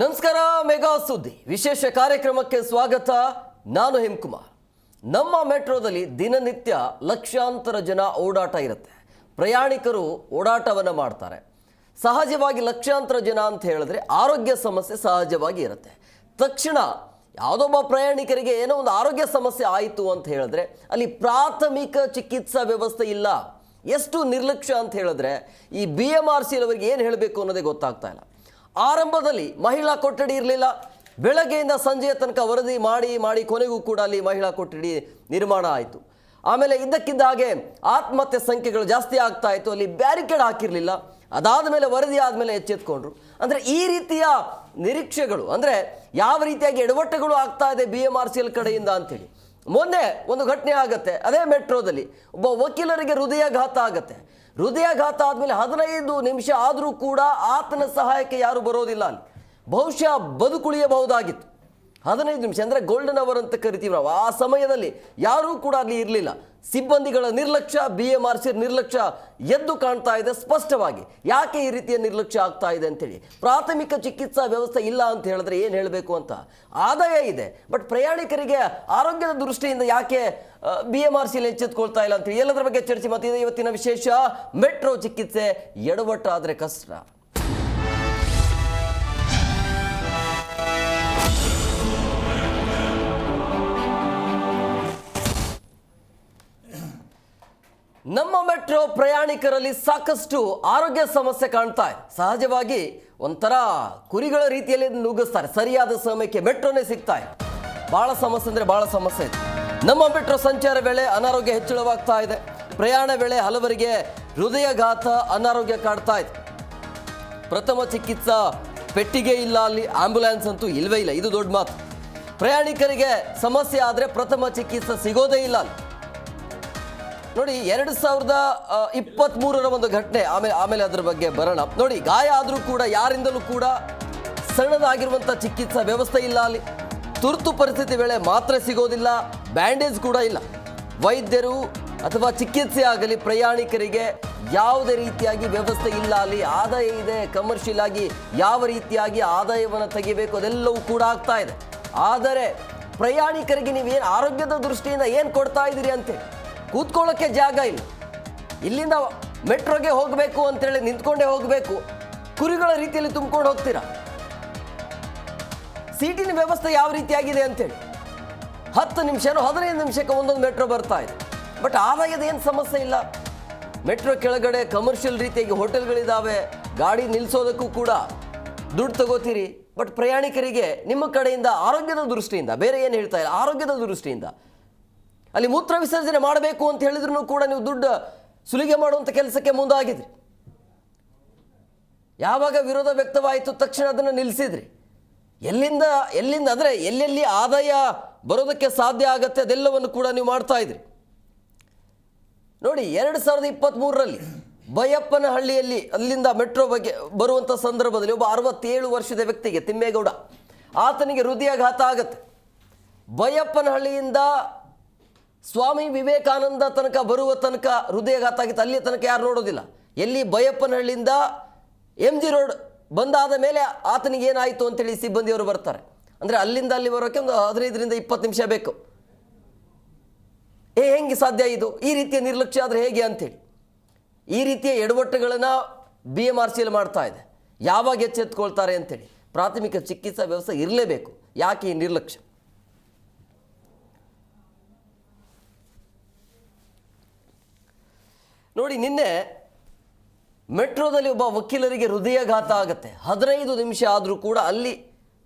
ನಮಸ್ಕಾರ. ಮೆಗಾ ಸುದ್ದಿ ವಿಶೇಷ ಕಾರ್ಯಕ್ರಮಕ್ಕೆ ಸ್ವಾಗತ. ನಾನು ಹೇಮಕುಮಾರ್. ನಮ್ಮ ಮೆಟ್ರೋದಲ್ಲಿ ದಿನನಿತ್ಯ ಲಕ್ಷಾಂತರ ಜನ ಓಡಾಟ ಇರುತ್ತೆ. ಪ್ರಯಾಣಿಕರು ಓಡಾಟವನ್ನು ಮಾಡ್ತಾರೆ. ಸಹಜವಾಗಿ ಲಕ್ಷಾಂತರ ಜನ ಅಂತ ಹೇಳಿದ್ರೆ ಆರೋಗ್ಯ ಸಮಸ್ಯೆ ಸಹಜವಾಗಿ ಇರುತ್ತೆ. ತಕ್ಷಣ ಯಾವುದೊಬ್ಬ ಪ್ರಯಾಣಿಕರಿಗೆ ಏನೋ ಒಂದು ಆರೋಗ್ಯ ಸಮಸ್ಯೆ ಆಯಿತು ಅಂತ ಹೇಳಿದ್ರೆ ಅಲ್ಲಿ ಪ್ರಾಥಮಿಕ ಚಿಕಿತ್ಸಾ ವ್ಯವಸ್ಥೆ ಇಲ್ಲ. ಎಷ್ಟು ನಿರ್ಲಕ್ಷ್ಯ ಅಂತ ಹೇಳಿದ್ರೆ ಈ BMRCL ಅವರಿಗೆ ಏನು ಹೇಳಬೇಕು ಅನ್ನೋದೇ ಗೊತ್ತಾಗ್ತಾ ಇಲ್ಲ. ಆರಂಭದಲ್ಲಿ ಮಹಿಳಾ ಕೊಠಡಿ ಇರಲಿಲ್ಲ. ಬೆಳಗ್ಗೆಯಿಂದ ಸಂಜೆಯ ತನಕ ವರದಿ ಮಾಡಿ ಕೊನೆಗೂ ಕೂಡ ಅಲ್ಲಿ ಮಹಿಳಾ ಕೊಠಡಿ ನಿರ್ಮಾಣ ಆಯಿತು. ಆಮೇಲೆ ಇದ್ದಕ್ಕಿದ್ದ ಹಾಗೆ ಆತ್ಮಹತ್ಯೆ ಸಂಖ್ಯೆಗಳು ಜಾಸ್ತಿ ಆಗ್ತಾ ಇತ್ತು. ಅಲ್ಲಿ ಬ್ಯಾರಿಕೇಡ್ ಹಾಕಿರಲಿಲ್ಲ. ಅದಾದ ಮೇಲೆ ವರದಿ ಆದಮೇಲೆ ಎಚ್ಚೆತ್ಕೊಂಡ್ರು. ಅಂದರೆ ಈ ರೀತಿಯ ನಿರೀಕ್ಷೆಗಳು, ಅಂದರೆ ಯಾವ ರೀತಿಯಾಗಿ ಎಡವಟ್ಟುಗಳು ಆಗ್ತಾ ಇದೆ BMRCL ಕಡೆಯಿಂದ ಅಂಥೇಳಿ. ಮೊನ್ನೆ ಒಂದು ಘಟನೆ ಆಗುತ್ತೆ. ಅದೇ ಮೆಟ್ರೋದಲ್ಲಿ ಒಬ್ಬ ವಕೀಲರಿಗೆ ಹೃದಯಾಘಾತ ಆಗುತ್ತೆ. ಹೃದಯಾಘಾತ ಆದಮೇಲೆ 15 ನಿಮಿಷ ಆದರೂ ಕೂಡ ಆತನ ಸಹಾಯಕ್ಕೆ ಯಾರು ಬರೋದಿಲ್ಲ. ಅಲ್ಲಿ ಬಹುಶಃ ಬದುಕುಳಿಯಬಹುದಾಗಿತ್ತು. 15 ನಿಮಿಷ ಅಂದರೆ ಗೋಲ್ಡನ್ ಅವರ್ ಅಂತ ಕರಿತೀವಿ ನಾವು. ಆ ಸಮಯದಲ್ಲಿ ಯಾರೂ ಕೂಡ ಅಲ್ಲಿ ಇರಲಿಲ್ಲ. ಸಿಬ್ಬಂದಿಗಳ ನಿರ್ಲಕ್ಷ್ಯ, BMRCL ನಿರ್ಲಕ್ಷ್ಯ ಎದ್ದು ಕಾಣ್ತಾ ಇದೆ ಸ್ಪಷ್ಟವಾಗಿ. ಯಾಕೆ ಈ ರೀತಿಯ ನಿರ್ಲಕ್ಷ್ಯ ಆಗ್ತಾ ಇದೆ ಅಂತೇಳಿ. ಪ್ರಾಥಮಿಕ ಚಿಕಿತ್ಸಾ ವ್ಯವಸ್ಥೆ ಇಲ್ಲ ಅಂತ ಹೇಳಿದ್ರೆ ಏನು ಹೇಳಬೇಕು ಅಂತ. ಆದಾಯ ಇದೆ, ಬಟ್ ಪ್ರಯಾಣಿಕರಿಗೆ ಆರೋಗ್ಯದ ದೃಷ್ಟಿಯಿಂದ ಯಾಕೆ BMRCL ಎಚ್ಚೆತ್ಕೊಳ್ತಾ ಇಲ್ಲ ಅಂತೇಳಿ ಎಲ್ಲದರ ಬಗ್ಗೆ ಚರ್ಚೆ ಮಾಡ್ತಿದೆ. ಇವತ್ತಿನ ವಿಶೇಷ ಮೆಟ್ರೋ ಚಿಕಿತ್ಸೆ ಎಡವಟ್ಟಾದರೆ ಕಷ್ಟ. ನಮ್ಮ ಮೆಟ್ರೋ ಪ್ರಯಾಣಿಕರಲ್ಲಿ ಸಾಕಷ್ಟು ಆರೋಗ್ಯ ಸಮಸ್ಯೆ ಕಾಣ್ತಾ ಇದೆ. ಸಹಜವಾಗಿ ಒಂಥರ ಕುರಿಗಳ ರೀತಿಯಲ್ಲಿ ನುಗ್ಗಿಸ್ತಾರೆ. ಸರಿಯಾದ ಸಮಯಕ್ಕೆ ಮೆಟ್ರೋನೇ ಸಿಗ್ತಾ ಇದೆ. ಭಾಳ ಸಮಸ್ಯೆ ಅಂದರೆ ಭಾಳ ಸಮಸ್ಯೆ ಇದೆ. ನಮ್ಮ ಮೆಟ್ರೋ ಸಂಚಾರ ವೇಳೆ ಅನಾರೋಗ್ಯ ಹೆಚ್ಚಳವಾಗ್ತಾ ಇದೆ. ಪ್ರಯಾಣ ವೇಳೆ ಹಲವರಿಗೆ ಹೃದಯಾಘಾತ, ಅನಾರೋಗ್ಯ ಕಾಡ್ತಾ ಇದೆ. ಪ್ರಥಮ ಚಿಕಿತ್ಸಾ ಪೆಟ್ಟಿಗೆ ಇಲ್ಲ ಅಲ್ಲಿ. ಆಂಬ್ಯುಲೆನ್ಸ್ ಅಂತೂ ಇಲ್ಲವೇ ಇಲ್ಲ. ಇದು ದೊಡ್ಡ ಮಾತು. ಪ್ರಯಾಣಿಕರಿಗೆ ಸಮಸ್ಯೆ ಆದರೆ ಪ್ರಥಮ ಚಿಕಿತ್ಸೆ ಸಿಗೋದೇ ಇಲ್ಲ ಅಲ್ಲಿ. ನೋಡಿ, 2023 ಒಂದು ಘಟನೆ. ಆಮೇಲೆ ಅದರ ಬಗ್ಗೆ ಬರೋಣ. ನೋಡಿ, ಗಾಯ ಆದರೂ ಕೂಡ ಯಾರಿಂದಲೂ ಕೂಡ ಸಣ್ಣದಾಗಿರುವಂಥ ಚಿಕಿತ್ಸಾ ವ್ಯವಸ್ಥೆ ಇಲ್ಲ ಅಲ್ಲಿ. ತುರ್ತು ಪರಿಸ್ಥಿತಿ ವೇಳೆ ಮಾತ್ರೆ ಸಿಗೋದಿಲ್ಲ, ಬ್ಯಾಂಡೇಜ್ ಕೂಡ ಇಲ್ಲ. ವೈದ್ಯರು ಅಥವಾ ಚಿಕಿತ್ಸೆ ಆಗಲಿ ಪ್ರಯಾಣಿಕರಿಗೆ ಯಾವುದೇ ರೀತಿಯಾಗಿ ವ್ಯವಸ್ಥೆ ಇಲ್ಲ ಅಲ್ಲಿ. ಆದಾಯ ಇದೆ, ಕಮರ್ಷಿಯಲ್ ಆಗಿ ಯಾವ ರೀತಿಯಾಗಿ ಆದಾಯವನ್ನು ತೆಗಿಬೇಕು ಅದೆಲ್ಲವೂ ಕೂಡ ಆಗ್ತಾ ಇದೆ. ಆದರೆ ಪ್ರಯಾಣಿಕರಿಗೆ ನೀವೇನು ಆರೋಗ್ಯದ ದೃಷ್ಟಿಯಿಂದ ಏನು ಕೊಡ್ತಾ ಇದ್ದೀರಿ ಅಂತೇಳಿ. ಕೂತ್ಕೊಳ್ಳೋಕ್ಕೆ ಜಾಗ ಇಲ್ಲ. ಇಲ್ಲಿಂದ ಮೆಟ್ರೋಗೆ ಹೋಗಬೇಕು ಅಂತೇಳಿ ನಿಂತ್ಕೊಂಡೇ ಹೋಗಬೇಕು. ಕುರಿಗಳ ರೀತಿಯಲ್ಲಿ ತುಂಬಿಕೊಂಡು ಹೋಗ್ತೀರಾ. ಸೀಟಿನ ವ್ಯವಸ್ಥೆ ಯಾವ ರೀತಿಯಾಗಿದೆ ಅಂತೇಳಿ. 10 ನಿಮಿಷನೋ 15 ನಿಮಿಷಕ್ಕೆ ಒಂದೊಂದು ಮೆಟ್ರೋ ಬರ್ತಾ ಇದೆ. ಬಟ್ ಆದಾಯದ ಏನು ಸಮಸ್ಯೆ ಇಲ್ಲ. ಮೆಟ್ರೋ ಕೆಳಗಡೆ ಕಮರ್ಷಿಯಲ್ ರೀತಿಯಾಗಿ ಹೋಟೆಲ್ಗಳಿದ್ದಾವೆ. ಗಾಡಿ ನಿಲ್ಲಿಸೋದಕ್ಕೂ ಕೂಡ ದುಡ್ಡು ತಗೋತೀರಿ. ಬಟ್ ಪ್ರಯಾಣಿಕರಿಗೆ ನಿಮ್ಮ ಕಡೆಯಿಂದ ಆರೋಗ್ಯದ ದೃಷ್ಟಿಯಿಂದ, ಬೇರೆ ಏನು ಹೇಳ್ತಾ ಇಲ್ಲ, ಆರೋಗ್ಯದ ದೃಷ್ಟಿಯಿಂದ ಅಲ್ಲಿ ಮೂತ್ರ ವಿಸರ್ಜನೆ ಮಾಡಬೇಕು ಅಂತ ಹೇಳಿದ್ರು ಕೂಡ ನೀವು ದುಡ್ಡು ಸುಲಿಗೆ ಮಾಡುವಂಥ ಕೆಲಸಕ್ಕೆ ಮುಂದಾಗಿದ್ರಿ. ಯಾವಾಗ ವಿರೋಧ ವ್ಯಕ್ತವಾಯಿತು ತಕ್ಷಣ ಅದನ್ನು ನಿಲ್ಲಿಸಿದ್ರಿ. ಎಲ್ಲಿಂದ ಅಂದರೆ ಎಲ್ಲೆಲ್ಲಿ ಆದಾಯ ಬರೋದಕ್ಕೆ ಸಾಧ್ಯ ಆಗುತ್ತೆ ಅದೆಲ್ಲವನ್ನು ಕೂಡ ನೀವು ಮಾಡ್ತಾ ಇದ್ರಿ. ನೋಡಿ, 2023ರಲ್ಲಿ ಬೈಯಪ್ಪನಹಳ್ಳಿಯಲ್ಲಿ ಅಲ್ಲಿಂದ ಮೆಟ್ರೋ ಬಗ್ಗೆ ಬರುವಂಥ ಸಂದರ್ಭದಲ್ಲಿ ಒಬ್ಬ 67 ವರ್ಷದ ವ್ಯಕ್ತಿಗೆ, ತಿಮ್ಮೇಗೌಡ, ಆತನಿಗೆ ಹೃದಯಾಘಾತ ಆಗುತ್ತೆ. ಬೈಯಪ್ಪನಹಳ್ಳಿಯಿಂದ ಸ್ವಾಮಿ ವಿವೇಕಾನಂದ ತನಕ ಬರುವ ತನಕ ಹೃದಯಾಘಾತ ಆಗಿತ್ತು. ಅಲ್ಲಿ ತನಕ ಯಾರು ನೋಡೋದಿಲ್ಲ. ಎಲ್ಲಿ ಬೈಯಪ್ಪನಹಳ್ಳಿಯಿಂದ MG ರೋಡ್ ಬಂದಾದ ಮೇಲೆ ಆತನಿಗೆ ಏನಾಯಿತು ಅಂತೇಳಿ ಸಿಬ್ಬಂದಿಯವರು ಬರ್ತಾರೆ. ಅಂದರೆ ಅಲ್ಲಿಂದ ಅಲ್ಲಿ ಬರೋಕ್ಕೆ ಒಂದು 15ರಿಂದ 20 ನಿಮಿಷ ಬೇಕು. ಹೆಂಗೆ ಸಾಧ್ಯ ಇದು? ಈ ರೀತಿಯ ನಿರ್ಲಕ್ಷ್ಯ ಆದರೆ ಹೇಗೆ ಅಂಥೇಳಿ ಈ ರೀತಿಯ ಎಡವಟ್ಟುಗಳನ್ನು BMRCL ಮಾಡ್ತಾ ಇದೆ. ಯಾವಾಗ ಎಚ್ಚೆತ್ಕೊಳ್ತಾರೆ ಅಂಥೇಳಿ. ಪ್ರಾಥಮಿಕ ಚಿಕಿತ್ಸಾ ವ್ಯವಸ್ಥೆ ಇರಲೇಬೇಕು. ಯಾಕೆ ಈ ನಿರ್ಲಕ್ಷ್ಯ? ನೋಡಿ, ನಿನ್ನೆ ಮೆಟ್ರೋದಲ್ಲಿ ಒಬ್ಬ ವಕೀಲರಿಗೆ ಹೃದಯಾಘಾತ ಆಗುತ್ತೆ. 15 ನಿಮಿಷ ಆದರೂ ಕೂಡ ಅಲ್ಲಿ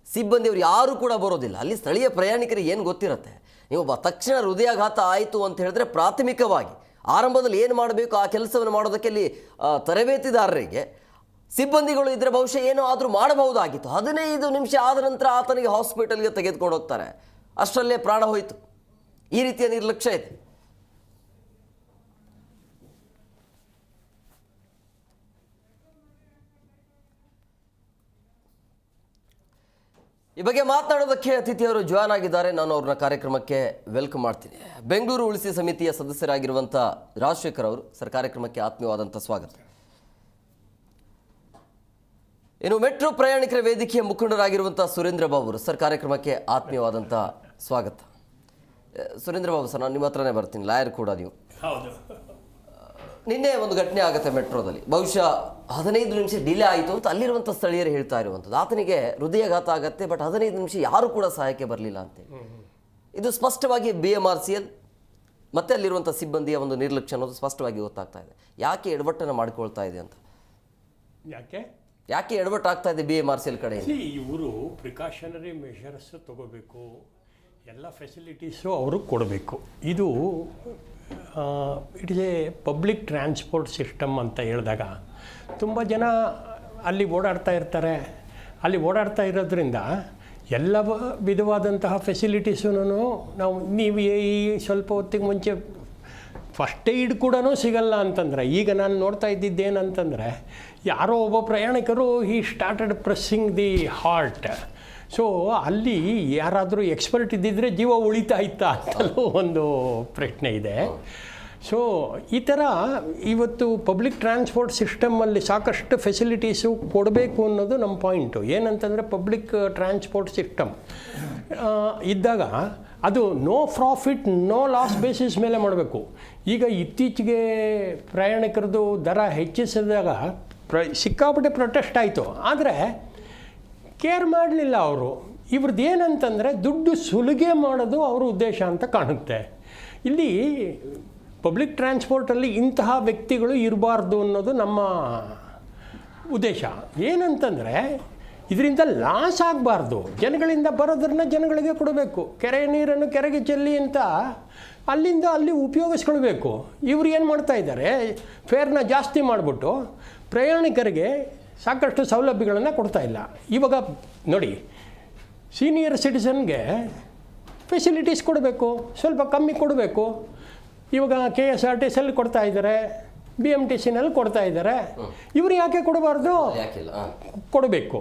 ಸಿಬ್ಬಂದಿಯವರು ಯಾರೂ ಕೂಡ ಬರೋದಿಲ್ಲ. ಅಲ್ಲಿ ಸ್ಥಳೀಯ ಪ್ರಯಾಣಿಕರಿಗೆ ಏನು ಗೊತ್ತಿರುತ್ತೆ? ನೀವೊಬ್ಬ ತಕ್ಷಣ ಹೃದಯಾಘಾತ ಆಯಿತು ಅಂತ ಹೇಳಿದ್ರೆ ಪ್ರಾಥಮಿಕವಾಗಿ ಆರಂಭದಲ್ಲಿ ಏನು ಮಾಡಬೇಕು ಆ ಕೆಲಸವನ್ನು ಮಾಡೋದಕ್ಕೆ ಅಲ್ಲಿ ತರಬೇತಿದಾರರಿಗೆ ಸಿಬ್ಬಂದಿಗಳು ಇದ್ದರೆ ಬಹುಶಃ ಏನೋ ಆದರೂ ಮಾಡಬಹುದಾಗಿತ್ತು. 15 ನಿಮಿಷ ಆದ ನಂತರ ಆತನಿಗೆ ಹಾಸ್ಪಿಟಲ್ಗೆ ತೆಗೆದುಕೊಂಡು ಹೋಗ್ತಾರೆ. ಅಷ್ಟರಲ್ಲೇ ಪ್ರಾಣ ಹೋಯಿತು. ಈ ರೀತಿಯ ನಿರ್ಲಕ್ಷ್ಯ ಇದೆ. ಈ ಬಗ್ಗೆ ಮಾತನಾಡೋದಕ್ಕೆ ಅತಿಥಿಯವರು ಜಾಯ್ನ್ ಆಗಿದ್ದಾರೆ. ನಾನು ಅವ್ರನ್ನ ಕಾರ್ಯಕ್ರಮಕ್ಕೆ ವೆಲ್ಕಮ್ ಮಾಡ್ತೀನಿ. ಬೆಂಗಳೂರು ಉಳಿಸಿ ಸಮಿತಿಯ ಸದಸ್ಯರಾಗಿರುವಂಥ ರಾಜಶೇಖರ್ ಅವರು ಸರ್, ಕಾರ್ಯಕ್ರಮಕ್ಕೆ ಆತ್ಮೀಯವಾದಂಥ ಸ್ವಾಗತ. ಇನ್ನು ಮೆಟ್ರೋ ಪ್ರಯಾಣಿಕರ ವೇದಿಕೆಯ ಮುಖಂಡರಾಗಿರುವಂಥ ಸುರೇಂದ್ರ ಬಾಬು ಸರ್ ಕಾರ್ಯಕ್ರಮಕ್ಕೆ ಆತ್ಮೀಯವಾದಂಥ ಸ್ವಾಗತ. ಸುರೇಂದ್ರ ಬಾಬು ಸರ್, ನಾನು ನಿಮ್ಮ ಹತ್ರನೇ ಬರ್ತೀನಿ, ಲಾಯರ್ ಕೂಡ ನೀವು. ಹೌದು. ನಿನ್ನೆ ಒಂದು ಘಟನೆ ಆಗುತ್ತೆ ಮೆಟ್ರೋದಲ್ಲಿ. ಬಹುಶಃ 15 ನಿಮಿಷ ಡಿಲೇ ಆಯಿತು ಅಂತ ಅಲ್ಲಿರುವಂಥ ಸ್ಥಳೀಯರು ಹೇಳ್ತಾ ಇರುವಂಥದ್ದು. ಆತನಿಗೆ ಹೃದಯಾಘಾತ ಆಗತ್ತೆ, ಬಟ್ 15 ನಿಮಿಷ ಯಾರು ಕೂಡ ಸಹಾಯಕ್ಕೆ ಬರಲಿಲ್ಲ ಅಂತೇಳಿ. ಇದು ಸ್ಪಷ್ಟವಾಗಿ BMRCL ಮತ್ತೆ ಅಲ್ಲಿರುವಂಥ ಸಿಬ್ಬಂದಿಯ ಒಂದು ನಿರ್ಲಕ್ಷ್ಯ ಅನ್ನೋದು ಸ್ಪಷ್ಟವಾಗಿ ಗೊತ್ತಾಗ್ತಾ ಇದೆ. ಯಾಕೆ ಎಡವಟ್ಟನ್ನು ಮಾಡಿಕೊಳ್ತಾ ಇದೆ ಅಂತ, ಯಾಕೆ ಎಡವಟ್ಟಾಗ್ತಾ ಇದೆ BMRCL ಕಡೆಯಿಂದ? ಇವರು ಪ್ರಿಕಾಷನರಿ ಮೆಷರ್ಸ್ ತಗೋಬೇಕು, ಎಲ್ಲ ಫೆಸಿಲಿಟೀಸು ಅವರು ಕೊಡಬೇಕು. ಇದು it is A public transport system ಅಂತ ಹೇಳಿದಾಗ ತುಂಬ ಜನ ಅಲ್ಲಿ ಓಡಾಡ್ತಾ ಇರ್ತಾರೆ. ಅಲ್ಲಿ ಓಡಾಡ್ತಾ ಇರೋದ್ರಿಂದ ಎಲ್ಲ ವಿಧವಾದಂತಹ ಫೆಸಿಲಿಟೀಸೂ ನೀವು ಈ ಸ್ವಲ್ಪ ಹೊತ್ತಿಗೆ ಮುಂಚೆ ಫಸ್ಟ್ ಏಡ್ ಕೂಡ ಸಿಗಲ್ಲ ಅಂತಂದರೆ, ಈಗ ನಾನು ನೋಡ್ತಾ ಇದ್ದಿದ್ದೇನಂತಂದರೆ ಯಾರೋ ಒಬ್ಬ ಪ್ರಯಾಣಿಕರು ಈ started pressing the heart. So ಅಲ್ಲಿ ಯಾರಾದರೂ ಎಕ್ಸ್ಪರ್ಟ್ ಇದ್ದಿದ್ದರೆ ಜೀವ ಉಳಿತಾ ಇತ್ತಾ ಅಂತಲೂ ಒಂದು ಪ್ರಶ್ನೆ ಇದೆ. ಸೊ ಈ ಥರ ಇವತ್ತು ಪಬ್ಲಿಕ್ ಟ್ರಾನ್ಸ್ಪೋರ್ಟ್ ಸಿಸ್ಟಮಲ್ಲಿ ಸಾಕಷ್ಟು ಫೆಸಿಲಿಟೀಸು ಕೊಡಬೇಕು ಅನ್ನೋದು ನಮ್ಮ ಪಾಯಿಂಟು. ಏನಂತಂದರೆ ಪಬ್ಲಿಕ್ ಟ್ರಾನ್ಸ್ಪೋರ್ಟ್ ಸಿಸ್ಟಮ್ ಇದ್ದಾಗ ಅದು no profit no loss basis ಮೇಲೆ ಮಾಡಬೇಕು. ಈಗ ಇತ್ತೀಚೆಗೆ ಪ್ರಯಾಣಿಕರದ್ದು ದರ ಹೆಚ್ಚಿಸಿದಾಗ ಸಿಕ್ಕಾಪಟ್ಟೆ ಪ್ರೊಟೆಸ್ಟ್ ಆಯಿತು, ಆದರೆ ಕೇರ್ ಮಾಡಲಿಲ್ಲ ಅವರು. ಇವ್ರದ್ದು ಏನಂತಂದರೆ ದುಡ್ಡು ಸುಲಿಗೆ ಮಾಡೋದು ಅವರ ಉದ್ದೇಶ ಅಂತ ಕಾಣುತ್ತೆ. ಇಲ್ಲಿ ಪಬ್ಲಿಕ್ ಟ್ರಾನ್ಸ್ಪೋರ್ಟಲ್ಲಿ ಇಂತಹ ವ್ಯಕ್ತಿಗಳು ಇರಬಾರ್ದು ಅನ್ನೋದು ನಮ್ಮ ಉದ್ದೇಶ. ಏನಂತಂದರೆ ಇದರಿಂದ ಲಾಸ್ ಆಗಬಾರ್ದು, ಜನಗಳಿಂದ ಬರೋದನ್ನ ಜನಗಳಿಗೆ ಕೊಡಬೇಕು. ಕೆರೆ ನೀರನ್ನು ಕೆರೆಗೆ ಚೆಲ್ಲಿ ಅಂತ ಅಲ್ಲಿಂದ ಅಲ್ಲಿ ಉಪಯೋಗಿಸ್ಕೊಳ್ಬೇಕು. ಇವ್ರು ಏನು ಮಾಡ್ತಾ ಇದ್ದಾರೆ, ಫೇರ್ನ ಜಾಸ್ತಿ ಮಾಡಿಬಿಟ್ಟು ಪ್ರಯಾಣಿಕರಿಗೆ ಸಾಕಷ್ಟು ಸೌಲಭ್ಯಗಳನ್ನು ಕೊಡ್ತಾ ಇಲ್ಲ. ಇವಾಗ ನೋಡಿ, ಸೀನಿಯರ್ ಸಿಟಿಸನ್ಗೆ ಫೆಸಿಲಿಟೀಸ್ ಕೊಡಬೇಕು, ಸ್ವಲ್ಪ ಕಮ್ಮಿ ಕೊಡಬೇಕು. ಇವಾಗ KSRTCಲ್ಲಿ ಕೊಡ್ತಾ ಇದ್ದಾರೆ, BMTCನಲ್ಲಿ ಕೊಡ್ತಾ ಇದ್ದಾರೆ. ಇವರು ಯಾಕೆ ಕೊಡಬಾರ್ದು? ಕೊಡಬೇಕು.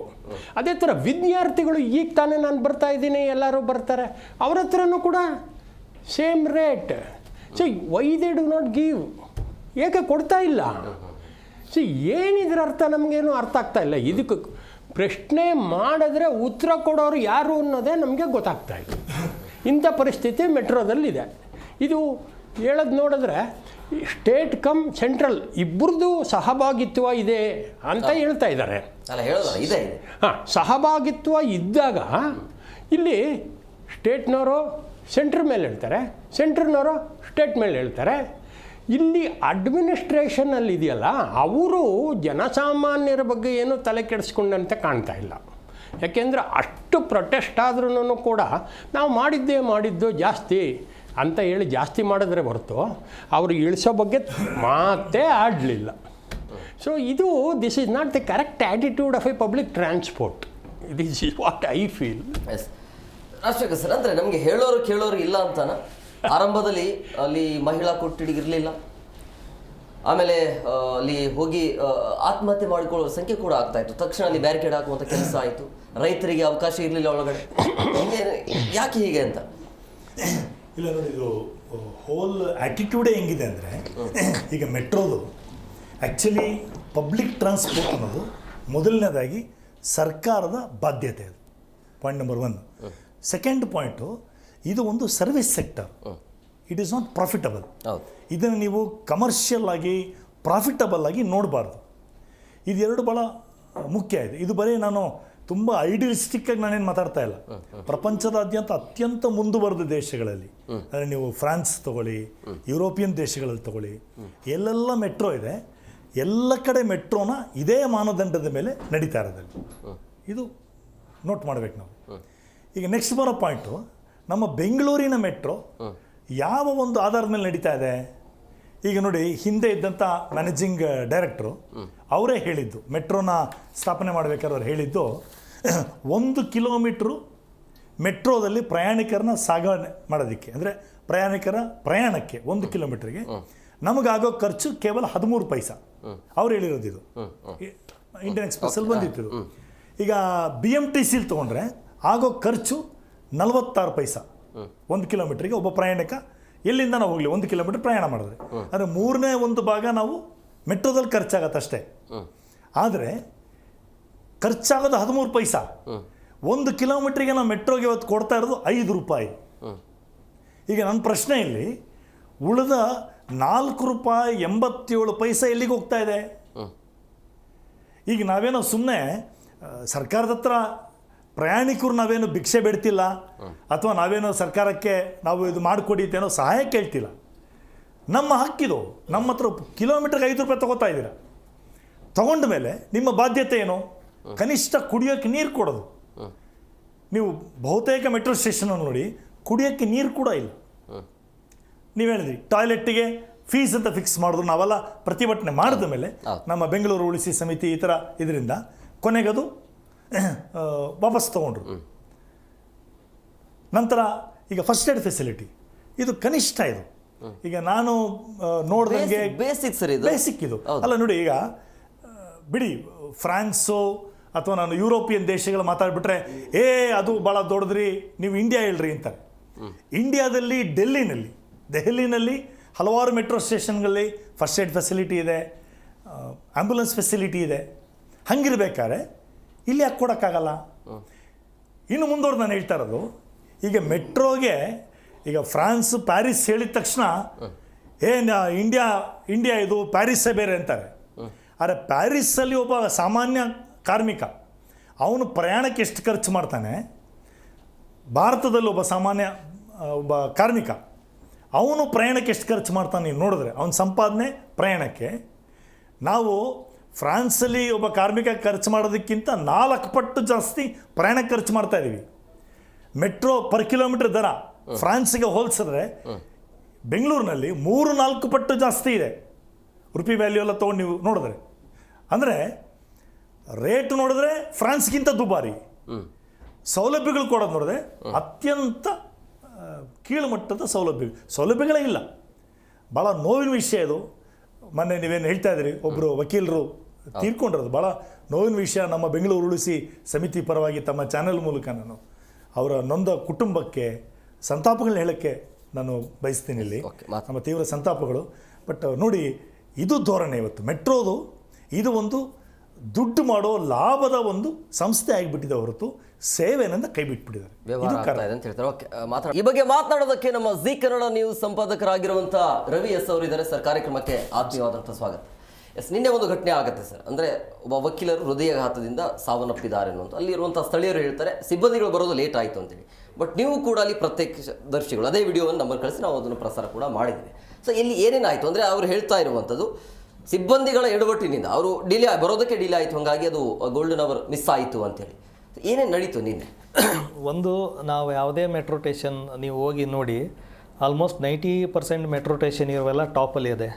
ಅದೇ ಥರ ವಿದ್ಯಾರ್ಥಿಗಳು ಈಗ ತಾನೇ ನಾನು ಬರ್ತಾ ಇದ್ದೀನಿ, ಎಲ್ಲರೂ ಬರ್ತಾರೆ, ಅವ್ರ ಹತ್ರನೂ ಕೂಡ same rate. So why they do not give? ಏಕೆ ಕೊಡ್ತಾ ಇಲ್ಲ? ಸೊ ಏನಿದ್ರ ಅರ್ಥ ನಮಗೇನು ಅರ್ಥ ಆಗ್ತಾ ಇಲ್ಲ. ಇದಕ್ಕೆ ಪ್ರಶ್ನೆ ಮಾಡಿದ್ರೆ ಉತ್ತರ ಕೊಡೋರು ಯಾರು ಅನ್ನೋದೇ ನಮಗೆ ಗೊತ್ತಾಗ್ತಾ ಇಲ್ಲ. ಇಂಥ ಪರಿಸ್ಥಿತಿ ಮೆಟ್ರೋದಲ್ಲಿದೆ. ಇದು ಹೇಳೋದು ನೋಡಿದ್ರೆ ಸ್ಟೇಟ್ ಕಮ್ ಸೆಂಟ್ರಲ್ ಇಬ್ಬರದು ಸಹಭಾಗಿತ್ವ ಇದೆ ಅಂತ ಹೇಳ್ತಾ ಇದ್ದಾರೆ. ಹಾಂ, ಸಹಭಾಗಿತ್ವ ಇದ್ದಾಗ ಇಲ್ಲಿ ಸ್ಟೇಟ್ನವರು ಸೆಂಟ್ರ್ ಮೇಲೆ ಹೇಳ್ತಾರೆ, ಸೆಂಟ್ರ್ನವರು ಸ್ಟೇಟ್ ಮೇಲೆ ಹೇಳ್ತಾರೆ. ಇಲ್ಲಿ ಅಡ್ಮಿನಿಸ್ಟ್ರೇಷನಲ್ಲಿ ಇದೆಯಲ್ಲ, ಅವರು ಜನಸಾಮಾನ್ಯರ ಬಗ್ಗೆ ಏನು ತಲೆ ಕೆಡಿಸ್ಕೊಂಡಂತೆ ಕಾಣ್ತಾ ಇಲ್ಲ. ಯಾಕೆಂದರೆ ಅಷ್ಟು ಪ್ರೊಟೆಸ್ಟ್ ಆದ್ರೂ ಕೂಡ ನಾವು ಮಾಡಿದ್ದು ಜಾಸ್ತಿ ಅಂತ ಹೇಳಿ ಜಾಸ್ತಿ ಮಾಡಿದ್ರೆ ಹೊರತು ಅವರು ಇಳಿಸೋ ಬಗ್ಗೆ ಮಾತೇ ಆಡಲಿಲ್ಲ. So this is not the correct attitude of a public transport. This is what I feel. Rajashekar sir, ಅಂದರೆ ನಮಗೆ ಹೇಳೋರು ಕೇಳೋರು ಇಲ್ಲ ಅಂತಾನ? ಆರಂಭದಲ್ಲಿ ಅಲ್ಲಿ ಮಹಿಳಾ ಕೊಠಡಿಗಿರಲಿಲ್ಲ, ಆಮೇಲೆ ಅಲ್ಲಿ ಹೋಗಿ ಆತ್ಮಹತ್ಯೆ ಮಾಡಿಕೊಳ್ಳುವ ಸಂಖ್ಯೆ ಕೂಡ ಆಗ್ತಾ ಇತ್ತು. ತಕ್ಷಣ ಅಲ್ಲಿ ಬ್ಯಾರಿಕೇಡ್ ಹಾಕುವಂಥ ಕೆಲಸ ಆಯಿತು, ರೈತರಿಗೆ ಅವಕಾಶ ಇರಲಿಲ್ಲ ಒಳಗಡೆ. ಯಾಕೆ ಹೀಗೆ ಅಂತ? ಇಲ್ಲ ನೋಡಿ, ಇದು ಹೋಲ್ ಆ್ಯಟಿಟ್ಯೂಡೇ ಹೆಂಗಿದೆ ಅಂದರೆ, ಈಗ ಮೆಟ್ರೋದು ಆ್ಯಕ್ಚುಲಿ ಪಬ್ಲಿಕ್ ಟ್ರಾನ್ಸ್ಪೋರ್ಟ್ ಅನ್ನೋದು ಮೊದಲನೇದಾಗಿ ಸರ್ಕಾರದ ಬಾಧ್ಯತೆ. ಅದು ಪಾಯಿಂಟ್ ನಂಬರ್ 1. ಸೆಕೆಂಡ್ ಪಾಯಿಂಟು, ಇದು ಒಂದು service sector, it is not profitable. ಇದನ್ನು ನೀವು ಕಮರ್ಷಿಯಲ್ ಆಗಿ ಪ್ರಾಫಿಟಬಲ್ ಆಗಿ ನೋಡಬಾರ್ದು. ಇದೆರಡು ಭಾಳ ಮುಖ್ಯ ಇದೆ. ಇದು ಬರೀ ನಾನು ತುಂಬ ಐಡಿಯಲಿಸ್ಟಿಕ್ಕಾಗಿ ನಾನೇನು ಮಾತಾಡ್ತಾ ಇಲ್ಲ. ಪ್ರಪಂಚದಾದ್ಯಂತ ಅತ್ಯಂತ ಮುಂದುವರೆದ ದೇಶಗಳಲ್ಲಿ, ಅಂದರೆ ನೀವು ಫ್ರಾನ್ಸ್ ತಗೊಳ್ಳಿ, ಯುರೋಪಿಯನ್ ದೇಶಗಳಲ್ಲಿ ತಗೊಳ್ಳಿ, ಎಲ್ಲೆಲ್ಲ ಮೆಟ್ರೋ ಇದೆ, ಎಲ್ಲ ಕಡೆ ಮೆಟ್ರೋನ ಇದೇ ಮಾನದಂಡದ ಮೇಲೆ ನಡೀತಾ ಇರೋದಲ್ಲಿ. ಇದು ನೋಟ್ ಮಾಡಬೇಕು ನಾವು. ಈಗ ನೆಕ್ಸ್ಟ್ ಬರೋ ಪಾಯಿಂಟು, ನಮ್ಮ ಬೆಂಗಳೂರಿನ ಮೆಟ್ರೋ ಯಾವ ಒಂದು ಆಧಾರದ ಮೇಲೆ ನಡೀತಾ ಇದೆ? ಈಗ ನೋಡಿ, ಹಿಂದೆ ಇದ್ದಂಥ ಮ್ಯಾನೇಜಿಂಗ್ ಡೈರೆಕ್ಟ್ರು ಅವರೇ ಹೇಳಿದ್ದು, ಮೆಟ್ರೋನ ಸ್ಥಾಪನೆ ಮಾಡಬೇಕಾದ್ರೆ ಅವ್ರು ಹೇಳಿದ್ದು, 1 ಕಿಲೋಮೀಟ್ರು ಮೆಟ್ರೋದಲ್ಲಿ ಪ್ರಯಾಣಿಕರನ್ನ ಸಾಗಣೆ ಮಾಡೋದಕ್ಕೆ, ಅಂದರೆ ಪ್ರಯಾಣಿಕರ ಪ್ರಯಾಣಕ್ಕೆ 1 ಕಿಲೋಮೀಟ್ರಿಗೆ ನಮಗಾಗೋ ಖರ್ಚು ಕೇವಲ 13 ಪೈಸಾ. ಅವ್ರು ಹೇಳಿರೋದು ಇದು, ಇಂಡಿಯನ್ ಎಕ್ಸ್ಪ್ರೆಸ್ಸಲ್ಲಿ ಬಂದಿತ್ತು. ಈಗ BMTCಲಿ ತೊಗೊಂಡ್ರೆ ಆಗೋ ಖರ್ಚು 46 ಪೈಸಾ 1 ಕಿಲೋಮೀಟ್ರಿಗೆ. ಒಬ್ಬ ಪ್ರಯಾಣಿಕ ಎಲ್ಲಿಂದ ನಾವು ಹೋಗಲಿ 1 ಕಿಲೋಮೀಟರ್ ಪ್ರಯಾಣ ಮಾಡಿದ್ರೆ, ಅಂದರೆ 1/3 ಭಾಗ ನಾವು ಮೆಟ್ರೋದಲ್ಲಿ ಖರ್ಚಾಗತ್ತೆ ಅಷ್ಟೇ. ಆದರೆ ಖರ್ಚಾಗೋದು 13 ಪೈಸಾ. 1 ಕಿಲೋಮೀಟ್ರಿಗೆ ನಾವು ಮೆಟ್ರೋಗೆ ಇವತ್ತು ಕೊಡ್ತಾ ಇರೋದು 5 ರೂಪಾಯಿ. ಈಗ ನನ್ನ ಪ್ರಶ್ನೆ ಇಲ್ಲಿ, ಉಳಿದ 4 ರೂಪಾಯಿ 87 ಪೈಸೆ ಎಲ್ಲಿಗೆ ಹೋಗ್ತಾ ಇದೆ? ಈಗ ನಾವೇನೋ ಸುಮ್ಮನೆ ಸರ್ಕಾರದ ಹತ್ರ ಪ್ರಯಾಣಿಕರು ನಾವೇನು ಭಿಕ್ಷೆ ಬೇಡ್ತಿಲ್ಲ, ಅಥವಾ ನಾವೇನೋ ಸರ್ಕಾರಕ್ಕೆ ನಾವು ಇದು ಮಾಡಿಕೊಡಿ ಅಂತೇನೋ ಸಹಾಯ ಕೇಳ್ತಿಲ್ಲ. ನಮ್ಮ ಹಕ್ಕಿದು. ನಮ್ಮ ಹತ್ರ ಕಿಲೋಮೀಟ್ರಿಗೆ 5 ರೂಪಾಯಿ ತೊಗೋತಾ ಇದ್ದೀರಾ. ತಗೊಂಡ ಮೇಲೆ ನಿಮ್ಮ ಬಾಧ್ಯತೆ ಏನು? ಕನಿಷ್ಠ ಕುಡಿಯೋಕ್ಕೆ ನೀರು ಕೊಡೋದು. ನೀವು ಬಹುತೇಕ ಮೆಟ್ರೋ ಸ್ಟೇಷನ್ ನೋಡಿ, ಕುಡಿಯೋಕ್ಕೆ ನೀರು ಕೂಡ ಇಲ್ಲ. ನೀವು ಹೇಳಿದ್ರಿ ಟಾಯ್ಲೆಟ್ಟಿಗೆ ಫೀಸ್ ಅಂತ ಫಿಕ್ಸ್ ಮಾಡಿದ್ರು. ನಾವೆಲ್ಲ ಪ್ರತಿಭಟನೆ ಮಾಡಿದ ಮೇಲೆ ನಮ್ಮ ಬೆಂಗಳೂರು ಉಳಿಸಿ ಸಮಿತಿ ಈ ಥರ ಇದರಿಂದ ಕೊನೆಗದು ವಾಪಸ್ ತೊಗೊಂಡ್ರು. ನಂತರ ಈಗ ಫಸ್ಟ್ ಏಡ್ ಫೆಸಿಲಿಟಿ ಇದು ಕನಿಷ್ಠ. ಇದು ಈಗ ನಾನು ನೋಡ್ದಂಗೆ ಬೇಸಿಕ್ ಇದು ಅಲ್ಲ. ನೋಡಿ, ಈಗ ಬಿಡಿ ಫ್ರಾನ್ಸು ಅಥವಾ ನಾನು ಯುರೋಪಿಯನ್ ದೇಶಗಳು ಮಾತಾಡ್ಬಿಟ್ರೆ ಅದು ಭಾಳ ದೊಡ್ಡದ್ರಿ, ನೀವು ಇಂಡಿಯಾ ಹೇಳ್ರಿ ಅಂತಾರೆ. ಇಂಡಿಯಾದಲ್ಲಿ ದೆಹಲಿನಲ್ಲಿ ಹಲವಾರು ಮೆಟ್ರೋ ಸ್ಟೇಷನ್ಗಳಲ್ಲಿ ಫಸ್ಟ್ ಏಡ್ ಫೆಸಿಲಿಟಿ ಇದೆ, ಆ್ಯಂಬುಲೆನ್ಸ್ ಫೆಸಿಲಿಟಿ ಇದೆ. ಹಂಗಿರ್ಬೇಕಾದ್ರೆ ಇಲ್ಲಿ ಯಾಕೆ ಕೊಡೋಕ್ಕಾಗಲ್ಲ? ಇನ್ನು ಮುಂದೋರ್ದು ನಾನು ಹೇಳ್ತಾ ಇರೋದು, ಈಗ ಮೆಟ್ರೋಗೆ ಈಗ ಫ್ರಾನ್ಸ್ ಪ್ಯಾರಿಸ್ ಹೇಳಿದ ತಕ್ಷಣ ಇಂಡಿಯಾ ಇದು ಪ್ಯಾರಿಸ್ಸೇ ಬೇರೆ ಅಂತಾರೆ. ಆದರೆ ಪ್ಯಾರಿಸ್ಸಲ್ಲಿ ಒಬ್ಬ ಸಾಮಾನ್ಯ ಕಾರ್ಮಿಕ ಅವನು ಪ್ರಯಾಣಕ್ಕೆ ಎಷ್ಟು ಖರ್ಚು ಮಾಡ್ತಾನೆ, ಭಾರತದಲ್ಲಿ ಒಬ್ಬ ಕಾರ್ಮಿಕ ಅವನು ಪ್ರಯಾಣಕ್ಕೆ ಎಷ್ಟು ಖರ್ಚು ಮಾಡ್ತಾನೆ ನೀವು ನೋಡಿದ್ರೆ, ಅವನ ಸಂಪಾದನೆ ಪ್ರಯಾಣಕ್ಕೆ. ನಾವು ಫ್ರಾನ್ಸಲ್ಲಿ ಒಬ್ಬ ಕಾರ್ಮಿಕ ಖರ್ಚು ಮಾಡೋದಕ್ಕಿಂತ 4 ಪಟ್ಟು ಜಾಸ್ತಿ ಪ್ರಯಾಣಕ್ಕೆ ಖರ್ಚು ಮಾಡ್ತಾ ಇದ್ದೀವಿ. ಮೆಟ್ರೋ ಪರ್ ಕಿಲೋಮೀಟರ್ ದರ ಫ್ರಾನ್ಸಿಗೆ ಹೋಲಿಸಿದ್ರೆ ಬೆಂಗಳೂರಿನಲ್ಲಿ 3-4 ಪಟ್ಟು ಜಾಸ್ತಿ ಇದೆ. ರುಪಿ ವ್ಯಾಲ್ಯೂ ಎಲ್ಲ ತೊಗೊಂಡು ನೀವು ನೋಡಿದ್ರೆ, ಅಂದರೆ ರೇಟ್ ನೋಡಿದ್ರೆ ಫ್ರಾನ್ಸ್ಗಿಂತ ದುಬಾರಿ. ಸೌಲಭ್ಯಗಳು ಕೊಡೋದು ನೋಡಿದ್ರೆ ಅತ್ಯಂತ ಕೀಳುಮಟ್ಟದ ಸೌಲಭ್ಯಗಳೇ ಇಲ್ಲ. ಭಾಳ ನೋವಿನ ವಿಷಯ ಇದು. ಮೊನ್ನೆ ನೀವೇನು ಹೇಳ್ತಾ ಇದ್ರಿ, ಒಬ್ಬರು ವಕೀಲರು ತೀರ್ಕೊಂಡಿರೋದು ಭಾಳ ನೋವಿನ ವಿಷಯ. ನಮ್ಮ ಬೆಂಗಳೂರು ಉಳಿಸಿ ಸಮಿತಿ ಪರವಾಗಿ ತಮ್ಮ ಚಾನೆಲ್ ಮೂಲಕ ನಾನು ಅವರ ನೊಂದ ಕುಟುಂಬಕ್ಕೆ ಸಂತಾಪಗಳನ್ನ ಹೇಳೋಕ್ಕೆ ನಾನು ಬಯಸ್ತೀನಿ ಇಲ್ಲಿ, ನಮ್ಮ ತೀವ್ರ ಸಂತಾಪಗಳು. ಬಟ್ ನೋಡಿ, ಇದು ಧೋರಣೆ ಇವತ್ತು ಮೆಟ್ರೋದು. ಇದು ಒಂದು ದುಡ್ಡು ಮಾಡೋ ಲಾಭದ ಒಂದು ಸಂಸ್ಥೆ ಆಗಿಬಿಟ್ಟಿದೆ ಹೊರತು ಸೇವೆಯಿಂದ ಕೈ ಬಿಟ್ಬಿಟ್ಟಿದ್ದಾರೆ. ಈ ಬಗ್ಗೆ ಮಾತನಾಡೋದಕ್ಕೆ ನಮ್ಮ ಜಿ ಕನ್ನಡ ನ್ಯೂಸ್ ಸಂಪಾದಕರಾಗಿರುವಂಥ ರವಿ ಎಸ್ ಅವರಿದ್ದಾರೆ ಸರ್. ಕಾರ್ಯಕ್ರಮಕ್ಕೆ ಆತ್ಮೀಯವಾದಂಥ ಸ್ವಾಗತ. ನಿನ್ನೆ ಒಂದು ಘಟನೆ ಆಗುತ್ತೆ ಸರ್. ಅಂದರೆ ಒಬ್ಬ ವಕೀಲರು ಹೃದಯಾಘಾತದಿಂದ ಸಾವನ್ನಪ್ಪಿದ್ದಾರೆ ಅನ್ನೋದು ಅಲ್ಲಿರುವಂಥ ಸ್ಥಳೀಯರು ಹೇಳ್ತಾರೆ. ಸಿಬ್ಬಂದಿಗಳು ಬರೋದು ಲೇಟ್ ಆಯಿತು ಅಂತೇಳಿ. ಬಟ್ ನೀವು ಕೂಡ ಅಲ್ಲಿ ಪ್ರತ್ಯಕ್ಷದರ್ಶಿಗಳು, ಅದೇ ವಿಡಿಯೋವನ್ನು ನಂಬರ್ ಕಳಿಸಿ ನಾವು ಅದನ್ನು ಪ್ರಸಾರ ಕೂಡ ಮಾಡಿದ್ವಿ. ಸೊ ಇಲ್ಲಿ ಏನೇನಾಯಿತು ಅಂದರೆ ಅವರು ಹೇಳ್ತಾ ಇರುವಂಥದ್ದು ಸಿಬ್ಬಂದಿಗಳ ಎಡವಟ್ಟಿನಿಂದ ಅವರು ಬರೋದಕ್ಕೆ ಡಿಲೇ ಆಯಿತು, ಹಾಗಾಗಿ ಅದು ಗೋಲ್ಡನ್ ಅವರ್ ಮಿಸ್ ಆಯಿತು ಅಂತೇಳಿ. ಏನೇನು ನಡೀತು ನಿನ್ನೆ? ಒಂದು, ನಾವು ಯಾವುದೇ ಮೆಟ್ರೋ ಸ್ಟೇಷನ್ ನೀವು ಹೋಗಿ ನೋಡಿ, ಆಲ್ಮೋಸ್ಟ್ 90% ಮೆಟ್ರೋ ಸ್ಟೇಷನ್ ಇರುವೆಲ್ಲ ಟಾಪಲ್ಲಿ ಇದೆ.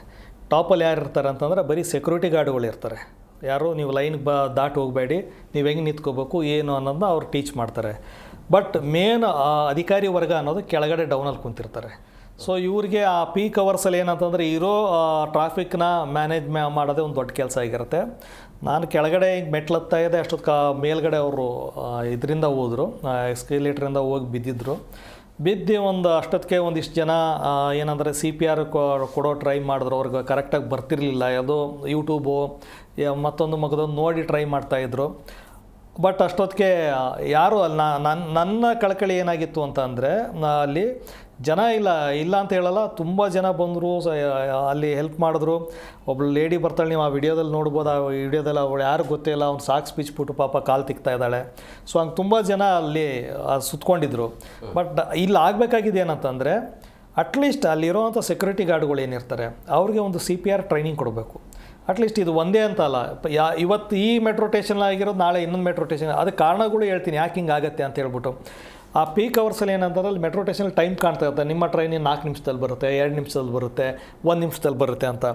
ಟಾಪಲ್ಲಿ ಯಾರು ಇರ್ತಾರೆ ಅಂತಂದರೆ ಬರೀ ಸೆಕ್ಯೂರಿಟಿ ಗಾರ್ಡ್ಗಳು ಇರ್ತಾರೆ. ಯಾರು ನೀವು ಲೈನ್ ದಾಟಿ ಹೋಗಬೇಡಿ, ನೀವು ಹೆಂಗೆ ನಿಂತ್ಕೋಬೇಕು ಏನು ಅನ್ನೋದನ್ನ ಅವ್ರು ಟೀಚ್ ಮಾಡ್ತಾರೆ. ಬಟ್ ಮೇನ್ ಅಧಿಕಾರಿ ವರ್ಗ ಅನ್ನೋದು ಕೆಳಗಡೆ ಡೌನಲ್ಲಿ ಕುಂತಿರ್ತಾರೆ. ಸೊ ಇವ್ರಿಗೆ ಆ ಪೀಕ್ ಅವರ್ಸಲ್ಲಿ ಏನಂತಂದರೆ ಇರೋ ಟ್ರಾಫಿಕ್ನ ಮ್ಯಾನೇಜ್ ಮಾಡೋದೇ ಒಂದು ದೊಡ್ಡ ಕೆಲಸ ಆಗಿರುತ್ತೆ. ನಾನು ಕೆಳಗಡೆ ಹಿಂಗೆ ಮೆಟ್ಲತ್ತಾ ಇದೆ, ಅಷ್ಟೊತ್ತು ಮೇಲ್ಗಡೆ ಅವರು ಇದರಿಂದ ಹೋದರು, ಎಸ್ಕಲೇಟ್ರಿಂದ ಹೋಗಿ ಬಿದ್ದಿದ್ರು. ಬಿದ್ದು ಅಷ್ಟೊತ್ತಿಗೆ ಒಂದಿಷ್ಟು ಜನ ಏನಂದರೆ CPR ಕೊಡೋ ಟ್ರೈ ಮಾಡಿದ್ರು. ಅವ್ರಿಗೆ ಕರೆಕ್ಟಾಗಿ ಬರ್ತಿರಲಿಲ್ಲ. ಯಾವುದೋ ಯೂಟ್ಯೂಬು ಮತ್ತೊಂದು ಮಗದೊಂದು ನೋಡಿ ಟ್ರೈ ಮಾಡ್ತಾಯಿದ್ರು. ಬಟ್ ಅಷ್ಟೊತ್ತಿಗೆ ಯಾರು ನನ್ನ ಕಳಕಳಿ ಏನಾಗಿತ್ತು ಅಂತ ಅಂದರೆ, ಅಲ್ಲಿ ಜನ ಇಲ್ಲ ಅಂತ ಹೇಳಲ್ಲ, ತುಂಬ ಜನ ಬಂದರು, ಅಲ್ಲಿ ಹೆಲ್ಪ್ ಮಾಡಿದ್ರು. ಒಬ್ಳು ಲೇಡಿ ಬರ್ತಾಳೆ, ನೀವು ಆ ವಿಡಿಯೋದಲ್ಲಿ ನೋಡ್ಬೋದು. ಆ ವಿಡಿಯೋದಲ್ಲಿ ಅವಳು ಯಾರು ಗೊತ್ತಿಲ್ಲ, ಅವ್ನು ಸಾಕ್ಸ್ ಬಿಚ್ಬಿಟ್ಟು ಪಾಪ ಕಾಲು ತಿಕ್ತಾ ಇದ್ದಾಳೆ. ಸೊ ಹಂಗೆ ತುಂಬ ಜನ ಅಲ್ಲಿ ಸುತ್ಕೊಂಡಿದ್ರು. ಬಟ್ ಇಲ್ಲಿ ಆಗಬೇಕಾಗಿದೆ ಏನಂತಂದರೆ, ಅಟ್ಲೀಸ್ಟ್ ಅಲ್ಲಿರೋವಂಥ ಸೆಕ್ಯೂರಿಟಿ ಗಾರ್ಡ್ಗಳು ಏನಿರ್ತಾರೆ ಅವ್ರಿಗೆ ಒಂದು CPR ಟ್ರೈನಿಂಗ್ ಕೊಡಬೇಕು. ಅಟ್ಲೀಸ್ಟ್ ಇದು ಒಂದೇ ಅಂತ ಅಲ್ಲ, ಇವತ್ತು ಈ ಮೆಟ್ರೋ ಸ್ಟೇಷನ್ ಆಗಿರೋದು ನಾಳೆ ಇನ್ನೊಂದು ಮೆಟ್ರೋ ಸ್ಟೇಷನ್. ಅದಕ್ಕೆ ಕಾರಣಗಳು ಹೇಳ್ತೀನಿ ಯಾಕೆ ಹಿಂಗೆ ಆಗುತ್ತೆ ಅಂತ ಹೇಳ್ಬಿಟ್ಟು. ಆ ಪೀಕ್ ಅವರ್ಸಲ್ಲಿ ಏನಂತಾರೆ, ಅಲ್ಲಿ ಮೆಟ್ರೋ ಸ್ಟೇಷನಲ್ಲಿ ಟೈಮ್ ಕಾಣ್ತಾ ಇರುತ್ತೆ. ನಿಮ್ಮ ಟ್ರೈನ್ 4 ನಿಮಿಷದಲ್ಲಿ ಬರುತ್ತೆ, 2 ನಿಮಿಷದಲ್ಲಿ ಬರುತ್ತೆ, 1 ನಿಮಿಷದಲ್ಲಿ ಬರುತ್ತೆ ಅಂತ.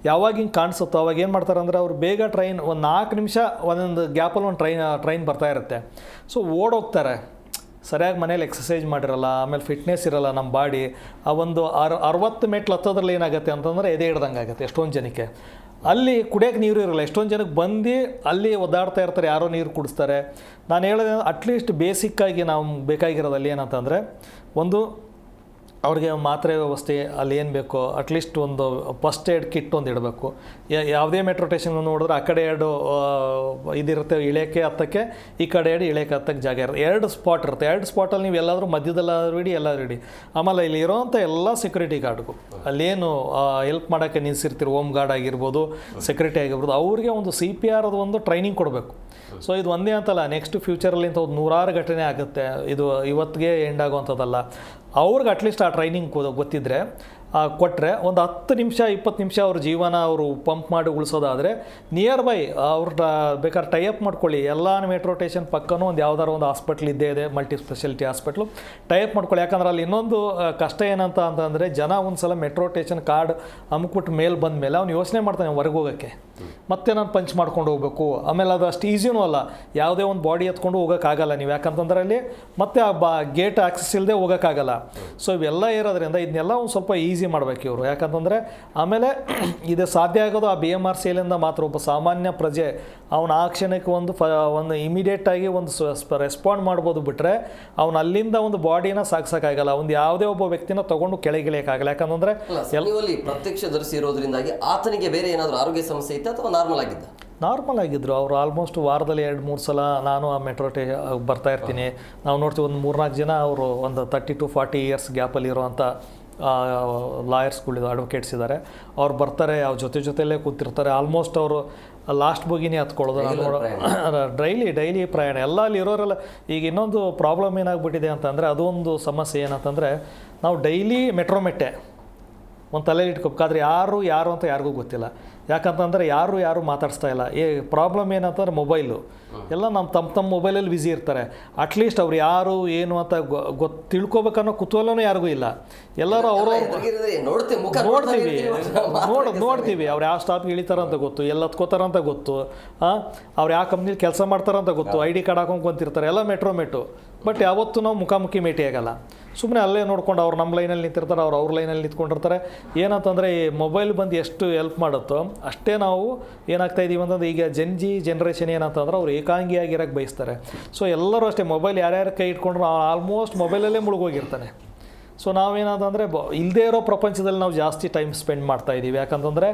ಯಾವಾಗ ಹಿಂಗೆ ಕಾಣಿಸುತ್ತೋ ಅವಾಗ ಏನು ಮಾಡ್ತಾರೆ ಅಂದರೆ, ಅವ್ರು ಬೇಗ ಟ್ರೈನ್ ಒಂದು 4 ನಿಮಿಷ ಒಂದೊಂದು ಗ್ಯಾಪಲ್ಲಿ ಒಂದು ಟ್ರೈನ್ ಬರ್ತಾ ಇರುತ್ತೆ. ಸೊ ಓಡೋಗ್ತಾರೆ. ಸರಿಯಾಗಿ ಮನೇಲಿ ಎಕ್ಸಸೈಸ್ ಮಾಡಿರಲ್ಲ, ಆಮೇಲೆ ಫಿಟ್ನೆಸ್ ಇರಲ್ಲ ನಮ್ಮ ಬಾಡಿ. ಆ ಒಂದು 60 ಮೆಟ್ಲು ಹತ್ತೋದ್ರಲ್ಲಿ ಏನಾಗುತ್ತೆ ಅಂತಂದರೆ ಎದೆ ಹಿಡ್ದಂಗೆ ಆಗುತ್ತೆ ಎಷ್ಟೊಂದು ಜನಕ್ಕೆ. ಅಲ್ಲಿ ಕುಡಿಯೋಕ್ಕೆ ನೀರು ಇರಲ್ಲ. ಎಷ್ಟೊಂದು ಜನಕ್ಕೆ ಬಂದು ಅಲ್ಲಿ ಒದ್ದಾಡ್ತಾ ಇರ್ತಾರೆ, ಯಾರೋ ನೀರು ಕುಡಿಸ್ತಾರೆ. ನಾನು ಹೇಳಿದೆ, ಅಟ್ಲೀಸ್ಟ್ ಬೇಸಿಕ್ಕಾಗಿ ನಾವು ಬೇಕಾಗಿರೋದು ಅಲ್ಲಿ ಏನಂತಂದರೆ, ಒಂದು ಅವ್ರಿಗೆ ಮಾತ್ರೆ ವ್ಯವಸ್ಥೆ ಅಲ್ಲಿ ಏನು ಬೇಕೋ ಅಟ್ಲೀಸ್ಟ್ ಒಂದು ಫಸ್ಟ್ ಏಡ್ ಕಿಟ್ ಒಂದು ಇಡಬೇಕು. ಯಾವುದೇ ಮೆಟ್ರೋ ಸ್ಟೇಷನ್ ನೋಡಿದ್ರೆ ಆ ಕಡೆ 2 ಇದಿರುತ್ತೆ ಇಳಿಯೋಕ್ಕೆ ಹತ್ತಕ್ಕೆ, ಈ ಕಡೆ 2 ಇಳಿಯೋಕ್ಕೆ ಹತ್ತಕ್ಕೆ ಜಾಗ ಇರುತ್ತೆ. 2 ಸ್ಪಾಟ್ ಇರುತ್ತೆ. 2 ಸ್ಪಾಟಲ್ಲಿ ನೀವು ಎಲ್ಲಾದರೂ ಮಧ್ಯದಲ್ಲಾದ್ರೂ ಇಡಿ, ಎಲ್ಲಾದ್ರೂ ಇಡಿ. ಆಮೇಲೆ ಇಲ್ಲಿ ಇರೋವಂಥ ಎಲ್ಲ ಸೆಕ್ಯೂರಿಟಿ ಗಾರ್ಡ್ಗೂ ಅಲ್ಲೇನು ಹೆಲ್ಪ್ ಮಾಡೋಕ್ಕೆ ನಿಲ್ಸಿರ್ತೀರಿ, ಹೋಮ್ ಗಾರ್ಡ್ ಆಗಿರ್ಬೋದು, ಸೆಕ್ಯೂರಿಟಿ ಆಗಿರ್ಬೋದು, ಅವ್ರಿಗೆ ಒಂದು CPR ಒಂದು ಟ್ರೈನಿಂಗ್ ಕೊಡಬೇಕು. ಸೊ ಇದು ಒಂದೇ ಅಂತಲ್ಲ, ನೆಕ್ಸ್ಟ್ ಫ್ಯೂಚರಲ್ಲಿ ಇಂಥ ಒಂದು 100 ಘಟನೆ ಆಗುತ್ತೆ. ಇದು ಇವತ್ತಿಗೆ ಎಂಡ್ ಆಗುವಂಥದ್ದಲ್ಲ. ಅವ್ರಿಗೆ ಅಟ್ಲೀಸ್ಟ್ ಆ ಟ್ರೈನಿಂಗ್ ಗೊತ್ತಿದ್ದರೆ ಕೊಟ್ಟರೆ ಒಂದು 10 ನಿಮಿಷ 20 ನಿಮಿಷ ಅವ್ರ ಜೀವನ ಅವರು ಪಂಪ್ ಮಾಡಿ ಉಳಿಸೋದಾದರೆ ನಿಯರ್ ಬೈ ಅವ್ರ ಬೇಕಾದ್ರೆ ಟೈಅಪ್ ಮಾಡ್ಕೊಳ್ಳಿ. ಎಲ್ಲ ಮೆಟ್ರೋ ಸ್ಟೇಷನ್ ಪಕ್ಕನೂ ಒಂದು ಯಾವ್ದಾರು ಒಂದು ಹಾಸ್ಪಿಟ್ಲ್ ಇದ್ದೇ ಇದೆ, ಮಲ್ಟಿ ಸ್ಪೆಷಾಲಿಟಿ ಹಾಸ್ಪಿಟ್ಲು. ಟೈಅಪ್ ಮಾಡ್ಕೊಳ್ಳಿ. ಯಾಕಂದ್ರೆ ಅಲ್ಲಿ ಇನ್ನೊಂದು ಕಷ್ಟ ಏನಂತ ಅಂತಂದರೆ, ಜನ ಒಂದು ಸಲ ಮೆಟ್ರೋ ಸ್ಟೇಷನ್ ಕಾರ್ಡ್ ಅಮ್ಬಿಟ್ಟು ಮೇಲೆ ಬಂದ ಮೇಲೆ ಅವ್ನು ಯೋಚನೆ ಮಾಡ್ತಾನೆ ಹೊರಗೆ ಹೋಗೋಕ್ಕೆ, ಮತ್ತೆ ನಾನು ಪಂಚ್ ಮಾಡ್ಕೊಂಡು ಹೋಗಬೇಕು. ಆಮೇಲೆ ಅದು ಅಷ್ಟು ಈಸಿನೂ ಅಲ್ಲ, ಯಾವುದೇ ಒಂದು ಬಾಡಿ ಎತ್ಕೊಂಡು ಹೋಗೋಕ್ಕಾಗಲ್ಲ ನೀವು, ಯಾಕಂತಂದ್ರೆ ಅಲ್ಲಿ ಮತ್ತೆ ಆ ಗೇಟ್ ಆಕ್ಸೆಸ್ ಇಲ್ಲದೆ ಹೋಗೋಕ್ಕಾಗಲ್ಲ. ಸೊ ಇವೆಲ್ಲ ಇರೋದ್ರಿಂದ ಇದನ್ನೆಲ್ಲ ಒಂದು ಸ್ವಲ್ಪ ಈಸಿ ಮಾಡಬೇಕು ಇವರು. ಯಾಕಂತಂದರೆ ಆಮೇಲೆ ಇದು ಸಾಧ್ಯ ಆಗೋದು ಆ BMRCLಯಿಂದ ಮಾತ್ರ. ಒಬ್ಬ ಸಾಮಾನ್ಯ ಪ್ರಜೆ ಅವನ ಆ ಕ್ಷಣಕ್ಕೆ ಒಂದು ಇಮಿಡಿಯೇಟಾಗಿ ಒಂದು ರೆಸ್ಪಾಂಡ್ ಮಾಡ್ಬೋದು, ಬಿಟ್ಟರೆ ಅವ್ನು ಅಲ್ಲಿಂದ ಒಂದು ಬಾಡಿನ ಸಾಗಿಸೋಕ್ಕಾಗಲ್ಲ. ಒಂದು ಯಾವುದೇ ಒಬ್ಬ ವ್ಯಕ್ತಿನ ತೊಗೊಂಡು ಕೆಳಗಿಳಿಯೋಕ್ಕಾಗಲ್ಲ. ಯಾಕಂತಂದರೆ ಪ್ರತ್ಯಕ್ಷದರ್ಶಿ ಇರೋದ್ರಿಂದಾಗಿ ಆತನಿಗೆ ಬೇರೆ ಏನಾದರೂ ಆರೋಗ್ಯ ಸಮಸ್ಯೆ ಇತ್ತು ಅಥವಾ ನಾರ್ಮಲ್ ಆಗಿದ್ದರು ಅವರು. ಆಲ್ಮೋಸ್ಟ್ ವಾರದಲ್ಲಿ 2-3 ಸಲ ನಾನು ಆ ಮೆಟ್ರೋ ಬರ್ತಾ ಇರ್ತೀನಿ. ನಾವು ನೋಡ್ತೀವಿ ಒಂದು 3-4 ಜನ ಅವರು ಒಂದು 30 to 40 ಇಯರ್ಸ್ ಗ್ಯಾಪಲ್ಲಿ ಇರೋವಂಥ ಲಾಯರ್ಸ್ಗಳಿದ್ದು, ಅಡ್ವೊಕೇಟ್ಸ್ ಇದ್ದಾರೆ. ಅವ್ರು ಬರ್ತಾರೆ, ಅವ್ರ ಜೊತೆಯಲ್ಲೇ ಕೂತಿರ್ತಾರೆ. ಆಲ್ಮೋಸ್ಟ್ ಅವರು ಲಾಸ್ಟ್ ಬೋಗಿನೇ ಹತ್ಕೊಳ್ಳೋದು. ಡೈಲಿ ಪ್ರಯಾಣ ಎಲ್ಲ ಅಲ್ಲಿ ಇರೋರೆಲ್ಲ. ಈಗ ಇನ್ನೊಂದು ಪ್ರಾಬ್ಲಮ್ ಏನಾಗ್ಬಿಟ್ಟಿದೆ ಅಂತಂದರೆ, ಅದೊಂದು ಸಮಸ್ಯೆ ಏನಂತಂದರೆ, ನಾವು ಡೈಲಿ ಮೆಟ್ರೋಮೆಟ್ಟೆ ಒಂದು ತಲೆಯಲ್ಲಿ ಇಟ್ಕೋಬೇಕಾದ್ರೆ ಯಾರು ಅಂತ ಯಾರಿಗೂ ಗೊತ್ತಿಲ್ಲ. ಯಾಕಂತಂದರೆ ಯಾರು ಮಾತಾಡಿಸ್ತಾ ಇಲ್ಲ. ಪ್ರಾಬ್ಲಮ್ ಏನಂತಂದ್ರೆ ಮೊಬೈಲು ಎಲ್ಲ ತಮ್ಮ ಮೊಬೈಲಲ್ಲಿ ಬ್ಯುಸಿ ಇರ್ತಾರೆ. ಅಟ್ಲೀಸ್ಟ್ ಅವ್ರು ಯಾರು ಏನು ಅಂತ ತಿಳ್ಕೊಬೇಕನ್ನೋ ಕುತೂಹಲನೂ ಯಾರಿಗೂ ಇಲ್ಲ. ಎಲ್ಲರೂ ಅವರು ನೋಡ್ತೀವಿ ಅವ್ರು ಯಾವ ಸ್ಟಾಪ್ಗೆ ಇಳಿತಾರಂತ ಗೊತ್ತು, ಎಲ್ಲ ಹತ್ಕೋತಾರಂತ ಗೊತ್ತು, ಅವ್ರು ಯಾವ ಕಂಪ್ನಿಲಿ ಕೆಲಸ ಮಾಡ್ತಾರಂತ ಗೊತ್ತು, ID ಕಾರ್ಡ್ ಹಾಕೊಂಡು ಕುಂತಿರ್ತಾರೆ, ಎಲ್ಲ ಮೆಟ್ರೋ. ಬಟ್ ಯಾವತ್ತೂ ನಾವು ಮುಖಾಮುಖಿ ಭೇಟಿ ಆಗಲ್ಲ. ಸುಮ್ಮನೆ ಅಲ್ಲೇ ನೋಡ್ಕೊಂಡು ಅವ್ರು ನಮ್ಮ ಲೈನಲ್ಲಿ ನಿಂತಿರ್ತಾರೆ, ಅವ್ರ ಲೈನಲ್ಲಿ ನಿಂತ್ಕೊಂಡಿರ್ತಾರೆ. ಏನಂತಂದರೆ ಈ ಮೊಬೈಲ್ ಬಂದು ಎಷ್ಟು ಹೆಲ್ಪ್ ಮಾಡುತ್ತೋ ಅಷ್ಟೇ ನಾವು ಏನಾಗ್ತಾ ಇದ್ದೀವಿ ಅಂತಂದ್ರೆ, ಈಗ ಜನ್ರೇಷನ್ ಏನಂತಂದ್ರೆ ಅವ್ರು ಏಕಾಂಗಿಯಾಗಿರೋಕ್ಕೆ ಬಯಸ್ತಾರೆ. ಸೊ ಎಲ್ಲರೂ ಅಷ್ಟೇ, ಮೊಬೈಲ್ ಯಾರ್ಯಾರು ಕೈ ಇಟ್ಕೊಂಡ್ರು ಆಲ್ಮೋಸ್ಟ್ ಮೊಬೈಲಲ್ಲೇ ಮುಳುಗೋಗಿರ್ತಾನೆ. ಸೊ ನಾವೇನಂತಂದರೆ ಇಲ್ಲದೇ ಇರೋ ಪ್ರಪಂಚದಲ್ಲಿ ನಾವು ಜಾಸ್ತಿ ಟೈಮ್ ಸ್ಪೆಂಡ್ ಮಾಡ್ತಾಯಿದ್ದೀವಿ. ಯಾಕಂತಂದರೆ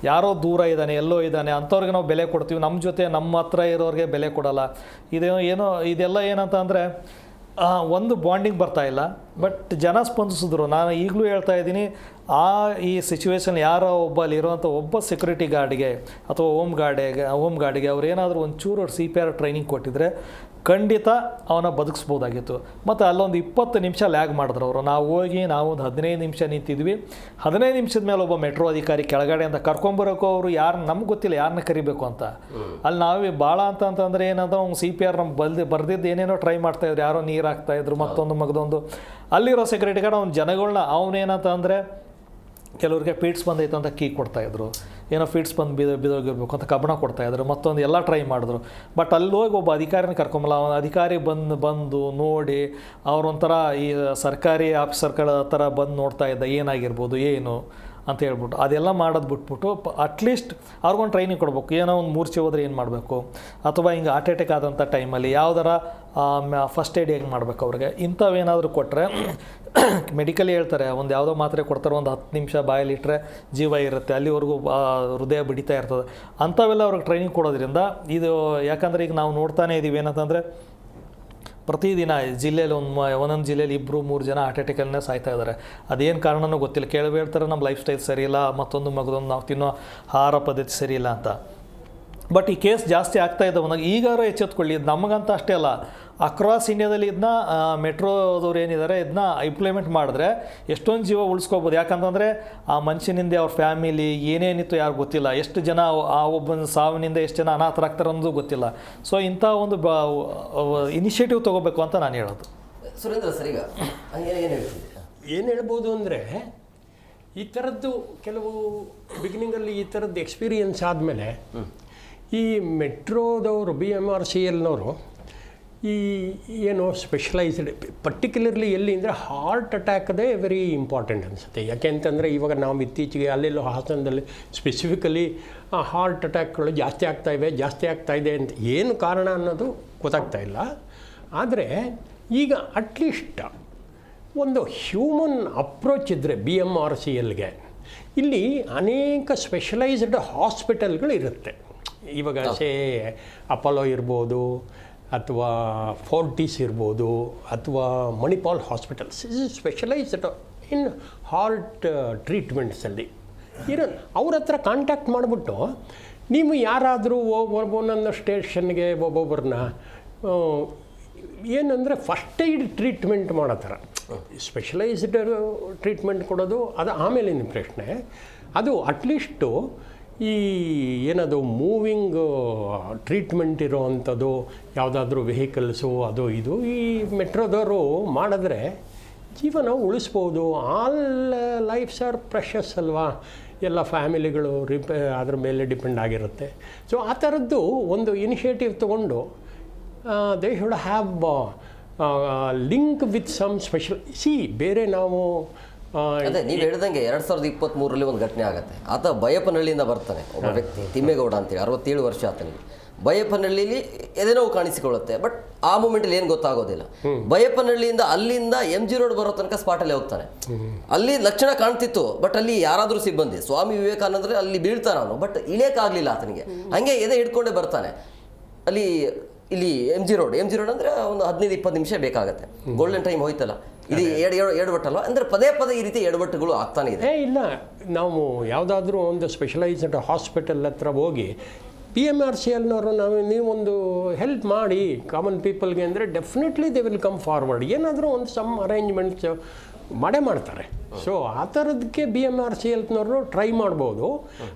ಯಾರೋ ದೂರ ಇದ್ದಾನೆ, ಎಲ್ಲೋ ಇದ್ದಾನೆ ಅಂಥವ್ರಿಗೆ ನಾವು ಬೆಲೆ ಕೊಡ್ತೀವಿ, ನಮ್ಮ ಜೊತೆ ನಮ್ಮ ಹತ್ರ ಇರೋರಿಗೆ ಬೆಲೆ ಕೊಡಲ್ಲ. ಇದೆಲ್ಲ ಏನಂತ ಅಂದರೆ ಒಂದು ಬಾಂಡಿಂಗ್ ಬರ್ತಾಯಿಲ್ಲ. ಬಟ್ ಜನ ಸ್ಪಂದಿಸಿದ್ರು. ನಾನು ಈಗಲೂ ಹೇಳ್ತಾ ಇದ್ದೀನಿ, ಈ ಸಿಚುವೇಶನ್ ಯಾರೋ ಅಲ್ಲಿರುವಂಥ ಒಬ್ಬ ಸೆಕ್ಯೂರಿಟಿ ಗಾರ್ಡಿಗೆ ಅಥವಾ ಹೋಮ್ ಗಾರ್ಡಿಗೆ ಅವ್ರು ಏನಾದರೂ ಒಂಚೂರು CPR ಟ್ರೈನಿಂಗ್ ಕೊಟ್ಟಿದ್ರೆ ಖಂಡಿತ ಅವನ ಬದುಕಿಸ್ಬೋದಾಗಿತ್ತು. ಮತ್ತು ಅಲ್ಲೊಂದು 20 ನಿಮಿಷ ಲ್ಯಾಗ್ ಮಾಡಿದ್ರು ಅವರು. ನಾವು ಒಂದು 15 ನಿಮಿಷ ನಿಂತಿದ್ವಿ. 15 ನಿಮಿಷದ ಮೇಲೆ ಒಬ್ಬ ಮೆಟ್ರೋ ಅಧಿಕಾರಿ ಕೆಳಗಡೆ ಅಂತ ಕರ್ಕೊಂಬರೋಕ್ಕೋ ಅವರು ನಮ್ಗೆ ಗೊತ್ತಿಲ್ಲ ಯಾರನ್ನ ಕರಿಬೇಕು ಅಂತ. ಅಲ್ಲಿ ನಾವೇ ಭಾಳ ಅಂತಂದರೆ ಏನಂತ ಅವ್ನು CPR ನಮ್ಗೆ ಬರ್ದಿದ್ದು ಏನೇನೋ ಟ್ರೈ ಮಾಡ್ತಾಯಿದ್ರು. ಯಾರೋ ನೀರು ಹಾಕ್ತಾಯಿದ್ರು, ಮಗದೊಂದು. ಅಲ್ಲಿರೋ ಸೆಕ್ಯೂರಿಟಿ ಗಾರ್ಡ್ ಅವ್ನ ಜನಗಳನ್ನ ಅವನೇನಂತ ಅಂದರೆ ಕೆಲವ್ರಿಗೆ ಫೀಟ್ಸ್ ಬಂದೈತೆ ಅಂತ ಕೀ ಕೊಡ್ತಾಯಿದ್ರು, ಏನೋ ಫೀಟ್ಸ್ ಬಂದು ಬಿದೋಗಿರ್ಬೇಕು ಅಂತ ಕಬ್ಬಣ ಕೊಡ್ತಾಯಿದ್ರು, ಮತ್ತೊಂದು ಎಲ್ಲ ಟ್ರೈ ಮಾಡಿದ್ರು. ಬಟ್ ಅಲ್ಲಿ ಹೋಗಿ ಒಬ್ಬ ಅಧಿಕಾರಿನ ಕರ್ಕೊಂಬಲ್ಲ. ಅವನ ಅಧಿಕಾರಿ ಬಂದು ನೋಡಿ ಅವ್ರೊಂಥರ ಈ ಸರ್ಕಾರಿ ಆಫೀಸರ್ಗಳ ಥರ ಬಂದು ನೋಡ್ತಾ ಇದ್ದ ಏನಾಗಿರ್ಬೋದು ಏನು ಅಂತ ಹೇಳ್ಬಿಟ್ಟು ಅದೆಲ್ಲ ಮಾಡೋದು ಬಿಟ್ಬಿಟ್ಟು ಅಟ್ಲೀಸ್ಟ್ ಅವ್ರಿಗೊಂದು ಟ್ರೈನಿಂಗ್ ಕೊಡಬೇಕು. ಏನೋ ಒಂದು ಮೂರ್ಛೆ ಹೋದ್ರೆ ಏನು ಮಾಡಬೇಕು, ಅಥವಾ ಹಿಂಗೆ ಹಾರ್ಟ್ ಅಟ್ಯಾಕ್ ಆದಂಥ ಟೈಮಲ್ಲಿ ಯಾವ್ದಾರ ಫಸ್ಟ್ ಏಡ್ ಹೆಂಗೆ ಮಾಡಬೇಕು ಅವ್ರಿಗೆ, ಇಂಥವೇನಾದರೂ ಕೊಟ್ಟರೆ ಮೆಡಿಕಲಿ ಹೇಳ್ತಾರೆ ಒಂದು ಯಾವುದೋ ಮಾತ್ರೆ ಕೊಡ್ತಾರೆ, ಒಂದು 10 ನಿಮಿಷ ಬಾಯಲ್ಲಿಟ್ಟರೆ ಜೀವ ಇರುತ್ತೆ, ಅಲ್ಲಿವರೆಗೂ ಹೃದಯ ಬಡಿತಾ ಇರ್ತದೆ. ಅಂಥವೆಲ್ಲ ಅವ್ರಿಗೆ ಟ್ರೈನಿಂಗ್ ಕೊಡೋದ್ರಿಂದ ಇದು, ಯಾಕಂದರೆ ಈಗ ನಾವು ನೋಡ್ತಾನೆ ಇದ್ದೀವಿ ಏನಂತಂದರೆ ಪ್ರತಿದಿನ ಜಿಲ್ಲೆಯಲ್ಲಿ ಒಂದೊಂದು ಜಿಲ್ಲೆಯಲ್ಲಿ 2-3 ಜನ ಹಾರ್ಟ್ ಅಟ್ಯಾಕಲ್ಲೇ ಸಾಯ್ತಾ ಇದ್ದಾರೆ. ಅದೇನು ಕಾರಣನೂ ಗೊತ್ತಿಲ್ಲ. ಹೇಳ್ತಾರೆ ನಮ್ಮ ಲೈಫ್ ಸ್ಟೈಲ್ ಸರಿ ಇಲ್ಲ, ಮಗದೊಂದು ನಾವು ತಿನ್ನೋ ಆಹಾರ ಪದ್ಧತಿ ಸರಿ ಇಲ್ಲ ಅಂತ. ಬಟ್ ಈ ಕೇಸ್ ಜಾಸ್ತಿ ಆಗ್ತಾ ಇದ್ದಾವೆ. ಈಗಾರು ಎಚ್ಚೆತ್ಕೊಳ್ಳಿ. ಇದು ನಮಗಂತ ಅಷ್ಟೇ ಅಲ್ಲ, ಅಕ್ರಾಸ್ ಇಂಡಿಯಾದಲ್ಲಿ ಇದನ್ನ ಮೆಟ್ರೋದವ್ರು ಏನಿದ್ದಾರೆ ಇದನ್ನ ಇಂಪ್ಲಿಮೆಂಟ್ ಮಾಡಿದ್ರೆ ಎಷ್ಟೊಂದು ಜೀವ ಉಳಿಸ್ಕೋಬೋದು. ಯಾಕಂತಂದರೆ ಆ ಮನುಷ್ಯನಿಂದ ಅವ್ರ ಫ್ಯಾಮಿಲಿ ಏನೇನಿತ್ತು ಯಾರು ಗೊತ್ತಿಲ್ಲ, ಎಷ್ಟು ಜನ ಆ ಒಬ್ಬನ ಸಾವಿನಿಂದ ಎಷ್ಟು ಜನ ಅನಾಥರಾಗ್ತಾರೆ ಅನ್ನೋದು ಗೊತ್ತಿಲ್ಲ. ಸೊ ಇಂಥ ಒಂದು ಇನಿಷಿಯೇಟಿವ್ ತೊಗೋಬೇಕು ಅಂತ ನಾನು ಹೇಳೋದು. ಸುರೇಂದ್ರ ಸರ್, ಈಗ ಏನು ಹೇಳ್ಬೋದು ಅಂದರೆ, ಈ ಥರದ್ದು ಕೆಲವು ಬಿಗಿನಿಂಗಲ್ಲಿ ಈ ಥರದ್ದು ಎಕ್ಸ್ಪೀರಿಯನ್ಸ್ ಆದಮೇಲೆ ಈ ಮೆಟ್ರೋದವರು BMRCLನವರು ಈ ಏನು ಸ್ಪೆಷಲೈಸ್ಡ್ ಪರ್ಟಿಕ್ಯುಲರ್ಲಿ ಎಲ್ಲಿ ಅಂದರೆ ಹಾರ್ಟ್ ಅಟ್ಯಾಕ್ದೇ ವೆರಿ ಇಂಪಾರ್ಟೆಂಟ್ ಅನಿಸುತ್ತೆ. ಯಾಕೆ ಅಂತಂದರೆ ಇವಾಗ ನಾವು ಇತ್ತೀಚೆಗೆ ಅಲ್ಲೆಲ್ಲೋ ಹಾಸನದಲ್ಲಿ ಸ್ಪೆಸಿಫಿಕಲಿ ಹಾರ್ಟ್ ಅಟ್ಯಾಕ್ಗಳು ಜಾಸ್ತಿ ಆಗ್ತಾಯಿದೆ ಅಂತ ಏನು ಕಾರಣ ಅನ್ನೋದು ಗೊತ್ತಾಗ್ತಾ ಇಲ್ಲ. ಆದರೆ ಈಗ ಅಟ್ಲೀಸ್ಟ್ ಒಂದು ಹ್ಯೂಮನ್ ಅಪ್ರೋಚ್ ಇದ್ದರೆ BMRCLಗೆ ಇಲ್ಲಿ ಅನೇಕ ಸ್ಪೆಷಲೈಸ್ಡ್ ಹಾಸ್ಪಿಟಲ್ಗಳು ಇರುತ್ತೆ. ಇವಾಗ ಅಪೋಲೋ ಇರ್ಬೋದು, ಅಥವಾ ಫೋರ್ಟಿಸ್ ಇರ್ಬೋದು, ಅಥವಾ Manipal hospitals specialized in heart ಟ್ರೀಟ್ಮೆಂಟ್ಸಲ್ಲಿ ಅವ್ರ ಹತ್ರ ಕಾಂಟ್ಯಾಕ್ಟ್ ಮಾಡಿಬಿಟ್ಟು ನೀವು ಯಾರಾದರೂ ಒಂದೊಂದು ಸ್ಟೇಷನ್ಗೆ ಒಬ್ಬೊಬ್ಬರನ್ನ ಏನಂದರೆ ಫಸ್ಟ್ ಏಡ್ ಟ್ರೀಟ್ಮೆಂಟ್ ಮಾಡೋ ಥರ ಸ್ಪೆಷಲೈಸ್ಡ್ ಟ್ರೀಟ್ಮೆಂಟ್ ಕೊಡೋದು ಅದು ಆಮೇಲಿನ ಪ್ರಶ್ನೆ. ಅದು ಅಟ್ಲೀಸ್ಟು ಈ ಏನದು ಮೂವಿಂಗ್ ಟ್ರೀಟ್ಮೆಂಟ್ ಇರೋ ಅಂಥದ್ದು ಯಾವುದಾದ್ರೂ ವೆಹಿಕಲ್ಸು ಅದು ಇದು ಈ ಮೆಟ್ರೋದವರು ಮಾಡಿದ್ರೆ ಜೀವನ ಉಳಿಸ್ಬೋದು. ಆಲ್ ಲೈಫ್ಸ್ ಆರ್ ಪ್ರೆಷಸ್ ಅಲ್ವಾ, ಎಲ್ಲ ಫ್ಯಾಮಿಲಿಗಳು ಅದ್ರ ಮೇಲೆ ಡಿಪೆಂಡ್ ಆಗಿರುತ್ತೆ. ಸೊ ಆ ಥರದ್ದು ಒಂದು ಇನಿಷಿಯೇಟಿವ್ ತೊಗೊಂಡು they should have link with some special ಬೇರೆ ನಾವು ಅದೇ ನೀವು ಹೇಳಿದಂಗೆ 2023ರಲ್ಲಿ ಒಂದು ಘಟನೆ ಆಗುತ್ತೆ. ಆತ ಬೈಯಪ್ಪನಹಳ್ಳಿಯಿಂದ ಬರ್ತಾನೆ, ಒಬ್ಬ ವ್ಯಕ್ತಿ ತಿಮ್ಮೇಗೌಡ ಅಂತೇಳಿ, 67 ವರ್ಷ ಆತನಿಗೆ. ಬೈಯಪ್ಪನಹಳ್ಳಿಲಿ ಎದೇನೋ ಕಾಣಿಸಿಕೊಳ್ಳುತ್ತೆ, ಬಟ್ ಆ ಮೂಮೆಂಟಲ್ಲಿ ಏನು ಗೊತ್ತಾಗೋದಿಲ್ಲ. ಬೈಯಪ್ಪನಹಳ್ಳಿಯಿಂದ ಅಲ್ಲಿಂದ MG ರೋಡ್ ಬರೋ ತನಕ ಸ್ಪಾಟಲ್ಲೇ ಹೋಗ್ತಾನೆ. ಅಲ್ಲಿ ಲಕ್ಷಣ ಕಾಣ್ತಿತ್ತು, ಬಟ್ ಅಲ್ಲಿ ಯಾರಾದರೂ ಸಿಬ್ಬಂದಿ ಸ್ವಾಮಿ ವಿವೇಕಾನಂದ್ರೆ ಅಲ್ಲಿ ಬೀಳ್ತಾನೆ ಅವನು, ಬಟ್ ಇಳಿಯೋಕ್ಕಾಗಲಿಲ್ಲ ಆತನಿಗೆ. ಹಂಗೆ ಎದೆ ಹಿಡ್ಕೊಂಡೇ ಬರ್ತಾನೆ. ಇಲ್ಲಿ MG ರೋಡ್ ಅಂದರೆ ಒಂದು 15-20 ನಿಮಿಷ ಬೇಕಾಗುತ್ತೆ. ಗೋಲ್ಡನ್ ಟೈಮ್ ಹೋಯ್ತಲ್ಲ, ಇದು ಎಡವಟ್ಟಲ್ವ ಅಂದರೆ ಪದೇ ಈ ರೀತಿ ಎಡವಟ್ಟುಗಳು ಆಗ್ತಾನೆ ಇದೆ. ಇಲ್ಲ, ನಾವು ಯಾವುದಾದ್ರೂ ಒಂದು ಸ್ಪೆಷಲೈಸ್ಡ್ ಹಾಸ್ಪಿಟಲ್ ಹತ್ರ ಹೋಗಿ BMRCLನವರು ನೀವೊಂದು ಹೆಲ್ಪ್ ಮಾಡಿ ಕಾಮನ್ ಪೀಪಲ್ಗೆ ಅಂದರೆ definitely they will come forward. ಏನಾದರೂ ಒಂದು ಸಮ್ ಅರೇಂಜ್ಮೆಂಟ್ಸ್ ಮಾಡ್ತಾರೆ. ಸೊ ಆ ಥರದಕ್ಕೆ BMRCLನವರು ಟ್ರೈ ಮಾಡ್ಬೋದು,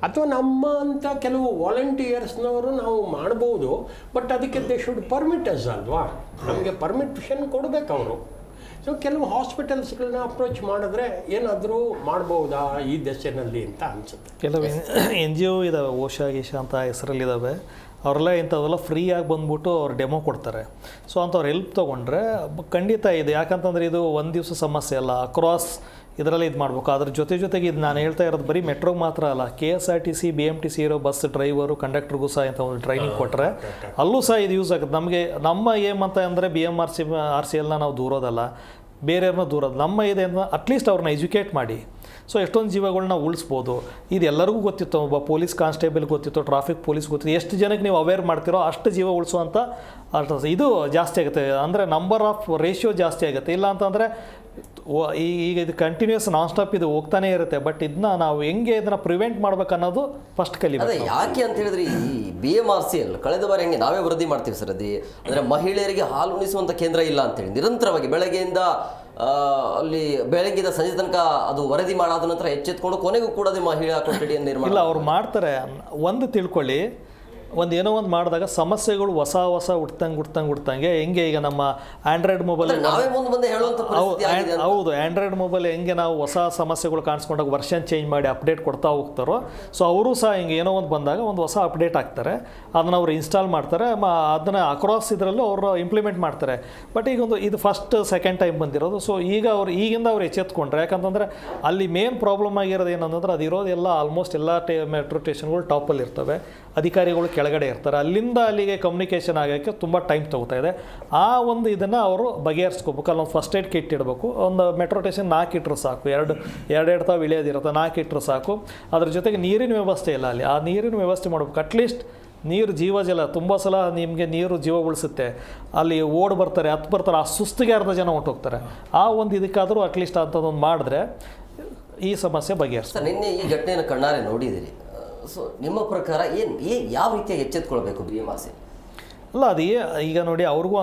ಅಥವಾ ನಮ್ಮ ಅಂತ ಕೆಲವು ವಾಲಂಟಿಯರ್ಸ್ನವರು ನಾವು ಮಾಡ್ಬೋದು. ಬಟ್ ಅದಕ್ಕೆ ದೇ ಶುಡ್ ಪರ್ಮಿಟ್ ಅಸ್ ಅಲ್ವಾ, ನಮಗೆ ಪರ್ಮಿಷನ್ ಕೊಡಬೇಕು ಅವರು. ಸೊ ಕೆಲವು ಹಾಸ್ಪಿಟಲ್ಸ್ಗಳನ್ನ ಅಪ್ರೋಚ್ ಮಾಡಿದ್ರೆ ಏನಾದರೂ ಮಾಡ್ಬೋದಾ ಈ ದಶೆಯಲ್ಲಿ ಅಂತ ಅನಿಸುತ್ತೆ. ಕೆಲವು NGO ಇದ್ದಾವೆ, ಓಶಾ ಗೀಶಾ ಅಂತ ಹೆಸರಲ್ಲಿದ್ದಾವೆ. ಅವರೆಲ್ಲ ಇಂಥವೆಲ್ಲ ಫ್ರೀಯಾಗಿ ಬಂದ್ಬಿಟ್ಟು ಅವ್ರು ಡೆಮೋ ಕೊಡ್ತಾರೆ. ಸೊ ಅಂಥವ್ರು ಹೆಲ್ಪ್ ತೊಗೊಂಡ್ರೆ ಖಂಡಿತ ಇದೆ. ಯಾಕಂತಂದರೆ ಇದು ಒಂದು ದಿವಸ ಸಮಸ್ಯೆ ಅಲ್ಲ, ಅಕ್ರಾಸ್ ಇದರಲ್ಲಿ ಇದು ಮಾಡಬೇಕು. ಅದ್ರ ಜೊತೆಗೆ ಇದು ನಾನು ಹೇಳ್ತಾ ಇರೋದು ಬರೀ ಮೆಟ್ರೋಗೆ ಮಾತ್ರ ಅಲ್ಲ, KSRTC BMTC ಇರೋ ಬಸ್ ಡ್ರೈವರು ಕಂಡಕ್ಟರ್ಗೂ ಸಹ ಇಂಥ ಒಂದು ಟ್ರೈನಿಂಗ್ ಕೊಟ್ಟರೆ ಅಲ್ಲೂ ಸಹ ಇದು ಯೂಸ್ ಆಗುತ್ತೆ. ನಮಗೆ ನಮ್ಮ ಏಮ್ ಅಂತ ಅಂದರೆ BMRCLನ ನಾವು ದೂರೋದಲ್ಲ, ಬೇರೆಯವ್ರನ್ನ ದೂರೋದು. ನಮ್ಮ ಇದೆ ಅಂತ ಅಟ್ಲೀಸ್ಟ್ ಅವ್ರನ್ನ ಎಜುಕೇಟ್ ಮಾಡಿ. ಸೊ ಎಷ್ಟೊಂದು ಜೀವಗಳನ್ನ ಉಳಿಸ್ಬೋದು. ಇದು ಎಲ್ಲರಿಗೂ ಗೊತ್ತಿತ್ತು, ಒಬ್ಬ ಪೊಲೀಸ್ ಕಾನ್ಸ್ಟೇಬಲ್ ಗೊತ್ತಿತ್ತು, ಟ್ರಾಫಿಕ್ ಪೊಲೀಸ್ ಗೊತ್ತಿತ್ತು. ಎಷ್ಟು ಜನಕ್ಕೆ ನೀವು ಅವೇರ್ ಮಾಡ್ತಿರೋ ಅಷ್ಟು ಜೀವ ಉಳಿಸುವಂಥ ಇದು ಜಾಸ್ತಿ ಆಗುತ್ತೆ. ಅಂದರೆ ನಂಬರ್ ಆಫ್ ರೇಷಿಯೋ ಜಾಸ್ತಿ ಆಗುತ್ತೆ. ಇಲ್ಲ ಅಂತಂದರೆ ಈಗ ಇದು ಕಂಟಿನ್ಯೂಸ್ ನಾನ್ ಸ್ಟಾಪ್ ಇದು ಹೋಗ್ತಾನೆ ಇರುತ್ತೆ. ಬಟ್ ಇದನ್ನ ನಾವು ಹೆಂಗೆ ಇದನ್ನು ಪ್ರಿವೆಂಟ್ ಮಾಡ್ಬೇಕು ಅನ್ನೋದು ಫಸ್ಟ್ ಕಲಿಬೇಕು. ಯಾಕೆ ಅಂತ ಹೇಳಿದ್ರೆ ಈ BMRCL ಕಳೆದ ಬಾರಿ ಹೆಂಗೆ ನಾವೇ ವರದಿ ಮಾಡ್ತೀವಿ ಸರ್, ಅಂದರೆ ಮಹಿಳೆಯರಿಗೆ ಹಾಲು ಉಣಿಸುವಂಥ ಕೇಂದ್ರ ಇಲ್ಲ ಅಂತೇಳಿ ನಿರಂತರವಾಗಿ ಬೆಳಗ್ಗೆಯಿಂದ ಅಲ್ಲಿ ಬೆಳಗ್ಗೆಯಿಂದ ಸಂಜೆ ತನಕ ಅದು ವರದಿ ಮಾಡಾದ ನಂತರ ಎಚ್ಚೆತ್ಕೊಂಡು ಕೊನೆಗೂ ಕೂಡ ಮಹಿಳಾ ಕೊಠಡಿಯನ್ನು ನಿರ್ಮಾಣ ಇಲ್ಲ ಅವ್ರು ಮಾಡ್ತಾರೆ. ಒಂದು ತಿಳ್ಕೊಳ್ಳಿ, ಏನೋ ಒಂದು ಮಾಡಿದಾಗ ಸಮಸ್ಯೆಗಳು ಹೊಸ ಹುಡ್ತಂಗೆ ಹೆಂಗೆ ಈಗ ನಮ್ಮ ಆಂಡ್ರಾಯ್ಡ್ ಮೊಬೈಲ್ ಹೌದು, ಆಂಡ್ರಾಯ್ಡ್ ಮೊಬೈಲ್ ಹೆಂಗೆ ನಾವು ಹೊಸ ಸಮಸ್ಯೆಗಳು ಕಾಣಿಸ್ಕೊಂಡಾಗ ವರ್ಷನ್ ಚೇಂಜ್ ಮಾಡಿ ಅಪ್ಡೇಟ್ ಕೊಡ್ತಾ ಹೋಗ್ತಾರೋ, ಸೊ ಅವರು ಸಹ ಹಿಂಗೆ ಏನೋ ಒಂದು ಬಂದಾಗ ಒಂದು ಹೊಸ ಅಪ್ಡೇಟ್ ಆಗ್ತಾರೆ, ಅದನ್ನು ಅವ್ರು ಇನ್ಸ್ಟಾಲ್ ಮಾಡ್ತಾರೆ, ಅದನ್ನು ಅಕ್ರಾಸ್ ಇದರಲ್ಲೂ ಅವರು ಇಂಪ್ಲಿಮೆಂಟ್ ಮಾಡ್ತಾರೆ. ಬಟ್ ಈಗ ಇದು ಫಸ್ಟ್ ಸೆಕೆಂಡ್ ಟೈಮ್ ಬಂದಿರೋದು. ಸೊ ಈಗಿಂದ ಅವ್ರು ಎಚ್ಚೆತ್ಕೊಂಡ್ರೆ, ಯಾಕಂತಂದರೆ ಅಲ್ಲಿ ಮೇನ್ ಪ್ರಾಬ್ಲಮ್ ಆಗಿರೋದು ಏನಂತಂದ್ರೆ ಅದಿರೋದೆಲ್ಲ ಆಲ್ಮೋಸ್ಟ್ ಎಲ್ಲ ಮೆಟ್ರೋ ಸ್ಟೇಷನ್ಗಳು ಟಾಪಲ್ಲಿ ಇರ್ತವೆ, ಅಧಿಕಾರಿಗಳು ಕೆಳಗಡೆ ಇರ್ತಾರೆ. ಅಲ್ಲಿಂದ ಅಲ್ಲಿಗೆ ಕಮ್ಯುನಿಕೇಷನ್ ಆಗೋಕ್ಕೆ ತುಂಬ ಟೈಮ್ ತೊಗೋತಾ ಇದೆ. ಆ ಒಂದು ಇದನ್ನು ಅವರು ಬಗೆಹರಿಸ್ಕೋಬೇಕು. ಅಲ್ಲೊಂದು ಫಸ್ಟ್ ಏಡ್ ಕಿಟ್ ಇಡಬೇಕು. ಒಂದು ಮೆಟ್ರೋ ಸ್ಟೇಷನ್ 4 ಇಟ್ಟರು ಸಾಕು, ಎರಡು ತಾವು ಇಳಿಯೋದಿರುತ್ತೆ, 4 ಇಟ್ಟರು ಸಾಕು. ಅದ್ರ ಜೊತೆಗೆ ನೀರಿನ ವ್ಯವಸ್ಥೆ ಇಲ್ಲ ಅಲ್ಲಿ, ಆ ನೀರಿನ ವ್ಯವಸ್ಥೆ ಮಾಡಬೇಕು. ಅಟ್ಲೀಸ್ಟ್ ನೀರು ಜೀವಜಲ, ತುಂಬ ಸಲ ನಿಮಗೆ ನೀರು ಜೀವ ಉಳಿಸುತ್ತೆ. ಅಲ್ಲಿ ಬರ್ತಾರೆ, ಬರ್ತಾರೆ, ಆ ಸುಸ್ತಿಗೆ ಅರ್ಧ ಜನ ಹೊಂಟೋಗ್ತಾರೆ. ಆ ಒಂದು ಇದಕ್ಕಾದರೂ ಅಟ್ಲೀಸ್ಟ್ ಅಂಥದ್ದೊಂದು ಮಾಡಿದ್ರೆ ಈ ಸಮಸ್ಯೆ ಬಗೆಹರಿಸ್ತಾರೆ. ನಿನ್ನೆ ಈ ಘಟನೆಯನ್ನು ಕಣ್ಣಾರೆ ನೋಡಿದಿರಿ. ಸೊ ನಿಮ್ಮ ಪ್ರಕಾರ ಯಾವ ರೀತಿಯಾಗಿ ಎಚ್ಚೆತ್ಕೊಳ್ಬೇಕು BMRCL? ಅಲ್ಲ, ಅದು ಈಗ ನೋಡಿ ಅವ್ರಿಗೂ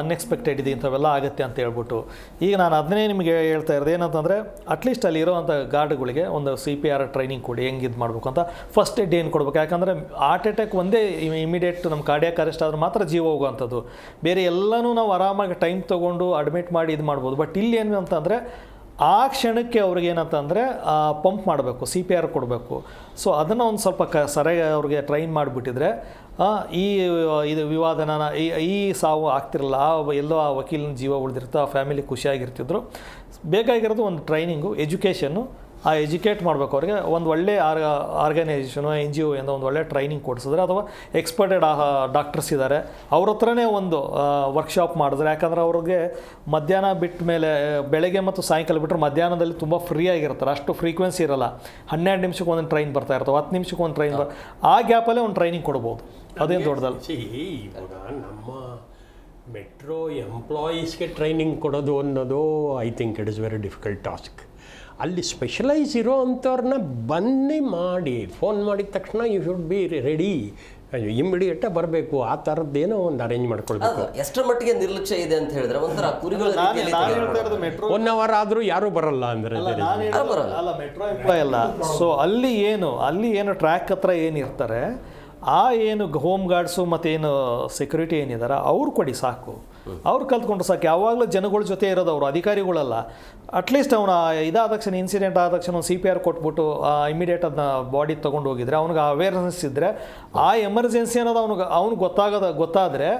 ಅನ್ಎಕ್ಸ್ಪೆಕ್ಟೆಡ್ ಇದೆ ಇಂಥವೆಲ್ಲ ಆಗುತ್ತೆ ಅಂತ ಹೇಳ್ಬಿಟ್ಟು. ಈಗ ನಾನು ಅದನ್ನೇ ನಿಮಗೆ ಹೇಳ್ತಾ ಇರೋದು ಏನಂತಂದರೆ, ಅಟ್ಲೀಸ್ಟ್ ಅಲ್ಲಿ ಇರೋವಂಥ ಗಾರ್ಡ್ಗಳಿಗೆ ಒಂದು CPR ಟ್ರೈನಿಂಗ್ ಕೊಡಿ, ಹೆಂಗೆ ಇದು ಮಾಡಬೇಕು ಅಂತ. ಫಸ್ಟ್ ಏಡ್ ಏನು ಕೊಡ್ಬೇಕು, ಯಾಕಂದರೆ ಹಾರ್ಟ್ ಅಟ್ಯಾಕ್ ಒಂದೇ ಇಮಿಡಿಯೇಟ್ ನಮ್ಮ ಕಾರ್ಡಿಯಾಕ್ ಅರೆಸ್ಟ್ ಆದ್ರೆ ಮಾತ್ರ ಜೀವ ಹೋಗುವಂಥದ್ದು. ಬೇರೆ ಎಲ್ಲನೂ ನಾವು ಆರಾಮಾಗಿ ಟೈಮ್ ತೊಗೊಂಡು ಅಡ್ಮಿಟ್ ಮಾಡಿ ಇದು ಮಾಡ್ಬೋದು. ಬಟ್ ಇಲ್ಲಿ ಏನು ಅಂತಂದರೆ ಆ ಕ್ಷಣಕ್ಕೆ ಅವ್ರಿಗೆ ಏನಂತಂದರೆ ಪಂಪ್ ಮಾಡಬೇಕು, CPR ಕೊಡಬೇಕು. ಸೊ ಅದನ್ನು ಒಂದು ಸ್ವಲ್ಪ ಸರಿಯಾಗಿ ಅವ್ರಿಗೆ ಟ್ರೈನ್ ಮಾಡಿಬಿಟ್ಟಿದ್ರೆ ಇದು ವಿವಾದನ ಈ ಸಾವು ಆಗ್ತಿರಲ್ಲ, ಎಲ್ಲೋ ಆ ವಕೀಲನ ಜೀವ ಉಳಿದಿರ್ತಾ, ಆ ಫ್ಯಾಮಿಲಿ ಖುಷಿಯಾಗಿರ್ತಿದ್ರು. ಬೇಕಾಗಿರೋದು ಒಂದು ಟ್ರೈನಿಂಗು, ಎಜುಕೇಷನ್ನು, ಆ ಎಜುಕೇಟ್ ಮಾಡಬೇಕು ಅವ್ರಿಗೆ. ಒಂದು ಒಳ್ಳೆ ಆರ್ಗನೈಸೇಷನು NGO ಇಂದ ಒಂದು ಒಳ್ಳೆ ಟ್ರೈನಿಂಗ್ ಕೊಡಿಸಿದ್ರೆ, ಅಥವಾ ಎಕ್ಸ್ಪರ್ಟೆಡ್ ಡಾಕ್ಟರ್ಸ್ ಇದ್ದಾರೆ ಅವ್ರ ಹತ್ರನೇ ಒಂದು ವರ್ಕ್ಶಾಪ್ ಮಾಡಿದ್ರೆ, ಯಾಕಂದರೆ ಅವ್ರಿಗೆ ಮಧ್ಯಾಹ್ನ ಬಿಟ್ಟ ಮೇಲೆ ಬೆಳಗ್ಗೆ ಮತ್ತು ಸಾಯಂಕಾಲ ಬಿಟ್ಟರೆ ಮಧ್ಯಾಹ್ನದಲ್ಲಿ ತುಂಬ ಫ್ರೀ ಆಗಿರ್ತಾರೆ, ಅಷ್ಟು ಫ್ರೀಕ್ವೆನ್ಸಿ ಇರಲ್ಲ. 12 ನಿಮಿಷಕ್ಕೆ ಒಂದು ಟ್ರೈನ್ ಬರ್ತಾ ಇರ್ತವೆ, 10 ನಿಮಿಷಕ್ಕೆ ಒಂದು ಟ್ರೈನ್ ಆ ಗ್ಯಾಪಲ್ಲೇ ಒಂದು ಟ್ರೈನಿಂಗ್ ಕೊಡ್ಬೋದು. ಅದೇನು ದೊಡ್ಡದಲ್ಲ. ಇವಾಗ ನಮ್ಮ ಮೆಟ್ರೋ ಎಂಪ್ಲಾಯೀಸ್ಗೆ ಟ್ರೈನಿಂಗ್ ಕೊಡೋದು ಅನ್ನೋದು I think it is very difficult task. ಅಲ್ಲಿ ಸ್ಪೆಷಲೈಸ್ ಇರೋ ಅಂಥವ್ರನ್ನ ಬನ್ನಿ ಮಾಡಿ ಫೋನ್ ಮಾಡಿದ ತಕ್ಷಣ ಯು ಶುಡ್ ಬಿ ರೆಡಿ, ಇಮ್ಮಿಡಿಯೇಟಾಗಿ ಬರಬೇಕು. ಆ ಥರದ್ದೇನೋ ಒಂದು ಅರೇಂಜ್ ಮಾಡ್ಕೊಳ್ಬೇಕು. ಎಷ್ಟರ ಮಟ್ಟಿಗೆ ನಿರ್ಲಕ್ಷ್ಯ ಇದೆ ಅಂತ ಹೇಳಿದ್ರೆ ಒಂಥರ ಕುರಿಗಳ ಮೆಟ್ರೋ 1 ಅವರ್ ಆದರೂ ಯಾರೂ ಬರಲ್ಲ ಅಂದರೆ ಅಲ್ಲ, ಮೆಟ್ರೋ ಎಂಪ್ಲಾಯ್ ಅಲ್ಲ. ಸೊ ಅಲ್ಲಿ ಏನು ಟ್ರ್ಯಾಕ್ ಹತ್ರ ಏನಿರ್ತಾರೆ, ಆ ಏನು ಹೋಮ್ ಗಾರ್ಡ್ಸು ಮತ್ತೇನು ಸೆಕ್ಯೂರಿಟಿ ಏನಿದ್ದಾರೆ ಅವ್ರು ಕೊಡಿ ಸಾಕು, ಅವ್ರು ಕಲ್ತ್ಕೊಂಡ್ರೆ ಸಾಕು. ಯಾವಾಗಲೂ ಜನಗಳ ಜೊತೆ ಇರೋದು ಅವರು, ಅಧಿಕಾರಿಗಳಲ್ಲ. ಅಟ್ಲೀಸ್ಟ್ ಅವನ ಇದಾದ ತಕ್ಷಣ, ಇನ್ಸಿಡೆಂಟ್ ಆದ ತಕ್ಷಣ ಒಂದು CPR ಕೊಟ್ಬಿಟ್ಟು ಇಮಿಡಿಯೇಟ್ ಅದನ್ನ ಬಾಡಿ ತೊಗೊಂಡು ಹೋಗಿದ್ರೆ, ಅವ್ನಿಗೆ ಅವೇರ್ನೆಸ್ ಇದ್ದರೆ, ಆ ಎಮರ್ಜೆನ್ಸಿ ಅನ್ನೋದು ಅವ್ನಿಗೆ ಗೊತ್ತಾದರೆ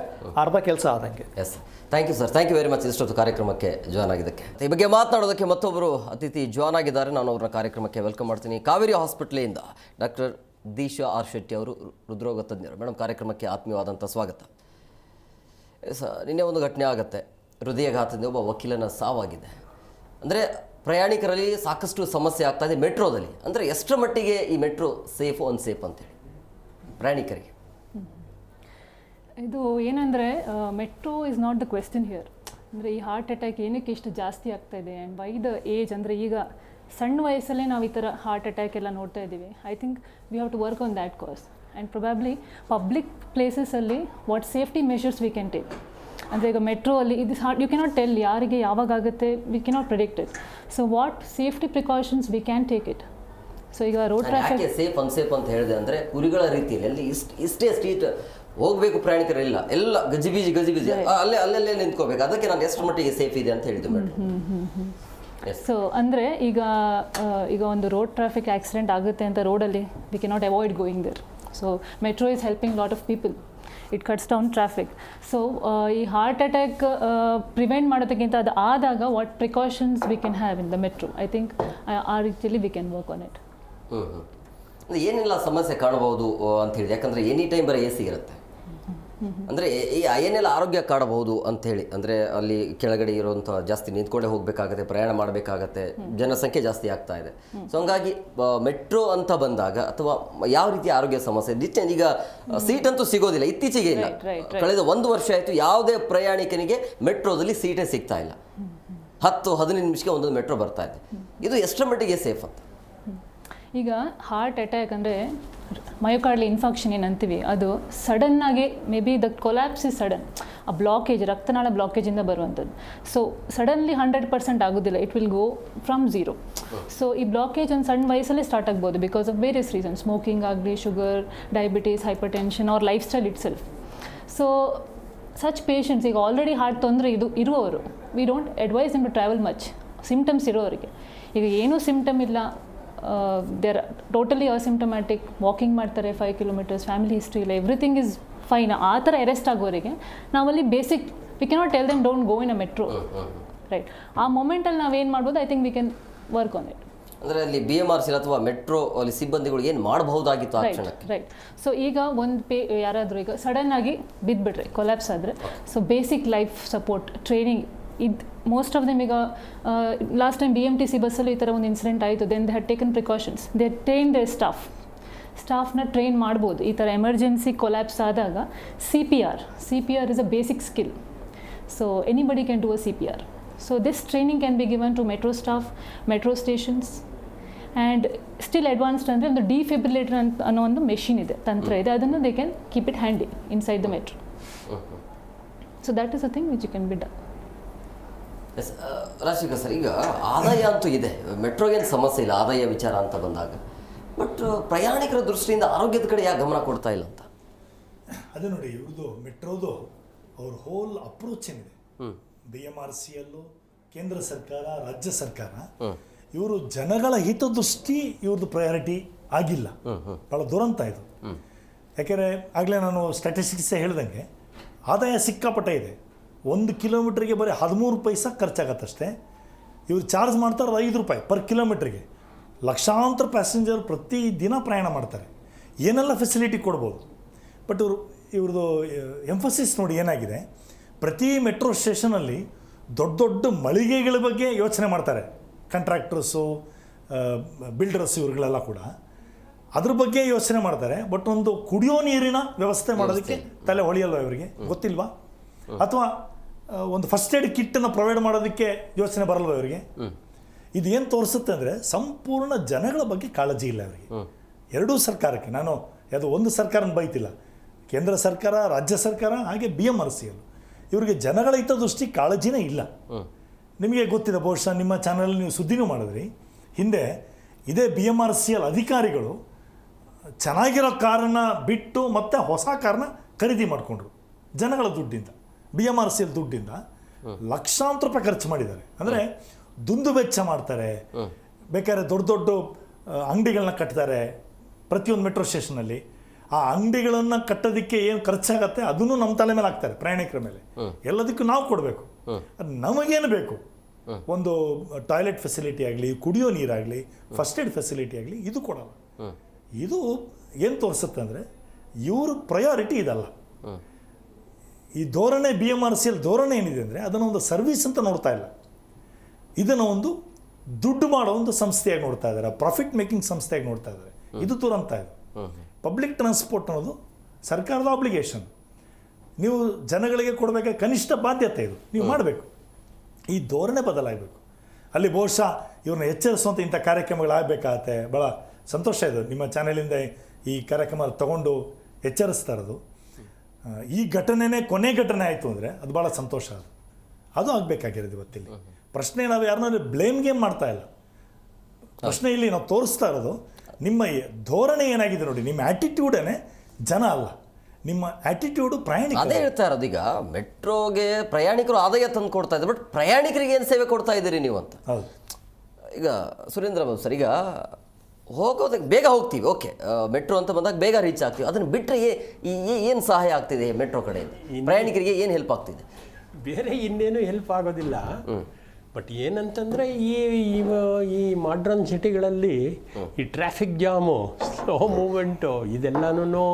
ಅರ್ಧ ಕೆಲಸ ಆದಂಗೆ. Yes, thank you sir, thank you very much ಇಷ್ಟೊತ್ತು ಕಾರ್ಯಕ್ರಮಕ್ಕೆ ಜಾಯ್ನ್ ಆಗಿದ್ದಕ್ಕೆ. ಈ ಬಗ್ಗೆ ಮಾತನಾಡೋದಕ್ಕೆ ಮತ್ತೊಬ್ಬರು ಅತಿಥಿ ಜಾಯ್ನ್ ಆಗಿದ್ದಾರೆ, ನಾನು ಅವ್ರನ್ನ ಕಾರ್ಯಕ್ರಮಕ್ಕೆ ವೆಲ್ಕಮ್ ಮಾಡ್ತೀನಿ. ಕಾವೇರಿ ಹಾಸ್ಪಿಟ್ಲಿಂದ ಡಾಕ್ಟರ್ ದೀಶಾ ಆರ್ ಶೆಟ್ಟಿ ಅವರು, ಹೃದ್ರೋಗ ತಜ್ಞರು. ಮೇಡಮ್, ಕಾರ್ಯಕ್ರಮಕ್ಕೆ ಆತ್ಮೀಯವಾದಂಥ ಸ್ವಾಗತ. ನಿನ್ನೆ ಒಂದು ಘಟನೆ ಆಗುತ್ತೆ, ಹೃದಯಘಾತದಿಂದ ಒಬ್ಬ ವಕೀಲನ ಸಾವಾಗಿದೆ. ಅಂದರೆ ಪ್ರಯಾಣಿಕರಲ್ಲಿ ಸಾಕಷ್ಟು ಸಮಸ್ಯೆ ಆಗ್ತಾ ಇದೆ ಮೆಟ್ರೋದಲ್ಲಿ. ಅಂದರೆ ಎಷ್ಟರ ಮಟ್ಟಿಗೆ ಈ ಮೆಟ್ರೋ ಸೇಫು ಅನ್ಸೇಫ್ ಅಂತೇಳಿ ಪ್ರಯಾಣಿಕರಿಗೆ? ಇದು ಏನಂದರೆ metro is not the question here. ಅಂದರೆ ಈ ಹಾರ್ಟ್ ಅಟ್ಯಾಕ್ ಏನಕ್ಕೆ ಇಷ್ಟು ಜಾಸ್ತಿ ಆಗ್ತಾ ಇದೆ ಆ್ಯಂಡ್ ಬೈ ದ ಏಜ್, ಅಂದರೆ ಈಗ ಸಣ್ಣ ವಯಸ್ಸಲ್ಲೇ ನಾವು ಈ ಥರ ಹಾರ್ಟ್ ಅಟ್ಯಾಕ್ ಎಲ್ಲ ನೋಡ್ತಾ ಇದ್ದೀವಿ. I think we have to work on that cause. And probably public ಪ್ಲೇಸಸಲ್ಲಿ what safety measures we can take. ಅಂದರೆ ಈಗ ಮೆಟ್ರೋ ಅಲ್ಲಿ ಇದು ಯು ಕೆನಾಟ್ ಟೆಲ್ ಯಾರಿಗೆ ಯಾವಾಗ ಆಗುತ್ತೆ, we cannot predict it. So what safety precautions we can take it. So ಈಗ road traffic safe unsafe ಅಂತ ಹೇಳಿದೆ ಅಂದರೆ ಕುರಿಗಳ ರೀತಿಯಲ್ಲಿ ಅಲ್ಲಿ ಇಷ್ಟೇ ಸ್ಟ್ರೀಟ್ ಹೋಗಬೇಕು ಪ್ರಯಾಣಿಕರಿಲ್ಲ, ಎಲ್ಲ ಗಜಿಬಿಜಿ ಅಲ್ಲೇ ನಿಂತ್ಕೋಬೇಕು. ಅದಕ್ಕೆ ನಾನು ಎಷ್ಟು ಮಟ್ಟಿಗೆ ಸೇಫ್ ಇದೆ ಅಂತ ಹೇಳಿದ್ದು ಮೇಡಮ್. ಸೊ ಅಂದರೆ ಈಗ ಒಂದು ರೋಡ್ ಟ್ರಾಫಿಕ್ ಆಕ್ಸಿಡೆಂಟ್ ಆಗುತ್ತೆ ಅಂತ ರೋಡಲ್ಲಿ we cannot avoid going there. So metro is helping lot of people, it cuts down traffic. So ಈ ಹಾರ್ಟ್ ಅಟ್ಯಾಕ್ ಪ್ರಿವೆಂಟ್ ಮಾಡೋದಕ್ಕಿಂತ ಅದು ಆದಾಗ what precautions we can have in the metro, I think ಆ ರೀತಿಯಲ್ಲಿ we can work on it. ಏನೆಲ್ಲ ಸಮಸ್ಯೆ ಕಾಣಬಹುದು ಅಂತ ಹೇಳಿ, ಯಾಕಂದರೆ ಎನಿ ಟೈಮ್ ಬರೀ AC ಇರುತ್ತೆ. ಅಂದರೆ ಏನೆಲ್ಲ ಆರೋಗ್ಯ ಕಾಡಬಹುದು ಅಂಥೇಳಿ, ಅಂದರೆ ಅಲ್ಲಿ ಕೆಳಗಡೆ ಇರುವಂಥ ಜಾಸ್ತಿ ನಿಂತ್ಕೊಂಡೇ ಹೋಗಬೇಕಾಗತ್ತೆ, ಪ್ರಯಾಣ ಮಾಡಬೇಕಾಗತ್ತೆ, ಜನಸಂಖ್ಯೆ ಜಾಸ್ತಿ ಆಗ್ತಾ ಇದೆ. ಸೊ ಹಂಗಾಗಿ ಮೆಟ್ರೋ ಅಂತ ಬಂದಾಗ ಅಥವಾ ಯಾವ ರೀತಿಯ ಆರೋಗ್ಯ ಸಮಸ್ಯೆ, ಈಗ ಸೀಟ್ ಅಂತೂ ಸಿಗೋದಿಲ್ಲ, ಇತ್ತೀಚೆಗೆ ಇಲ್ಲ, ಕಳೆದ 1 ವರ್ಷ ಆಯಿತು ಯಾವುದೇ ಪ್ರಯಾಣಿಕನಿಗೆ ಮೆಟ್ರೋದಲ್ಲಿ ಸೀಟೇ ಸಿಗ್ತಾ ಇಲ್ಲ. 10-15 ನಿಮಿಷಕ್ಕೆ ಒಂದೊಂದು ಮೆಟ್ರೋ ಬರ್ತಾ ಇದೆ. ಇದು ಎಷ್ಟರ ಮಟ್ಟಿಗೆ ಸೇಫ್ ಅಂತ? ಈಗ ಹಾರ್ಟ್ ಅಟ್ಯಾಕ್ ಅಂದರೆ ಮಯೋಕಾರ್ಡಿಯಲ್ ಇನ್ಫಾಕ್ಷನ್ ಏನಂತೀವಿ, ಅದು ಸಡನ್ನಾಗಿ may be the collapse is sudden. ಆ ಬ್ಲಾಕೇಜ್, ರಕ್ತನಾಳ ಬ್ಲಾಕೇಜಿಂದ ಬರುವಂಥದ್ದು. ಸೊ ಸಡನ್ಲಿ 100% ಆಗೋದಿಲ್ಲ, it will go from 0. So ಈ ಬ್ಲಾಕೇಜ್ ಒಂದು ಸಣ್ಣ ವಯಸ್ಸಲ್ಲೇ ಸ್ಟಾರ್ಟ್ ಆಗ್ಬೋದು because of various reasons, smoking ಆಗಲಿ, sugar, diabetes, hypertension or lifestyle itself. So such patients, ಈಗ ಆಲ್ರೆಡಿ ಹಾರ್ಟ್ ತೊಂದರೆ ಇರುವವರು, we don't advise them to travel much. Symptoms ಇರೋರಿಗೆ, ಈಗ ಏನೂ ಸಿಮ್ಟಮ್ ಇಲ್ಲ, ದೇ ಆರ್ ಟೋಟಲಿ ಅಸಿಮ್ಟಮ್ಯಾಟಿಕ್, ವಾಕಿಂಗ್ ಮಾಡ್ತಾರೆ 5 kilometres, family history ಇಲ್ಲ, ಎವ್ರಿಥಿಂಗ್ ಇಸ್ ಫೈನ್, ಆ ಥರ ಅರೆಸ್ಟ್ ಆಗೋರಿಗೆ ನಾವಲ್ಲಿ basic we cannot tell them don't go in a metro, right? ಆ ಮೊಮೆಂಟಲ್ಲಿ ನಾವೇನು ಮಾಡ್ಬೋದು, I think V can work on it. ಅಂದರೆ ಅಲ್ಲಿ BMRC ಅಥವಾ ಮೆಟ್ರೋ ಅಲ್ಲಿ ಸಿಬ್ಬಂದಿಗಳು ಏನು ಮಾಡಬಹುದಾಗಿತ್ತು ಆ ಕ್ಷಣಕ್ಕೆ? ರೈಟ್. ಸೊ ಈಗ ಒಂದು ಯಾರಾದರೂ ಈಗ ಸಡನ್ ಆಗಿ ಬಿದ್ದುಬಿಟ್ರೆ, ಕೊಲ್ಯಾಪ್ಸ್ ಆದರೆ, so basic life support training ಇದು ಮೋಸ್ಟ್ ಆಫ್ ದೆಮ್. ಈಗ ಲಾಸ್ಟ್ ಟೈಮ್ BMTC ಬಸ್ಸಲ್ಲಿ ಈ ಥರ ಒಂದು ಇನ್ಸಿಡೆಂಟ್ ಆಯಿತು, then they had taken precautions, they train their ಸ್ಟಾಫ್ನ ಟ್ರೈನ್ ಮಾಡ್ಬೋದು. ಈ ಥರ ಎಮರ್ಜೆನ್ಸಿ ಕೊಲ್ಯಾಪ್ಸ್ ಆದಾಗ CPR is a basic skill. So anybody can do a CPR. So this training can be given to metro staff, metro stations. And still advanced ಅಂದರೆ ಒಂದು defibrillator ಅನ್ನೋ ಒಂದು machine ಇದೆ, ತಂತ್ರ ಇದೆ, ಅದನ್ನು they can keep it handy inside the metro. So that is a thing which you can be done. Yes, Rajashekar sir, ಈಗ ಆದಾಯ ಅಂತೂ ಇದೆ, ಮೆಟ್ರೋಗೇನು ಸಮಸ್ಯೆ ಇಲ್ಲ ಆದಾಯ ವಿಚಾರ ಅಂತ ಬಂದಾಗ, ಬಟ್ ಪ್ರಯಾಣಿಕರ ದೃಷ್ಟಿಯಿಂದ ಆರೋಗ್ಯದ ಕಡೆ ಯಾಕೆ ಗಮನ ಕೊಡ್ತಾ ಇಲ್ಲ ಅಂತ? ಅದೇ ನೋಡಿ, ಇವ್ರದ್ದು ಮೆಟ್ರೋದು ಅವ್ರ ಹೋಲ್ ಅಪ್ರೋಚ್ ಏನಿದೆ, BMRCಯಲ್ಲೂ ಕೇಂದ್ರ ಸರ್ಕಾರ, ರಾಜ್ಯ ಸರ್ಕಾರ, ಇವರು ಜನಗಳ ಹಿತದೃಷ್ಟಿ ಇವ್ರದ್ದು ಪ್ರಯಾರಿಟಿ ಆಗಿಲ್ಲ. ಭಾಳ ದುರಂತ ಇದು. ಯಾಕೆಂದರೆ ಆಗಲೇ ನಾನು ಸ್ಟ್ಯಾಟಿಸ್ಟಿಕ್ಸೇ ಹೇಳ್ದಂಗೆ ಆದಾಯ ಸಿಕ್ಕಾಪಟ್ಟೆ ಇದೆ. 1 ಕಿಲೋಮೀಟ್ರಿಗೆ ಬರೀ 13 ಪೈಸಾ ಖರ್ಚಾಗತ್ತಷ್ಟೇ. ಇವ್ರು ಚಾರ್ಜ್ ಮಾಡ್ತಾರೆ 5 ರೂಪಾಯಿ ಪರ್ ಕಿಲೋಮೀಟ್ರಿಗೆ. ಲಕ್ಷಾಂತರ ಪ್ಯಾಸೆಂಜರ್ ಪ್ರತಿ ದಿನ ಪ್ರಯಾಣ ಮಾಡ್ತಾರೆ. ಏನೆಲ್ಲ ಫೆಸಿಲಿಟಿ ಕೊಡ್ಬೋದು. ಬಟ್ ಇವ್ರದ್ದು ಎಂಫಸಿಸ್ ನೋಡಿ ಏನಾಗಿದೆ, ಪ್ರತಿ ಮೆಟ್ರೋ ಸ್ಟೇಷನಲ್ಲಿ ದೊಡ್ಡ ದೊಡ್ಡ ಮಳಿಗೆಗಳ ಬಗ್ಗೆ ಯೋಚನೆ ಮಾಡ್ತಾರೆ ಕಾಂಟ್ರಾಕ್ಟರ್ಸು, ಬಿಲ್ಡರ್ಸ್, ಇವ್ರುಗಳೆಲ್ಲ ಕೂಡ ಅದ್ರ ಬಗ್ಗೆ ಯೋಚನೆ ಮಾಡ್ತಾರೆ. ಬಟ್ ಒಂದು ಕುಡಿಯೋ ನೀರಿನ ವ್ಯವಸ್ಥೆ ಮಾಡೋದಕ್ಕೆ ತಲೆ ಹೊಳೆಯಲ್ವ ಇವರಿಗೆ, ಗೊತ್ತಿಲ್ವಾ? ಅಥವಾ ಒಂದು ಫಸ್ಟ್ ಏಡ್ ಕಿಟ್ಟನ್ನು ಪ್ರೊವೈಡ್ ಮಾಡೋದಕ್ಕೆ ಯೋಚನೆ ಬರಲ್ವ ಇವರಿಗೆ? ಇದು ಏನು ತೋರಿಸುತ್ತೆ ಅಂದರೆ ಸಂಪೂರ್ಣ ಜನಗಳ ಬಗ್ಗೆ ಕಾಳಜಿ ಇಲ್ಲ ಅವರಿಗೆ. ಎರಡೂ ಸರ್ಕಾರಕ್ಕೆ, ನಾನು ಯಾವುದೋ ಒಂದು ಸರ್ಕಾರನ ಬೈತಿಲ್ಲ, ಕೇಂದ್ರ ಸರ್ಕಾರ, ರಾಜ್ಯ ಸರ್ಕಾರ, ಹಾಗೆ BMRCL, ಇವರಿಗೆ ಜನಗಳ ಹಿತದೃಷ್ಟಿ ಕಾಳಜಿನೇ ಇಲ್ಲ. ನಿಮಗೆ ಗೊತ್ತಿದೆ, ಬಹುಶಃ ನಿಮ್ಮ ಚಾನಲಲ್ಲಿ ನೀವು ಸುದ್ದಿನೂ ಮಾಡಿದ್ರಿ, ಹಿಂದೆ ಇದೇ BMRCL ಅಧಿಕಾರಿಗಳು ಚೆನ್ನಾಗಿರೋ ಕಾರನ್ನ ಬಿಟ್ಟು ಮತ್ತೆ ಹೊಸ ಕಾರನ್ನ ಖರೀದಿ ಮಾಡಿಕೊಂಡ್ರು ಜನಗಳ ದುಡ್ಡಿಂದ. BMRCL ದುಡ್ಡಿಂದ ಲಕ್ಷಾಂತರ ರೂಪಾಯಿ ಖರ್ಚು ಮಾಡಿದ್ದಾರೆ. ಅಂದರೆ ದುಂದು ವೆಚ್ಚ ಮಾಡ್ತಾರೆ. ಬೇಕಾದ್ರೆ ದೊಡ್ಡ ದೊಡ್ಡ ಅಂಗಡಿಗಳನ್ನ ಕಟ್ತಾರೆ ಪ್ರತಿಯೊಂದು ಮೆಟ್ರೋ ಸ್ಟೇಷನಲ್ಲಿ. ಆ ಅಂಗಡಿಗಳನ್ನು ಕಟ್ಟೋದಕ್ಕೆ ಏನು ಖರ್ಚಾಗತ್ತೆ ಅದನ್ನು ನಮ್ಮ ತಲೆ ಮೇಲೆ ಹಾಕ್ತಾರೆ, ಪ್ರಯಾಣಿಕರ ಮೇಲೆ. ಎಲ್ಲದಕ್ಕೂ ನಾವು ಕೊಡಬೇಕು. ಅದು ನಮಗೇನು ಬೇಕು, ಒಂದು ಟಾಯ್ಲೆಟ್ ಫೆಸಿಲಿಟಿ ಆಗಲಿ, ಕುಡಿಯೋ ನೀರಾಗಲಿ, ಫಸ್ಟ್ ಏಡ್ ಫೆಸಿಲಿಟಿ ಆಗಲಿ, ಇದು ಕೊಡಲ್ಲ. ಇದು ಏನು ತೋರಿಸುತ್ತೆ ಅಂದರೆ ಇವ್ರ ಪ್ರಯಾರಿಟಿ ಇದಲ್ಲ. ಈ ಧೋರಣೆ BMRCL ಧೋರಣೆ ಏನಿದೆ ಅಂದರೆ ಅದನ್ನು ಒಂದು ಸರ್ವಿಸ್ ಅಂತ ನೋಡ್ತಾ ಇಲ್ಲ, ಇದನ್ನು ಒಂದು ದುಡ್ಡು ಮಾಡೋ ಒಂದು ಸಂಸ್ಥೆಯಾಗಿ ನೋಡ್ತಾ ಇದ್ದಾರೆ, ಪ್ರಾಫಿಟ್ ಮೇಕಿಂಗ್ ಸಂಸ್ಥೆಯಾಗಿ ನೋಡ್ತಾ ಇದ್ದಾರೆ. ಇದು ದುರಂತ. ಇದು ಪಬ್ಲಿಕ್ ಟ್ರಾನ್ಸ್ಪೋರ್ಟ್ ಅನ್ನೋದು ಸರ್ಕಾರದ ಆಬ್ಲಿಗೇಷನ್. ನೀವು ಜನಗಳಿಗೆ ಕೊಡಬೇಕಾದ ಕನಿಷ್ಠ ಬಾಧ್ಯತೆ ಇದು, ನೀವು ಮಾಡಬೇಕು. ಈ ಧೋರಣೆ ಬದಲಾಗಬೇಕು. ಅಲ್ಲಿ ಬಹುಶಃ ಇವ್ರನ್ನ ಎಚ್ಚರಿಸುವಂಥ ಇಂಥ ಕಾರ್ಯಕ್ರಮಗಳಾಗಬೇಕಾಗತ್ತೆ. ಭಾಳ ಸಂತೋಷ ಇದು, ನಿಮ್ಮ ಚಾನೆಲಿಂದ ಈ ಕಾರ್ಯಕ್ರಮ ತಗೊಂಡು ಎಚ್ಚರಿಸ್ತಾ ಇರೋದು. ಈ ಘಟನೆನೇ ಕೊನೆ ಘಟನೆ ಆಯಿತು ಅಂದರೆ ಅದು ಭಾಳ ಸಂತೋಷ. ಅದು ಆಗಬೇಕಾಗಿರೋದು ಇವತ್ತಿಲ್ಲಿ. ಪ್ರಶ್ನೆ ನಾವು ಯಾರನ್ನೂ ಬ್ಲೇಮ್ ಗೇಮ್ ಮಾಡ್ತಾ ಇಲ್ಲ. ಪ್ರಶ್ನೆ ಇಲ್ಲಿ ನಾವು ತೋರಿಸ್ತಾ ಇರೋದು ನಿಮ್ಮ ಧೋರಣೆ ಏನಾಗಿದೆ ನೋಡಿ, ನಿಮ್ಮ ಆ್ಯಟಿಟ್ಯೂಡೇ ಜನ ಅಲ್ಲ, ನಿಮ್ಮ ಆ್ಯಟಿಟ್ಯೂಡು ಪ್ರಯಾಣಿಕ. ಅದೇ ಹೇಳ್ತಾ ಇರೋದು, ಈಗ ಮೆಟ್ರೋಗೆ ಪ್ರಯಾಣಿಕರು ಆದಾಯ ತಂದು ಕೊಡ್ತಾ ಇದ್ದಾರೆ, ಬಟ್ ಪ್ರಯಾಣಿಕರಿಗೆ ಏನು ಸೇವೆ ಕೊಡ್ತಾ ಇದ್ದೀರಿ ನೀವು ಅಂತ. ಹೌದು. ಈಗ ಸುರೇಂದ್ರ ಬಾಬು ಸರ್, ಈಗ ಹೋಗೋದಕ್ಕೆ ಬೇಗ ಹೋಗ್ತೀವಿ, ಓಕೆ, ಮೆಟ್ರೋ ಅಂತ ಬಂದಾಗ ಬೇಗ ರೀಚ್ ಆಗ್ತೀವಿ. ಅದನ್ನು ಬಿಟ್ಟರೆ ಏನು ಸಹಾಯ ಆಗ್ತಿದೆ ಮೆಟ್ರೋ ಕಡೆಯಿಂದ? ಪ್ರಯಾಣಿಕರಿಗೆ ಏನು ಹೆಲ್ಪ್ ಆಗ್ತಿದೆ? ಬೇರೆ ಇನ್ನೇನು ಹೆಲ್ಪ್ ಆಗೋದಿಲ್ಲ. ಬಟ್ ಏನಂತಂದರೆ ಈ ಮಾಡ್ರನ್ ಸಿಟಿಗಳಲ್ಲಿ ಈ ಟ್ರಾಫಿಕ್ ಜಾಮು, ಸ್ಲೋ ಮೂಮೆಂಟು, ಇದೆಲ್ಲನೂ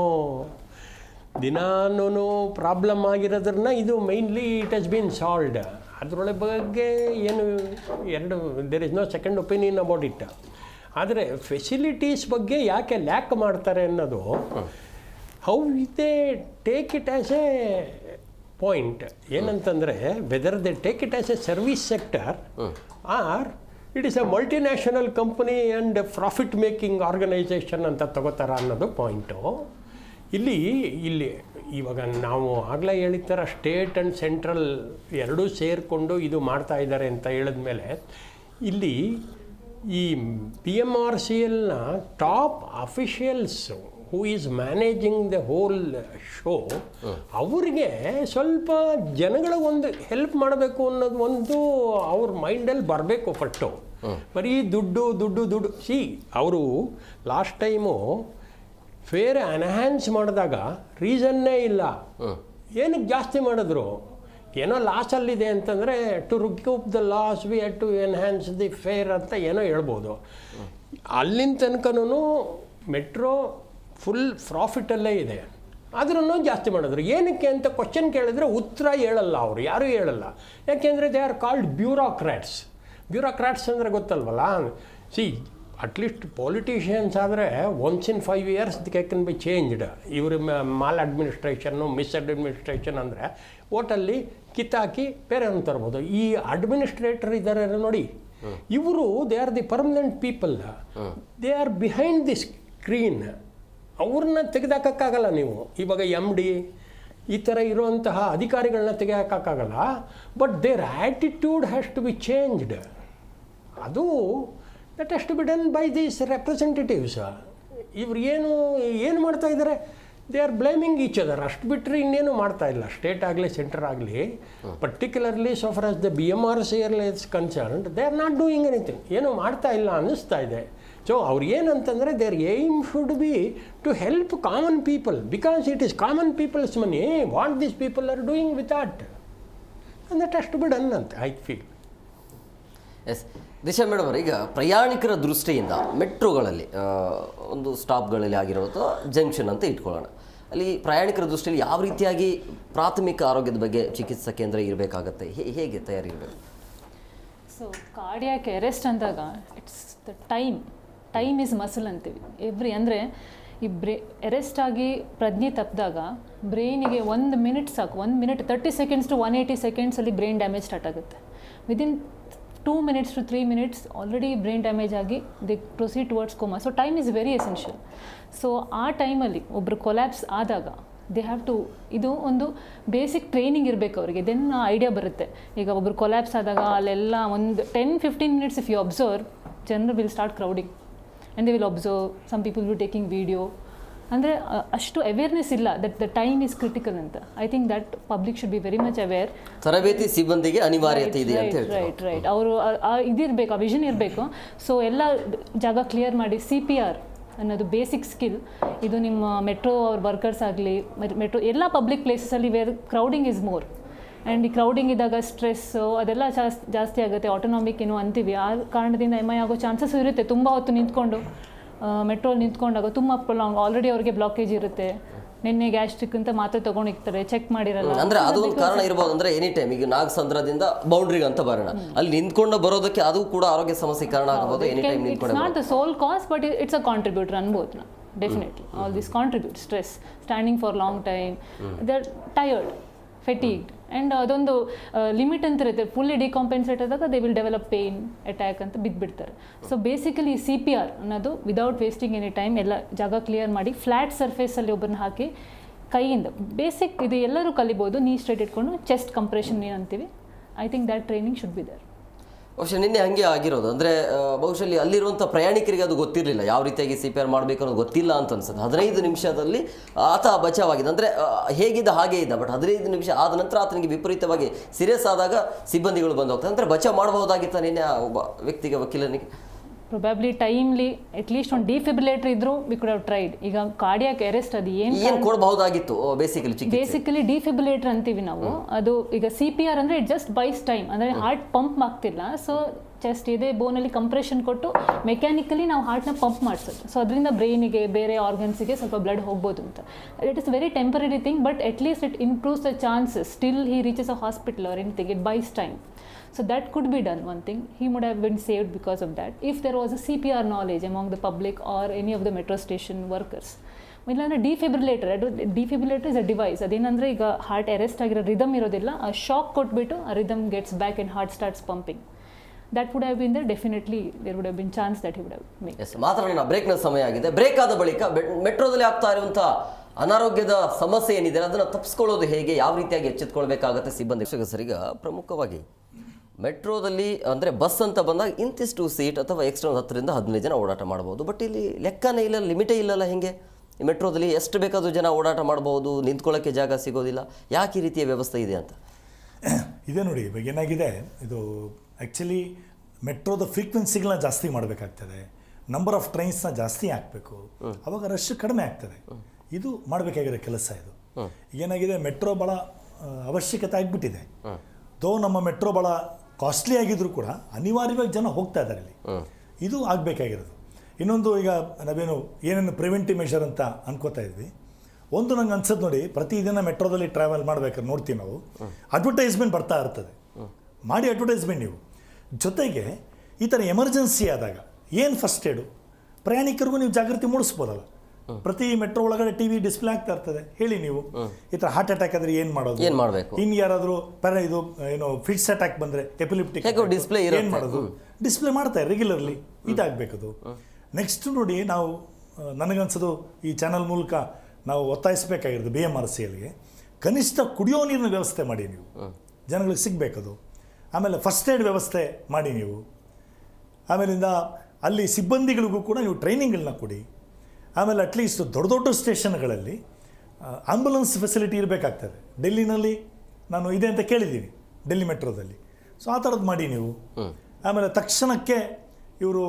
ದಿನಾನೂ ಪ್ರಾಬ್ಲಮ್ ಆಗಿರೋದ್ರನ್ನ ಇದು mainly it has been solved. ಅದರೊಳಗೆ ಬಗ್ಗೆ ಏನು there is no second opinion about it. ಆದರೆ ಫೆಸಿಲಿಟೀಸ್ ಬಗ್ಗೆ ಯಾಕೆ ಲ್ಯಾಕ್ ಮಾಡ್ತಾರೆ ಅನ್ನೋದು, how they take it as a point. ಏನಂತಂದರೆ whether they take it as a service sector or it is a multinational company and profit making organisation ಅಂತ ತಗೋತಾರ ಅನ್ನೋದು point. ಇಲ್ಲಿ ಇವಾಗ ನಾವು ಆಗಲೇ ಹೇಳಿದ ಥರ ಸ್ಟೇಟ್ ಆ್ಯಂಡ್ ಸೆಂಟ್ರಲ್ ಎರಡೂ ಸೇರಿಕೊಂಡು ಇದು ಮಾಡ್ತಾ ಇದ್ದಾರೆ ಅಂತ ಹೇಳಿದ್ಮೇಲೆ, ಇಲ್ಲಿ ಈ BMRCLನ top officials who is managing the whole show, ಅವ್ರಿಗೆ ಸ್ವಲ್ಪ ಜನಗಳಿಗೊಂದು ಹೆಲ್ಪ್ ಮಾಡಬೇಕು ಅನ್ನೋದು ಒಂದು ಅವ್ರ ಮೈಂಡಲ್ಲಿ ಬರಬೇಕು ಫಸ್ಟು. ಬರೀ ದುಡ್ಡು ಸಿ ಅವರು ಲಾಸ್ಟ್ ಟೈಮು ಫೇರ್ ಎನ್ಹ್ಯಾನ್ಸ್ ಮಾಡಿದಾಗ ರೀಸನ್ನೇ ಇಲ್ಲ. ಏನಕ್ಕೆ ಜಾಸ್ತಿ ಮಾಡಿದ್ರು? ಏನೋ ಲಾಸಲ್ಲಿದೆ ಅಂತಂದರೆ to recoup the loss we had to enhance the fare ಅಂತ ಏನೋ ಹೇಳ್ಬೋದು. ಅಲ್ಲಿನ ತನಕನೂ ಮೆಟ್ರೋ ಫುಲ್ ಪ್ರಾಫಿಟಲ್ಲೇ ಇದೆ, ಆದ್ರೂ ಜಾಸ್ತಿ ಮಾಡಿದ್ರು. ಏನಕ್ಕೆ ಅಂತ ಕ್ವಶನ್ ಕೇಳಿದ್ರೆ ಉತ್ತರ ಹೇಳಲ್ಲ, ಅವರು ಯಾರೂ ಹೇಳಲ್ಲ. ಯಾಕೆಂದರೆ they are called bureaucrats. Bureaucrats ಅಂದರೆ ಗೊತ್ತಲ್ವಲ್ಲ. ಸಿ ಅಟ್ಲೀಸ್ಟ್ ಪೊಲಿಟಿಷಿಯನ್ಸ್ ಆದರೆ once in 5 years they can be changed. ಇವರು ಮಾಲ್ ಅಡ್ಮಿನಿಸ್ಟ್ರೇಷನ್ನು, ಮಿಸ್ ಅಡ್ಮಿನಿಸ್ಟ್ರೇಷನ್ ಅಂದರೆ ಓಟಲ್ಲಿ ಕಿತ್ತಾಕಿ ಬೇರೆಯವ್ರನ್ನ ತರ್ಬೋದು. ಈ ಅಡ್ಮಿನಿಸ್ಟ್ರೇಟರ್ ಇದ್ದಾರೆ ನೋಡಿ, ಇವರು they are the permanent people, they are behind the screen. ಅವ್ರನ್ನ ತೆಗೆದಾಕೋಕ್ಕಾಗಲ್ಲ ನೀವು. ಇವಾಗ MD ಈ ಥರ ಇರುವಂತಹ ಅಧಿಕಾರಿಗಳನ್ನ ತೆಗೆಯೋಕ್ಕಾಗಲ್ಲ. But their attitude has to be changed. ಅದು that has to be done by these representatives. ಇವ್ರು ಏನು ಮಾಡ್ತಾ ಇದ್ದಾರೆ? They are blaming each other. ಅಷ್ಟು ಬಿಟ್ಟರೆ ಇನ್ನೇನು ಮಾಡ್ತಾ ಇಲ್ಲ. ಸ್ಟೇಟ್ ಆಗಲಿ ಸೆಂಟರ್ ಆಗಲಿ, particularly so far as the BMRCL is concerned, they are not doing anything. ಏನೂ ಮಾಡ್ತಾ ಇಲ್ಲ ಅನ್ನಿಸ್ತಾ ಇದೆ. ಸೊ ಅವ್ರು ಏನಂತಂದರೆ their aim should be to help common people, because it is common people's money. What these people are doing with that, and that has to be done ಅಂತ I feel. Yes Disha madam ಅವರು, ಈಗ ಪ್ರಯಾಣಿಕರ ದೃಷ್ಟಿಯಿಂದ ಮೆಟ್ರೋಗಳಲ್ಲಿ ಒಂದು ಸ್ಟಾಪ್ಗಳಲ್ಲಿ ಆಗಿರೋ ಅಥವಾ junction ಅಂತ ಇಟ್ಕೊಳ್ಳೋಣ, ಅಲ್ಲಿ ಪ್ರಯಾಣಿಕರ ದೃಷ್ಟಿಯಲ್ಲಿ ಯಾವ ರೀತಿಯಾಗಿ ಪ್ರಾಥಮಿಕ ಆರೋಗ್ಯದ ಬಗ್ಗೆ ಚಿಕಿತ್ಸಾ ಕೇಂದ್ರ ಇರಬೇಕಾಗತ್ತೆ, ಹೇಗೆ ತಯಾರಿರಬೇಕು? ಸೊ ಕಾರ್ಡಿಯಾಕ್ ಅರೆಸ್ಟ್ ಅಂದಾಗ it's the time is muscle ಅಂತೀವಿ. ಅಂದರೆ ಈ ಅರೆಸ್ಟ್ ಆಗಿ ಪ್ರಜ್ಞೆ ತಪ್ಪಿದಾಗ ಬ್ರೈನಿಗೆ 1 ಮಿನಿಟ್ ಸಾಕು. 1 ಮಿನಿಟ್ 30 ಸೆಕೆಂಡ್ಸ್ ಟು 180 ಸೆಕೆಂಡ್ಸಲ್ಲಿ ಬ್ರೈನ್ ಡ್ಯಾಮೇಜ್ ಸ್ಟಾರ್ಟ್ ಆಗುತ್ತೆ. Within 2 minutes to 3 minutes already brain damage ಆಗಿ the proceed towards coma. So time is very essential. So ಆ ಟೈಮಲ್ಲಿ ಒಬ್ಬರು ಕೊಲ್ಯಾಪ್ಸ್ ಆದಾಗ ದೇ ಹ್ಯಾವ್ ಟು, ಇದು ಒಂದು ಬೇಸಿಕ್ ಟ್ರೈನಿಂಗ್ ಇರಬೇಕು ಅವರಿಗೆ, ದೆನ್ ಐಡಿಯಾ ಬರುತ್ತೆ. ಈಗ ಒಬ್ಬರು ಕೊಲ್ಯಾಪ್ಸ್ ಆದಾಗ ಅಲ್ಲೆಲ್ಲ ಒಂದು 10-15 ಮಿನಿಟ್ಸ್ ಇಫ್ ಯು ಅಬ್ಸರ್ವ್, ಜನರು will start crowding and they will observe, some people will taking video. ಅಂದರೆ ಅಷ್ಟು ಅವೇರ್ನೆಸ್ ಇಲ್ಲ that the time is critical ಅಂತ. I think that public should be very much aware. ತರಬೇತಿ ಸಿಬ್ಬಂದಿಗೆ ಅನಿವಾರ್ಯತೆ ಇದೆ ಅಂತ ಹೇಳ್ತಾರೆ. ರೈಟ್ ಅವರು ಇದಿರಬೇಕು, ಆ ವಿಷನ್ ಇರಬೇಕು. ಸೊ ಎಲ್ಲ ಜಾಗ ಕ್ಲಿಯರ್ ಮಾಡಿ CPR ಅನ್ನೋದು ಬೇಸಿಕ್ ಸ್ಕಿಲ್. ಇದು ನಿಮ್ಮ ಮೆಟ್ರೋ ಅವ್ರ ವರ್ಕರ್ಸ್ ಆಗಲಿ, ಮೆಟ್ರೋ ಎಲ್ಲ ಪಬ್ಲಿಕ್ ಪ್ಲೇಸಸಲ್ಲಿ where crowding is more, and ಈ ಕ್ರೌಡಿಂಗ್ ಇದ್ದಾಗ ಸ್ಟ್ರೆಸ್ಸು ಅದೆಲ್ಲ ಜಾಸ್ತಿ ಆಗುತ್ತೆ. ಆಟೋನಾಮಿಕ್ ಏನೋ ಅಂತೀವಿ, ಆ ಕಾರಣದಿಂದ MI ಆಗೋ ಚಾನ್ಸಸ್ ಇರುತ್ತೆ. ತುಂಬ ಹೊತ್ತು ನಿಂತ್ಕೊಂಡು ಮೆಟ್ರೋಲ್ ನಿಂತ್ಕೊಂಡಾಗ ತುಂಬ ಪ್ರೊಲಾಂಗ್, ಆಲ್ರೆಡಿ ಅವ್ರಿಗೆ ಬ್ಲಾಕೇಜ್ ಇರುತ್ತೆ. ನಿನ್ನೆ ಗ್ಯಾಸ್ಟ್ರಿಕ್ ಅಂತ ಮಾತ್ರೆ ತೊಗೊಂಡಿರ್ತಾರೆ, ಚೆಕ್ ಮಾಡಿರಲ್ಲ. ಅಂದ್ರೆ ಅದು ಒಂದು ಕಾರಣ ಇರ್ಬೋದು. ಅಂದ್ರೆ ಎನಿ ಟೈಮ್ ಈಗ ನಾಗಸಂದ್ರದಿಂದ ಬೌಂಡ್ರಿಗೆ ಅಂತ ಬರೋಣ, ಅಲ್ಲಿ ನಿಂತ್ಕೊಂಡು ಬರೋದಕ್ಕೆ ಅದು ಕೂಡ ಆರೋಗ್ಯ ಸಮಸ್ಯೆ ಕಾರಣ ಆಗಬಹುದು. ಎನಿ ಟೈಮ್ ನಿಂತ್ಕೊಂಡು, it's not the sole cause but it's a contributor ಅನ್ಬೋದು ನಾವು. Definitely all this contribute. Stress, standing for long time, they are tired, fatigued, and ಅದೊಂದು ಲಿಮಿಟ್ ಅಂತ ಇರುತ್ತೆ. ಫುಲ್ಲಿ ಡಿಕಾಂಪೆನ್ಸೇಟ್ ಆದಾಗ they will develop pain, attack ಅಂತ ಬಿದ್ದುಬಿಡ್ತಾರೆ. So basically CPR ಅನ್ನೋದು without wasting any time ಎಲ್ಲ ಜಾಗ ಕ್ಲಿಯರ್ ಮಾಡಿ ಫ್ಲ್ಯಾಟ್ ಸರ್ಫೇಸಲ್ಲಿ ಒಬ್ಬರನ್ನ ಹಾಕಿ ಕೈಯಿಂದ ಬೇಸಿಕ್ ಇದು ಎಲ್ಲರೂ ಕಲಿಬೋದು. ನೀ ಸ್ಟ್ರೈಟ್ ಇಟ್ಕೊಂಡು ಚೆಸ್ಟ್ ಕಂಪ್ರೆಷನ್ ಏನು ಅಂತೀವಿ. I think that training should be there. ಬಹುಶಃ ನಿನ್ನೆ ಹಾಗೆ ಆಗಿರೋದು. ಅಂದರೆ ಬಹುಶಃ ಅಲ್ಲಿರುವಂಥ ಪ್ರಯಾಣಿಕರಿಗೆ ಅದು ಗೊತ್ತಿರಲಿಲ್ಲ, ಯಾವ ರೀತಿಯಾಗಿ CPR ಮಾಡಬೇಕು ಅನ್ನೋದು ಗೊತ್ತಿಲ್ಲ ಅಂತ ಅನ್ಸುತ್ತೆ. 15 ನಿಮಿಷದಲ್ಲಿ ಆತ ಬಚಾವಾಗಿದೆ. ಅಂದರೆ ಹೇಗಿದ್ದ ಹಾಗೇ ಇದ್ದ, ಬಟ್ 15 ನಿಮಿಷ ಆದ ನಂತರ ಆತನಿಗೆ ವಿಪರೀತವಾಗಿ ಸೀರಿಯಸ್ ಆದಾಗ ಸಿಬ್ಬಂದಿಗಳು ಬಂದು ಹೋಗ್ತಾರೆ. ಅಂದರೆ ಬಚಾವ್ ಮಾಡಬಹುದಾಗಿತ್ತ ನಿನ್ನೆ ಒಬ್ಬ ವ್ಯಕ್ತಿಗೆ, ವಕೀಲನಿಗೆ? ಪ್ರೊಬ್ಯಾಬ್ಲಿ ಟೈಮ್ಲಿ ಅಟ್ಲೀಸ್ಟ್ ಒಂದು ಡಿಫಿಬ್ರಿಲೇಟರ್ ಇದ್ರೂ ವಿ ಕುಡ್ ಹ್ಯಾವ್ ಟ್ರೈಡ್. ಈಗ ಕಾರ್ಡಿಯಾಕ್ ಅರೆಸ್ಟ್ ಅದು ಏನು ಕೊಡಬಹುದಾಗಿತ್ತು ಬೇಸಿಕಲಿ ಡಿಫಿಬ್ರಿಲೇಟರ್ ಅಂತೀವಿ ನಾವು. ಅದು ಈಗ CPR ಅಂದರೆ ಇಟ್ ಜಸ್ಟ್ ಬೈಸ್ ಟೈಮ್, ಅಂದರೆ ಹಾರ್ಟ್ ಪಂಪ್ ಆಗ್ತಿಲ್ಲ. ಸೊ ಚೆಸ್ಟ್ ಇದೆ, ಬೋನಲ್ಲಿ ಕಂಪ್ರೆಷನ್ ಕೊಟ್ಟು ಮೆಕ್ಯಾನಿಕಲಿ ನಾವು ಹಾರ್ಟ್ನ ಪಂಪ್ ಮಾಡಿಸೋದು. ಸೊ ಅದರಿಂದ ಬ್ರೈನಿಗೆ, ಬೇರೆ ಆರ್ಗನ್ಸಿಗೆ ಸ್ವಲ್ಪ ಬ್ಲಡ್ ಹೋಗ್ಬೋದು ಅಂತ. It is very temporary thing, but at least it improves the chances. Still he reaches a hospital or anything, it byes time. So that could be done. One thing, he would have been saved because of that if there was a CPR knowledge among the public or any of the metro station workers. ಇಲ್ಲಾಂದರೆ defibrillator is a device. ಅದೇನಂದರೆ ಈಗ heart arrest ಆಗಿರೋ rhythm ಇರೋದಿಲ್ಲ, ಆ shock ಕೊಟ್ಬಿಟ್ಟು ಆ rhythm gets back and heart starts pumping. That would have been there. Definitely there would have been chance that he would have make. Yes, ಮಾತಾಡೋಣ. ಬ್ರೇಕ್ನ ಸಮಯ ಆಗಿದೆ. ಬ್ರೇಕ್ ಆದ ಬಳಿಕ ಮೆಟ್ರೋದಲ್ಲಿ ಆಗ್ತಾ ಇರುವಂಥ ಅನಾರೋಗ್ಯದ ಸಮಸ್ಯೆ ಏನಿದೆ ಅದನ್ನು ತಪ್ಪಿಸ್ಕೊಳ್ಳೋದು ಹೇಗೆ, ಯಾವ ರೀತಿಯಾಗಿ ಎಚ್ಚೆತ್ಕೊಳ್ಬೇಕಾಗತ್ತೆ ಸಿಬ್ಬಂದಿ. ಸರ್, ಈಗ ಪ್ರಮುಖವಾಗಿ ಮೆಟ್ರೋದಲ್ಲಿ ಅಂದರೆ ಬಸ್ ಅಂತ ಬಂದಾಗ ಇಂತಿಷ್ಟು ಸೀಟ್ ಅಥವಾ ಎಕ್ಸ್ಟ್ರಾ 10ರಿಂದ 15 ಜನ ಓಡಾಟ ಮಾಡ್ಬೋದು. ಬಟ್ ಇಲ್ಲಿ ಲೆಕ್ಕನೇ ಇಲ್ಲ, ಲಿಮಿಟೇ ಇಲ್ಲಲ್ಲ. ಹೇಗೆ ಈ ಮೆಟ್ರೋದಲ್ಲಿ ಎಷ್ಟು ಬೇಕಾದರೂ ಜನ ಓಡಾಟ ಮಾಡ್ಬೋದು, ನಿಂತ್ಕೊಳ್ಳೋಕ್ಕೆ ಜಾಗ ಸಿಗೋದಿಲ್ಲ. ಯಾಕೆ ಈ ರೀತಿಯ ವ್ಯವಸ್ಥೆ ಇದೆ ಅಂತ? ಇದೆ ನೋಡಿ, ಇವಾಗ ಏನಾಗಿದೆ, ಇದು ಆ್ಯಕ್ಚುಲಿ ಮೆಟ್ರೋದ ಫ್ರೀಕ್ವೆನ್ಸಿಗಳನ್ನ ಜಾಸ್ತಿ ಮಾಡಬೇಕಾಗ್ತದೆ, ನಂಬರ್ ಆಫ್ ಟ್ರೈನ್ಸ್ನ ಜಾಸ್ತಿ ಹಾಕಬೇಕು, ಅವಾಗ ರಶ್ ಕಡಿಮೆ ಆಗ್ತದೆ. ಇದು ಮಾಡಬೇಕಾಗಿರೋ ಕೆಲಸ. ಇದು ಏನಾಗಿದೆ, ಮೆಟ್ರೋ ಭಾಳ ಅವಶ್ಯಕತೆ ಆಗಿಬಿಟ್ಟಿದೆ. ನಮ್ಮ ಮೆಟ್ರೋ ಭಾಳ ಕಾಸ್ಟ್ಲಿ ಆಗಿದ್ರು ಕೂಡ ಅನಿವಾರ್ಯವಾಗಿ ಜನ ಹೋಗ್ತಾ ಇದ್ದಾರೆ ಇಲ್ಲಿ. ಇದು ಆಗಬೇಕಾಗಿರೋದು. ಇನ್ನೊಂದು, ಈಗ ನಾವೇನು ಏನೇನು ಪ್ರಿವೆಂಟಿವ್ ಮೆಷರ್ ಅಂತ ಅನ್ಕೋತಾ ಇದ್ವಿ, ಒಂದು ನಂಗೆ ಅನ್ಸೋದು ನೋಡಿ, ಪ್ರತಿದಿನ ಮೆಟ್ರೋದಲ್ಲಿ ಟ್ರಾವೆಲ್ ಮಾಡ್ಬೇಕಾದ್ರೆ ನೋಡ್ತೀವಿ ನಾವು, ಅಡ್ವರ್ಟೈಸ್ಮೆಂಟ್ ಬರ್ತಾ ಇರ್ತದೆ. ಮಾಡಿ ಅಡ್ವರ್ಟೈಸ್ಮೆಂಟ್ ನೀವು. ಜೊತೆಗೆ ಈ ಥರ ಎಮರ್ಜೆನ್ಸಿ ಆದಾಗ ಏನು ಫಸ್ಟ್ ಏಡು, ಪ್ರಯಾಣಿಕರಿಗೂ ನೀವು ಜಾಗೃತಿ ಮೂಡಿಸ್ಬೋದಲ್ಲ. ಪ್ರತಿ ಮೆಟ್ರೋ ಒಳಗಡೆ TV ಡಿಸ್ಪ್ಲೇ ಆಗ್ತಾ ಇರ್ತದೆ. ಹೇಳಿ ನೀವು, ಈ ಥರ ಹಾರ್ಟ್ ಅಟ್ಯಾಕ್ ಆದರೆ ಏನು ಮಾಡೋದು, ಏನು ಮಾಡಬೇಕು, ಇನ್ನು ಯಾರಾದರೂ ಇದು ಏನು ಫಿಟ್ಸ್ ಅಟ್ಯಾಕ್ ಬಂದರೆ, ಎಪಿಲಿಪ್ಟಿಕ್ ಡಿಸ್ಪ್ಲೇ ಏನು ಮಾಡೋದು, ಡಿಸ್ಪ್ಲೇ ಮಾಡ್ತಾರೆ ರೆಗ್ಯುಲರ್ಲಿ. ಇದಾಗಬೇಕದು. ನೆಕ್ಸ್ಟ್ ನೋಡಿ, ನಾವು ನನಗನ್ಸೋದು ಈ ಚಾನಲ್ ಮೂಲಕ ನಾವು ಒತ್ತಾಯಿಸಬೇಕಾಗಿರೋದು BMRCLಗೆ ಕನಿಷ್ಠ ಕುಡಿಯೋ ನೀರಿನ ವ್ಯವಸ್ಥೆ ಮಾಡಿ ನೀವು, ಜನಗಳಿಗೆ ಸಿಗಬೇಕದು. ಆಮೇಲೆ ಫಸ್ಟ್ ಏಡ್ ವ್ಯವಸ್ಥೆ ಮಾಡಿ ನೀವು. ಆಮೇಲಿಂದ ಅಲ್ಲಿ ಸಿಬ್ಬಂದಿಗಳಿಗೂ ಕೂಡ ನೀವು ಟ್ರೈನಿಂಗ್ಗಳನ್ನ ಕೊಡಿ. ಆಮೇಲೆ ಅಟ್ಲೀಸ್ಟ್ ದೊಡ್ಡ ದೊಡ್ಡ ಸ್ಟೇಷನ್ಗಳಲ್ಲಿ ಆಂಬುಲೆನ್ಸ್ ಫೆಸಿಲಿಟಿ ಇರಬೇಕಾಗ್ತದೆ. ಡೆಲ್ಲಿನಲ್ಲಿ ನಾನು ಇದೆ ಅಂತ ಕೇಳಿದ್ದೀನಿ, ಡೆಲ್ಲಿ ಮೆಟ್ರೋದಲ್ಲಿ. ಸೊ ಆ ಥರದ್ದು ಮಾಡಿ ನೀವು. ಆಮೇಲೆ ತಕ್ಷಣಕ್ಕೆ ಇವರು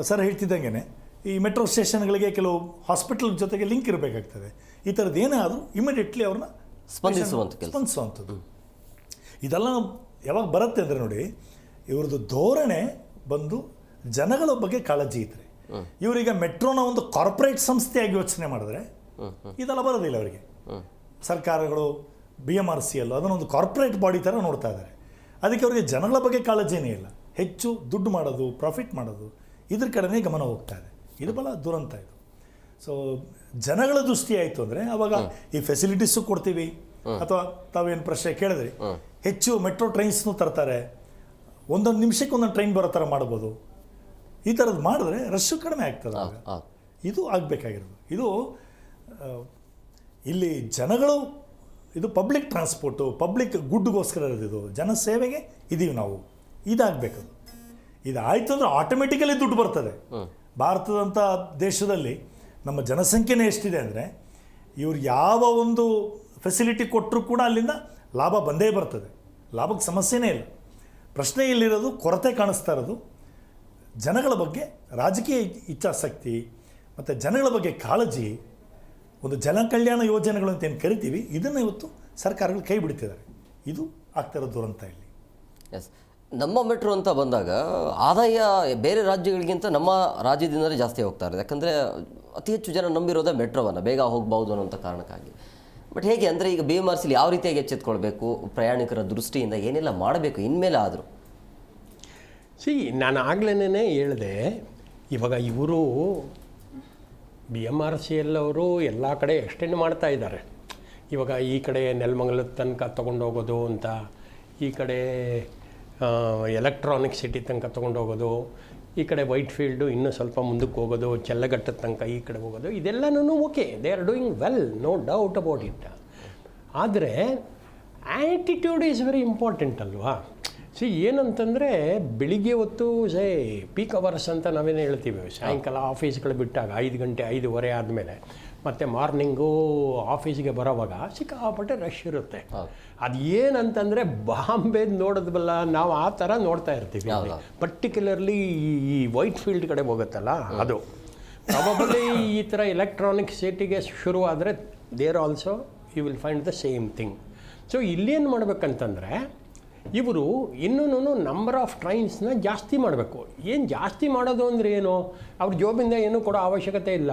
ಸರ್ ಹೇಳ್ತಿದ್ದಂಗೆ ಈ ಮೆಟ್ರೋ ಸ್ಟೇಷನ್ಗಳಿಗೆ ಕೆಲವು ಹಾಸ್ಪಿಟಲ್ ಜೊತೆಗೆ ಲಿಂಕ್ ಇರಬೇಕಾಗ್ತದೆ. ಈ ಥರದ್ದು ಏನೇ ಆದರೂ ಇಮಿಡಿಯೇಟ್ಲಿ ಅವ್ರನ್ನ ಸ್ಪಂದಿಸುವಂಥದ್ದು. ಇದೆಲ್ಲ ಯಾವಾಗ ಬರುತ್ತೆ ಅಂದರೆ ನೋಡಿ, ಇವ್ರದ್ದು ಧೋರಣೆ ಬಂದು ಜನಗಳ ಬಗ್ಗೆ ಕಾಳಜಿ ಇದ್ರೆ, ಇವರೀಗ ಮೆಟ್ರೋನ ಒಂದು ಕಾರ್ಪೊರೇಟ್ ಸಂಸ್ಥೆಯಾಗಿ ಯೋಚನೆ ಮಾಡಿದ್ರೆ ಇದೆಲ್ಲ ಬರೋದಿಲ್ಲ ಅವರಿಗೆ. ಸರ್ಕಾರಗಳು BMRCL ಅದನ್ನೊಂದು ಕಾರ್ಪೊರೇಟ್ ಬಾಡಿ ಥರ ನೋಡ್ತಾ ಇದ್ದಾರೆ. ಅದಕ್ಕೆ ಅವರಿಗೆ ಜನಗಳ ಬಗ್ಗೆ ಕಾಳಜಿನೇ ಇಲ್ಲ. ಹೆಚ್ಚು ದುಡ್ಡು ಮಾಡೋದು, ಪ್ರಾಫಿಟ್ ಮಾಡೋದು, ಇದ್ರ ಕಡೆನೇ ಗಮನ ಹೋಗ್ತಾ ಇದೆ. ಇದು ಬಹಳ ದುರಂತ ಇದು. ಸೊ ಜನಗಳ ದೃಷ್ಟಿ ಆಯಿತು ಅಂದರೆ ಅವಾಗ ಈ ಫೆಸಿಲಿಟೀಸು ಕೊಡ್ತೀವಿ, ಅಥವಾ ತಾವೇನು ಪ್ರಶ್ನೆ ಕೇಳಿದ್ರಿ, ಹೆಚ್ಚು ಮೆಟ್ರೋ ಟ್ರೈನ್ಸ್ನು ತರ್ತಾರೆ, ಒಂದೊಂದು ನಿಮಿಷಕ್ಕೆ ಒಂದೊಂದು ಟ್ರೈನ್ ಬರೋ ಥರ ಮಾಡ್ಬೋದು. ಈ ಥರದ್ದು ಮಾಡಿದ್ರೆ ರಶ್ಶು ಕಡಿಮೆ ಆಗ್ತದೆ. ಇದು ಆಗಬೇಕಾಗಿರೋದು. ಇದು ಇಲ್ಲಿ ಜನಗಳು, ಇದು ಪಬ್ಲಿಕ್ ಟ್ರಾನ್ಸ್ಪೋರ್ಟು, ಪಬ್ಲಿಕ್ ಗುಡ್ಗೋಸ್ಕರ ಇರೋದು, ಜನಸೇವೆಗೆ ಇದ್ದೀವಿ ನಾವು. ಇದಾಗಬೇಕದು. ಇದಾಯಿತು ಅಂದರೆ ಆಟೋಮೆಟಿಕಲಿ ದುಡ್ಡು ಬರ್ತದೆ. ಭಾರತದಂಥ ದೇಶದಲ್ಲಿ ನಮ್ಮ ಜನಸಂಖ್ಯೆನೇ ಎಷ್ಟಿದೆ ಅಂದರೆ, ಇವ್ರು ಯಾವ ಒಂದು ಫೆಸಿಲಿಟಿ ಕೊಟ್ಟರೂ ಕೂಡ ಅಲ್ಲಿಂದ ಲಾಭ ಬಂದೇ ಬರ್ತದೆ. ಲಾಭಕ್ಕೆ ಸಮಸ್ಯೆನೇ ಇಲ್ಲ. ಪ್ರಶ್ನೆ ಇಲ್ಲಿರೋದು, ಕೊರತೆ ಕಾಣಿಸ್ತಾ ಇರೋದು ಜನಗಳ ಬಗ್ಗೆ ರಾಜಕೀಯ ಇಚ್ಛಾಸಕ್ತಿ ಮತ್ತು ಜನಗಳ ಬಗ್ಗೆ ಕಾಳಜಿ. ಒಂದು ಜನ ಕಲ್ಯಾಣ ಯೋಜನೆಗಳು ಅಂತ ಏನು ಕರಿತೀವಿ, ಇದನ್ನು ಇವತ್ತು ಸರ್ಕಾರಗಳು ಕೈ ಬಿಡ್ತಿದ್ದಾರೆ. ಇದು ಆಗ್ತಾ ಇರೋ ದುರಂತ ಇಲ್ಲಿ. ಎಸ್, ನಮ್ಮ ಮೆಟ್ರೋ ಅಂತ ಬಂದಾಗ ಆದಾಯ ಬೇರೆ ರಾಜ್ಯಗಳಿಗಿಂತ ನಮ್ಮ ರಾಜ್ಯದಿಂದಲೇ ಜಾಸ್ತಿ ಹೋಗ್ತಾ ಇರೋದು. ಯಾಕಂದರೆ ಅತಿ ಹೆಚ್ಚು ಜನ ನಂಬಿರೋದೇ ಮೆಟ್ರೋವನ್ನು, ಬೇಗ ಹೋಗ್ಬೋದು ಅನ್ನೋಂಥ ಕಾರಣಕ್ಕಾಗಿ. ಬಟ್ ಹೇಗೆ ಅಂದರೆ ಈಗ BMRCL ಯಾವ ರೀತಿಯಾಗಿ ಎಚ್ಚೆತ್ಕೊಳ್ಬೇಕು, ಪ್ರಯಾಣಿಕರ ದೃಷ್ಟಿಯಿಂದ ಏನೆಲ್ಲ ಮಾಡಬೇಕು ಇನ್ಮೇಲೆ ಆದರೂ? ನಾನು ಆಗ್ಲೇ ಹೇಳಿದೆ, ಇವಾಗ ಇವರು BMRCL ಅವರು ಎಲ್ಲ ಕಡೆ ಎಕ್ಸ್ಟೆಂಡ್ ಮಾಡ್ತಾ ಇದ್ದಾರೆ. ಇವಾಗ ಈ ಕಡೆ ನೆಲಮಂಗಲದ ತನಕ ತೊಗೊಂಡೋಗೋದು ಅಂತ, ಈ ಕಡೆ ಎಲೆಕ್ಟ್ರಾನಿಕ್ ಸಿಟಿ ತನಕ ತೊಗೊಂಡೋಗೋದು, ಈ ಕಡೆ ವೈಟ್ ಫೀಲ್ಡು ಇನ್ನೂ ಸ್ವಲ್ಪ ಮುಂದಕ್ಕೆ ಹೋಗೋದು, ಚೆಲ್ಲಘಟ್ಟದ ತನಕ ಈ ಕಡೆ ಹೋಗೋದು, ಇದೆಲ್ಲನೂ okay, they are doing well, no doubt about it. ಆದರೆ ಆ್ಯಟಿಟ್ಯೂಡ್ ಈಸ್ ವೆರಿ ಇಂಪಾರ್ಟೆಂಟ್ ಅಲ್ವಾ? ಏನಂತಂದರೆ ಬೆಳಿಗ್ಗೆ ಹೊತ್ತು ಪೀಕ್ ಅವರ್ಸ್ ಅಂತ ನಾವೇನು ಹೇಳ್ತೀವಿ, ಸಾಯಂಕಾಲ ಆಫೀಸ್ಗಳು ಬಿಟ್ಟಾಗ 5 ಗಂಟೆ 5:15 ಆದಮೇಲೆ, ಮತ್ತು ಮಾರ್ನಿಂಗು ಆಫೀಸ್ಗೆ ಬರೋವಾಗ ಸಿಕ್ಕಾಪಟ್ಟೆ ರಶ್ ಇರುತ್ತೆ. ಅದು ಏನಂತಂದರೆ ಬಾಂಬೆ ನೋಡೋದ್ವಲ್ಲ ನಾವು, ಆ ಥರ ನೋಡ್ತಾ ಇರ್ತೀವಿ. ಪರ್ಟಿಕ್ಯುಲರ್ಲಿ ಈ ವೈಟ್ ಫೀಲ್ಡ್ ಕಡೆ ಹೋಗುತ್ತಲ್ಲ, ಅದು ಪ್ರಾಬಬಲಿ ಈ ಥರ ಎಲೆಕ್ಟ್ರಾನಿಕ್ ಸಿಟಿಗೆ ಶುರುವಾದರೆ there also you will find the same thing. So ಇಲ್ಲೇನು ಮಾಡ್ಬೇಕಂತಂದರೆ, ಇವರು ಇನ್ನೂ ನಂಬರ್ ಆಫ್ ಟ್ರೈನ್ಸ್ನ ಜಾಸ್ತಿ ಮಾಡಬೇಕು. ಏನು ಜಾಸ್ತಿ ಮಾಡೋದು ಅಂದರೆ ಏನು, ಅವ್ರ ಜಾಬಿಂದ ಏನೂ ಕೊಡೋ ಅವಶ್ಯಕತೆ ಇಲ್ಲ.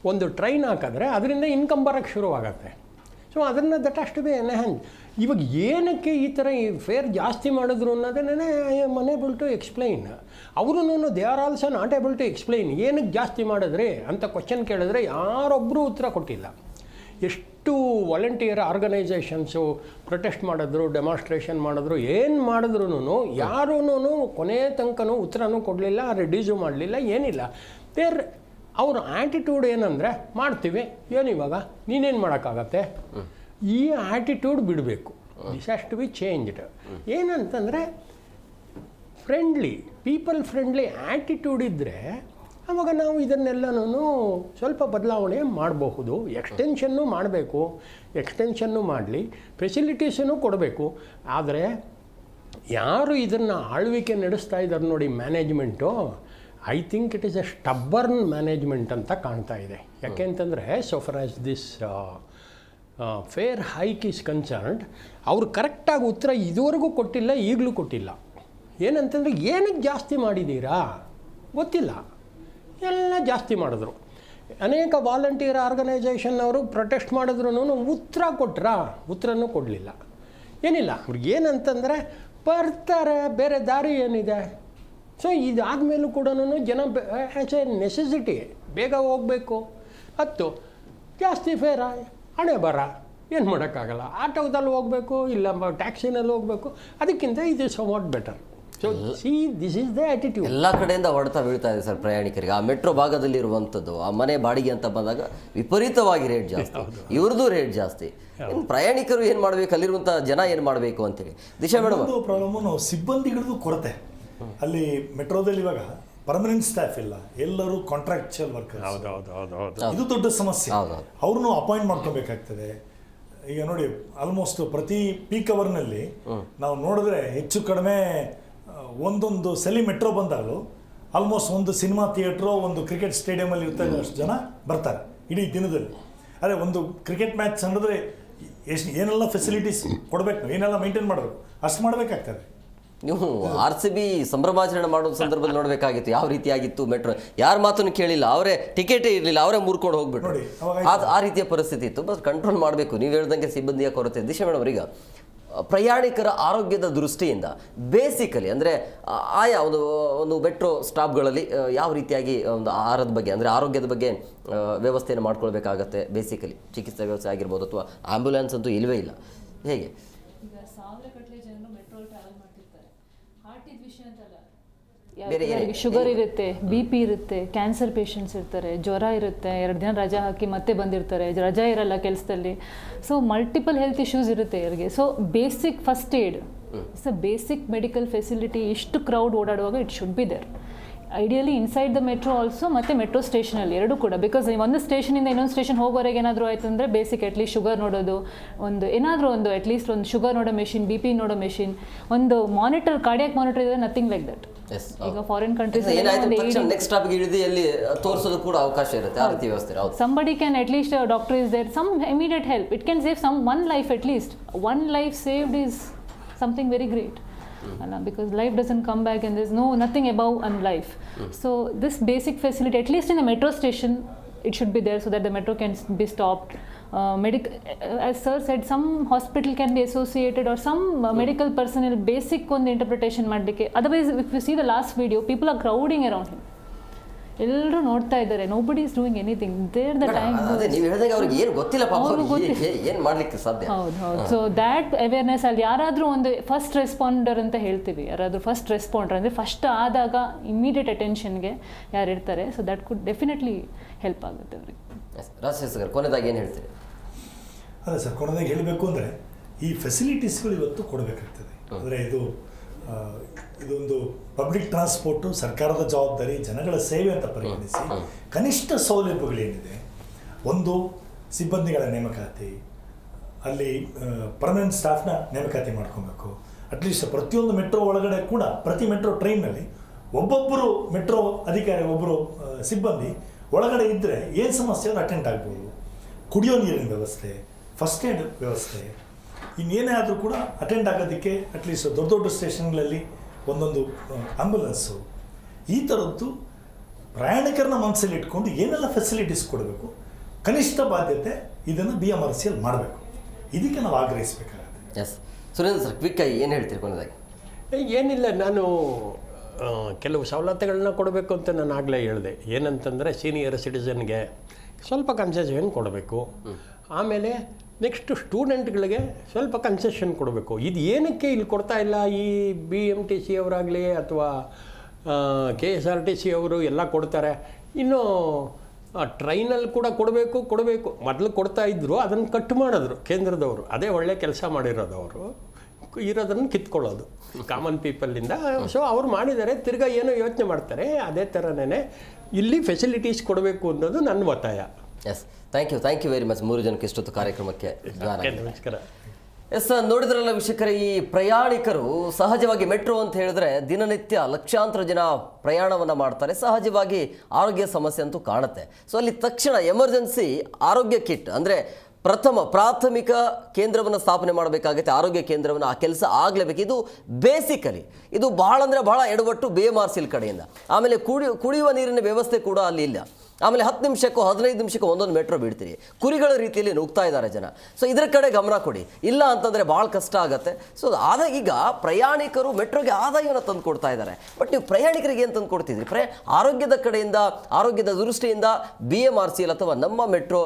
ಒಂದು ಟ್ರೈನ್ ಹಾಕಿದ್ರೆ ಅದರಿಂದ ಇನ್ಕಮ್ ಬರೋಕ್ಕೆ ಶುರುವಾಗತ್ತೆ. ಸೊ ಅದನ್ನು ದಟ್ ಅಷ್ಟು ಬಿ ಎನ್ಹ್ಯಾನ್ಸ್. ಇವಾಗ ಏನಕ್ಕೆ ಈ ಥರ ಈ ಫೇರ್ ಜಾಸ್ತಿ ಮಾಡಿದ್ರು ಅನ್ನೋದನ್ನೇ I am unable to explain. ಅವರು they are also not able to explain. ಏನಕ್ಕೆ ಜಾಸ್ತಿ ಮಾಡಿದ್ರಿ ಅಂತ ಕ್ವಶನ್ ಕೇಳಿದ್ರೆ ಯಾರೊಬ್ಬರೂ ಉತ್ತರ ಕೊಟ್ಟಿಲ್ಲ. ಎಷ್ಟು ವಾಲಂಟಿಯರ್ ಆರ್ಗನೈಸೇಷನ್ಸು ಪ್ರೊಟೆಸ್ಟ್ ಮಾಡಿದ್ರು, ಡೆಮಾನ್ಸ್ಟ್ರೇಷನ್ ಮಾಡಿದ್ರು, ಏನು ಮಾಡಿದ್ರು ಯಾರೂ ಕೊನೆ ತನಕನೂ ಉತ್ತರನೂ ಕೊಡಲಿಲ್ಲ, ರೆಡ್ಯೂಸು ಮಾಡಲಿಲ್ಲ, ಏನಿಲ್ಲ. ಅವ್ರ ಆ್ಯಟಿಟ್ಯೂಡ್ ಏನಂದರೆ, ಮಾಡ್ತೀವಿ ಏನು ಇವಾಗ ನೀನೇನು ಮಾಡೋಕ್ಕಾಗತ್ತೆ, ಈ ಆ್ಯಟಿಟ್ಯೂಡ್ ಬಿಡಬೇಕು. This has to be changed. ಏನಂತಂದರೆ ಫ್ರೆಂಡ್ಲಿ, ಪೀಪಲ್ ಫ್ರೆಂಡ್ಲಿ ಆ್ಯಟಿಟ್ಯೂಡ್ ಇದ್ದರೆ ಆವಾಗ ನಾವು ಇದನ್ನೆಲ್ಲನೂ ಸ್ವಲ್ಪ ಬದಲಾವಣೆ ಮಾಡಬಹುದು. ಎಕ್ಸ್ಟೆನ್ಷನ್ನು ಮಾಡಬೇಕು, ಎಕ್ಸ್ಟೆನ್ಷನ್ನು ಮಾಡಲಿ, ಫೆಸಿಲಿಟೀಸನ್ನು ಕೊಡಬೇಕು. ಆದರೆ ಯಾರು ಇದನ್ನು ಆಳ್ವಿಕೆ ನಡೆಸ್ತಾ ಇದ್ದಾರೆ ನೋಡಿ management, I think it is a stubborn management ಅಂತ ಕಾಣ್ತಾ ಇದೆ. ಯಾಕೆ ಅಂತಂದರೆ so far as this fare hike is concerned, ಅವರು ಕರೆಕ್ಟಾಗಿ ಉತ್ತರ ಇದುವರೆಗೂ ಕೊಟ್ಟಿಲ್ಲ, ಈಗಲೂ ಕೊಟ್ಟಿಲ್ಲ. ಏನಂತಂದರೆ ಏನಕ್ಕೆ ಜಾಸ್ತಿ ಮಾಡಿದ್ದೀರಾ ಗೊತ್ತಿಲ್ಲ, ಎಲ್ಲ ಜಾಸ್ತಿ ಮಾಡಿದ್ರು. ಅನೇಕ ವಾಲಂಟಿಯರ್ ಆರ್ಗನೈಸೇಷನ್ ಅವರು ಪ್ರೊಟೆಸ್ಟ್ ಮಾಡಿದ್ರು, ಉತ್ತರ ಕೊಟ್ರಾ, ಉತ್ತರನೂ ಕೊಡಲಿಲ್ಲ. ಏನಿಲ್ಲ, ಅವ್ರಿಗೆ ಏನಂತಂದರೆ ಬರ್ತಾರೆ, ಬೇರೆ ದಾರಿ ಏನಿದೆ. ಸೊ ಇದಾದಮೇಲೂ ಕೂಡ ಜನ ಆ್ಯಸ್ ಎ ನೆಸೆಸಿಟಿ ಬೇಗ ಹೋಗಬೇಕು, ಹತ್ತು ಜಾಸ್ತಿ ಫೇರ, ಹಣೆ ಬರ, ಏನು ಮಾಡೋಕ್ಕಾಗಲ್ಲ. ಆಟೋದಲ್ಲಿ ಹೋಗಬೇಕು, ಇಲ್ಲ ಟ್ಯಾಕ್ಸಿನಲ್ಲಿ ಹೋಗಬೇಕು, ಅದಕ್ಕಿಂತ ಇದು somewhat better. So this is the attitude. ಎಲ್ಲ ಕಡೆಯಿಂದ ಹೊಡೆತ ಬೀಳ್ತಾ ಇದೆ ಸರ್ ಪ್ರಯಾಣಿಕರಿಗೆ. ಆ ಮೆಟ್ರೋ ಭಾಗದಲ್ಲಿ ಇರುವಂಥದ್ದು, ಆ ಮನೆ ಬಾಡಿಗೆ ಅಂತ ಬಂದಾಗ ವಿಪರೀತವಾಗಿ ರೇಟ್ ಜಾಸ್ತಿ, ಇವ್ರದ್ದು ರೇಟ್ ಜಾಸ್ತಿ. ಪ್ರಯಾಣಿಕರು ಏನು ಮಾಡಬೇಕು, ಅಲ್ಲಿರುವಂಥ ಜನ ಏನು ಮಾಡಬೇಕು ಅಂತೇಳಿ. ದಿಶಾ ಮೇಡಮ್, ಪ್ರಾಬ್ಲಮ್ಮು ಸಿಬ್ಬಂದಿಗಳದ್ದು ಕೊರತೆ. ಅಲ್ಲಿ ಮೆಟ್ರೋದಲ್ಲಿ ಇವಾಗ ಪರ್ಮನೆಂಟ್ ಸ್ಟಾಫ್ ಇಲ್ಲ, ಎಲ್ಲರೂ ಕಾಂಟ್ರಾಕ್ಚುಯಲ್ ವರ್ಕರ್ಸ್. ಇದು ದೊಡ್ಡ ಸಮಸ್ಯೆ. ಅವ್ರನ್ನೂ ಅಪಾಯಿಂಟ್ ಮಾಡ್ಕೋಬೇಕಾಗ್ತದೆ. ಈಗ ನೋಡಿ, ಆಲ್ಮೋಸ್ಟ್ ಪ್ರತಿ ಪೀಕ್ ಅವರ್ನಲ್ಲಿ ನಾವು ನೋಡಿದ್ರೆ ಹೆಚ್ಚು ಕಡಿಮೆ ಒಂದೊಂದು ಸಲಿ ಮೆಟ್ರೋ ಬಂದಾಗಲೂ ಆಲ್ಮೋಸ್ಟ್ ಒಂದು ಸಿನಿಮಾ ಥಿಯೇಟ್ರು, ಒಂದು ಕ್ರಿಕೆಟ್ ಸ್ಟೇಡಿಯಮಲ್ಲಿ ಅಷ್ಟು ಜನ ಬರ್ತಾರೆ ಇಡೀ ದಿನದಲ್ಲಿ. ಅದೇ ಒಂದು ಕ್ರಿಕೆಟ್ ಮ್ಯಾಚ್ ಅಂದರೆ ಏನೆಲ್ಲ ಫೆಸಿಲಿಟೀಸ್ ಕೊಡಬೇಕು, ಏನೆಲ್ಲ ಮೇಂಟೈನ್ ಮಾಡಬೇಕು, ಅಷ್ಟು ಮಾಡಬೇಕಾಗ್ತದೆ. ನೀವು RCB ಸಂಭ್ರಮಾಚರಣೆ ಮಾಡೋ ಸಂದರ್ಭದಲ್ಲಿ ನೋಡಬೇಕಾಗಿತ್ತು ಯಾವ ರೀತಿಯಾಗಿತ್ತು ಮೆಟ್ರೋ. ಯಾರ ಮಾತನ್ನು ಕೇಳಿಲ್ಲ, ಅವರೇ ಟಿಕೆಟೇ ಇರಲಿಲ್ಲ, ಅವರೇ ಮುರ್ಕೊಂಡು ಹೋಗ್ಬಿಟ್ರು. ನೋಡಿ, ಅವಾಗ ಆ ರೀತಿಯ ಪರಿಸ್ಥಿತಿ ಇತ್ತು. ಬಸ್ ಕಂಟ್ರೋಲ್ ಮಾಡಬೇಕು. ನೀವು ಹೇಳ್ದಂಗೆ ಸಿಬ್ಬಂದಿಯ ಕೊರತೆ. ದಿಶಾ ಮೇಡಮ್, ಈಗ ಪ್ರಯಾಣಿಕರ ಆರೋಗ್ಯದ ದೃಷ್ಟಿಯಿಂದ ಬೇಸಿಕಲಿ ಅಂದರೆ ಆಯಾ ಒಂದು ಮೆಟ್ರೋ ಸ್ಟಾಪ್ಗಳಲ್ಲಿ ಯಾವ ರೀತಿಯಾಗಿ ಒಂದು ಆಹಾರದ ಬಗ್ಗೆ ಅಂದರೆ ಆರೋಗ್ಯದ ಬಗ್ಗೆ ವ್ಯವಸ್ಥೆಯನ್ನು ಮಾಡ್ಕೊಳ್ಬೇಕಾಗತ್ತೆ? ಬೇಸಿಕಲಿ ಚಿಕಿತ್ಸಾ ವ್ಯವಸ್ಥೆ ಆಗಿರ್ಬೋದು, ಅಥವಾ ಆ್ಯಂಬುಲೆನ್ಸ್ ಅಂತೂ ಇಲ್ಲವೇ ಇಲ್ಲ. ಹೇಗೆ ಈಗ ಸಾವಿರಗಟ್ಟಲೆ ಜನರು ಮೆಟ್ರೋಲ್ ಟ್ರಾವೆಲ್ ಮಾಡ್ತಿರ್ತಾರೆ. ಹಾರ್ಟಿದ ವಿಷಯ ಅಂತಲ್ಲ, ಬೇರೆ ಯಾರಿಗೆ ಶುಗರ್ ಇರುತ್ತೆ, BP ಇರುತ್ತೆ, ಕ್ಯಾನ್ಸರ್ ಪೇಷಂಟ್ಸ್ ಇರ್ತಾರೆ, ಜ್ವರ ಇರುತ್ತೆ, 2 ದಿನ ರಜಾ ಹಾಕಿ ಮತ್ತೆ ಬಂದಿರ್ತಾರೆ, ರಜಾ ಇರಲ್ಲ ಕೆಲಸದಲ್ಲಿ. ಸೊ ಮಲ್ಟಿಪಲ್ ಹೆಲ್ತ್ ಇಶ್ಯೂಸ್ ಇರುತ್ತೆ ಇವರಿಗೆ. So basic first aid it's a basic medical facility. ಇಷ್ಟು ಕ್ರೌಡ್ ಓಡಾಡುವಾಗ it should be there. Ideally inside the metro also ಮತ್ತು ಮೆಟ್ರೋ ಸ್ಟೇಷನಲ್ಲಿ ಎರಡೂ ಕೂಡ. ಬಿಕಾಸ್ ಒಂದು ಸ್ಟೇಷನಿಂದ ಇನ್ನೊಂದು ಸ್ಟೇಷನ್ ಹೋಗೋವರೆಗೆ ಏನಾದರೂ ಆಯಿತು ಅಂದರೆ ಬೇಸಿಕ್ ಅಟ್ಲೀಸ್ಟ್ ಶುಗರ್ ನೋಡೋದು, ಒಂದು ಏನಾದರೂ ಒಂದು ಅಟ್ಲೀಸ್ಟ್ ಒಂದು ಶುಗರ್ ನೋಡೋ ಮೆಷಿನ್, BP ನೋಡೋ ಮೆಷಿನ್, ಒಂದು ಮಾನಿಟರ್, ಕಾರ್ಡಿಯಾಕ್ ಮಾನಿಟರ್ ಇದೆ, ನಥಿಂಗ್ ಲೈಕ್ ದಟ್. ಈಗ ಫಾರಿನ್ ಕಂಟ್ರೀಸ್ ನೆಕ್ಸ್ಟ್ ಸ್ಟಾಪ್ಗೆ ಇಳಿದು ಎಲ್ಲಿ ತೋರಿಸೋದು ಕೂಡ ಅವಕಾಶ ಇರುತ್ತೆ. ಆ ರೀತಿ ವ್ಯವಸ್ಥೆ somebody can at least a doctor is there, some immediate help. It can save one life at least. One life saved is something very great. Because life doesn't come back and there's nothing above on life. So this basic facility, at least in the metro station, it should be there so that the metro can be stopped. As sir said, some hospital can be associated or some medical personnel basic on the interpretation ಮಾಡಲಿಕ್ಕೆ. Otherwise, if you see the last video, people are crowding around him. ಎಲ್ಲರೂ ನೋಡ್ತಾ ಇದ್ದಾರೆ. Nobody is doing anything there the time. ಅದೇ ನೀವು ಹೇಳಿದಾಗ ಅವ್ರಿಗೆ ಏನು ಗೊತ್ತಿಲ್ಲ ಪಾಪ, ಏನು ಮಾಡಲಿಕ್ಕೆ ಸಾಧ್ಯ. ಹೌದು. ಸೊ ದ್ಯಾಟ್ ಅವೇರ್ನೆಸ್ ಅಲ್ಲಿ ಯಾರಾದರೂ ಒಂದು ಫಸ್ಟ್ ರೆಸ್ಪಾಂಡರ್ ಅಂತ ಹೇಳ್ತೀವಿ, ಯಾರಾದರೂ ಫಸ್ಟ್ ರೆಸ್ಪಾಂಡರ್ ಅಂದರೆ ಫಸ್ಟ್ ಆದಾಗ ಇಮಿಡಿಯೇಟ್ ಅಟೆನ್ಷನ್ಗೆ ಯಾರು ಇರ್ತಾರೆ. So that could definitely help ಆಗುತ್ತೆ ಅವ್ರಿಗೆ. ರಾಜಶೇಖರ್, ಕೊನೆದಾಗಿ ಏನು ಹೇಳ್ತೀರಿ? ಅದೇ ಸರ್, ಕೊನೆದಾಗಿ ಹೇಳಬೇಕು ಅಂದರೆ ಈ ಫೆಸಿಲಿಟೀಸ್ಗಳು ಇವತ್ತು ಕೊಡಬೇಕಾಗ್ತದೆ. ಅಂದರೆ ಇದೊಂದು ಪಬ್ಲಿಕ್ ಟ್ರಾನ್ಸ್ಪೋರ್ಟು ಸರ್ಕಾರದ ಜವಾಬ್ದಾರಿ, ಜನಗಳ ಸೇವೆ ಅಂತ ಪರಿಗಣಿಸಿ ಕನಿಷ್ಠ ಸೌಲಭ್ಯಗಳೇನಿದೆ, ಒಂದು ಸಿಬ್ಬಂದಿಗಳ ನೇಮಕಾತಿ, ಅಲ್ಲಿ ಪರ್ಮನೆಂಟ್ ಸ್ಟಾಫ್ನ ನೇಮಕಾತಿ ಮಾಡ್ಕೊಬೇಕು. ಅಟ್ಲೀಸ್ಟ್ ಪ್ರತಿಯೊಂದು ಮೆಟ್ರೋ ಒಳಗಡೆ ಕೂಡ ಪ್ರತಿ ಮೆಟ್ರೋ ಟ್ರೈನಲ್ಲಿ ಒಬ್ಬೊಬ್ಬರು ಮೆಟ್ರೋ ಅಧಿಕಾರಿ, ಒಬ್ಬರು ಸಿಬ್ಬಂದಿ ಒಳಗಡೆ ಇದ್ದರೆ ಏನು ಸಮಸ್ಯೆ ಅಟೆಂಡ್ ಆಗ್ಬೋದು. ಕುಡಿಯೋ ನೀರಿನ ವ್ಯವಸ್ಥೆ, ಫಸ್ಟ್ ಏಡ್ ವ್ಯವಸ್ಥೆ, ಇನ್ನೇನೇ ಆದರೂ ಕೂಡ ಅಟೆಂಡ್ ಆಗೋದಕ್ಕೆ ಅಟ್ಲೀಸ್ಟ್ ದೊಡ್ಡ ದೊಡ್ಡ ಸ್ಟೇಷನ್ಗಳಲ್ಲಿ ಒಂದೊಂದು ಆಂಬ್ಯುಲೆನ್ಸು, ಈ ಥರದ್ದು ಪ್ರಯಾಣಿಕರನ್ನ ಮನಸ್ಸಲ್ಲಿ ಇಟ್ಕೊಂಡು ಏನೆಲ್ಲ ಫೆಸಿಲಿಟೀಸ್ ಕೊಡಬೇಕು, ಕನಿಷ್ಠ ಬಾಧ್ಯತೆ ಇದನ್ನು BMRCL ಮಾಡಬೇಕು. ಇದಕ್ಕೆ ನಾವು ಆಗ್ರಹಿಸಬೇಕಾಗುತ್ತೆ. ಎಸ್ ಸುರೇಂದ್ರ ಸರ್, ಕ್ವಿಕ್ಕಾಗಿ ಏನು ಹೇಳ್ತೀರಿ ಕೊನೆದಾಗಿ? ಏನಿಲ್ಲ, ನಾನು ಕೆಲವು ಸವಲತ್ತುಗಳನ್ನ ಕೊಡಬೇಕು ಅಂತ ನಾನು ಆಗಲೇ ಹೇಳಿದೆ. ಏನಂತಂದರೆ ಸೀನಿಯರ್ ಸಿಟಿಸನ್ಗೆ ಸ್ವಲ್ಪ ಕನ್ಸೆಷನ್ ಕೊಡಬೇಕು. ಆಮೇಲೆ ನೆಕ್ಸ್ಟು ಸ್ಟೂಡೆಂಟ್ಗಳಿಗೆ ಸ್ವಲ್ಪ ಕನ್ಸೆಷನ್ ಕೊಡಬೇಕು. ಇದು ಏನಕ್ಕೆ ಇಲ್ಲಿ ಕೊಡ್ತಾ ಇಲ್ಲ ಈ BMTC ಅವರಾಗಲಿ ಅಥವಾ KSRTC ಅವರು ಎಲ್ಲ ಕೊಡ್ತಾರೆ. ಇನ್ನು ಟ್ರೈನಲ್ಲಿ ಕೂಡ ಕೊಡಬೇಕು. ಮೊದಲು ಕೊಡ್ತಾ ಇದ್ದರು, ಅದನ್ನು ಕಟ್ ಮಾಡಿದ್ರು ಕೇಂದ್ರದವರು. ಅದೇ ಒಳ್ಳೆ ಕೆಲಸ ಮಾಡಿರೋದು. ಅವರು ಇರೋದನ್ನು ಕಿತ್ಕೊಳ್ಳೋದು ಕಾಮನ್ ಪೀಪಲ್ಲಿಂದ. ಸೊ ಅವ್ರು ಮಾಡಿದ್ದಾರೆ, ತಿರ್ಗಾ ಏನೋ ಯೋಚನೆ ಮಾಡ್ತಾರೆ. ಅದೇ ಥರನೇ ಇಲ್ಲಿ ಫೆಸಿಲಿಟೀಸ್ ಕೊಡಬೇಕು ಅನ್ನೋದು ನನ್ನ ಒತ್ತಾಯ. Yes, thank you very much. 3 ಜನಕ್ಕೆ ಇಷ್ಟೊತ್ತು ಕಾರ್ಯಕ್ರಮಕ್ಕೆ ನಮಸ್ಕಾರ. ಎಸ್, ನೋಡಿದ್ರಲ್ಲ ವೀಕ್ಷಕರೇ, ಈ ಪ್ರಯಾಣಿಕರು ಸಹಜವಾಗಿ ಮೆಟ್ರೋ ಅಂತ ಹೇಳಿದ್ರೆ ದಿನನಿತ್ಯ ಲಕ್ಷಾಂತರ ಜನ ಪ್ರಯಾಣವನ್ನು ಮಾಡ್ತಾರೆ. ಸಹಜವಾಗಿ ಆರೋಗ್ಯ ಸಮಸ್ಯೆ ಅಂತೂ ಕಾಣುತ್ತೆ. ಸೊ ಅಲ್ಲಿ ತಕ್ಷಣ ಎಮರ್ಜೆನ್ಸಿ ಆರೋಗ್ಯ ಕಿಟ್ ಅಂದರೆ ಪ್ರಾಥಮಿಕ ಕೇಂದ್ರವನ್ನು ಸ್ಥಾಪನೆ ಮಾಡಬೇಕಾಗುತ್ತೆ. ಆರೋಗ್ಯ ಕೇಂದ್ರವನ್ನು, ಆ ಕೆಲಸ ಆಗಲೇಬೇಕು. ಇದು ಬೇಸಿಕಲಿ ಇದು ಬಹಳ ಅಂದರೆ ಬಹಳ ಎಡವಟ್ಟು BMRCL ಕಡೆಯಿಂದ. ಆಮೇಲೆ ಕುಡಿಯುವ ನೀರಿನ ವ್ಯವಸ್ಥೆ ಕೂಡ ಅಲ್ಲಿ ಇಲ್ಲ. ಆಮೇಲೆ 10 ನಿಮಿಷಕ್ಕೋ 15 ನಿಮಿಷಕ್ಕೋ ಒಂದೊಂದು ಮೆಟ್ರೋ ಬಿಡ್ತೀರಿ. ಕುರಿಗಳ ರೀತಿಯಲ್ಲಿ ನುಗ್ತಾ ಇದ್ದಾರೆ ಜನ. ಸೊ ಇದರ ಕಡೆ ಗಮನ ಕೊಡಿ. ಇಲ್ಲ ಅಂತಂದರೆ ಭಾಳ ಕಷ್ಟ ಆಗುತ್ತೆ. ಸೊ ಈಗ ಪ್ರಯಾಣಿಕರು ಮೆಟ್ರೋಗೆ ಆದಾಯವನ್ನು ತಂದು ಕೊಡ್ತಾ ಇದ್ದಾರೆ. ಬಟ್ ನೀವು ಪ್ರಯಾಣಿಕರಿಗೆ ಏನು ತಂದು ಕೊಡ್ತಿದ್ರಿ? ಆರೋಗ್ಯದ ಕಡೆಯಿಂದ, ಆರೋಗ್ಯದ ದೃಷ್ಟಿಯಿಂದ BMRCL ಅಥವಾ ನಮ್ಮ ಮೆಟ್ರೋ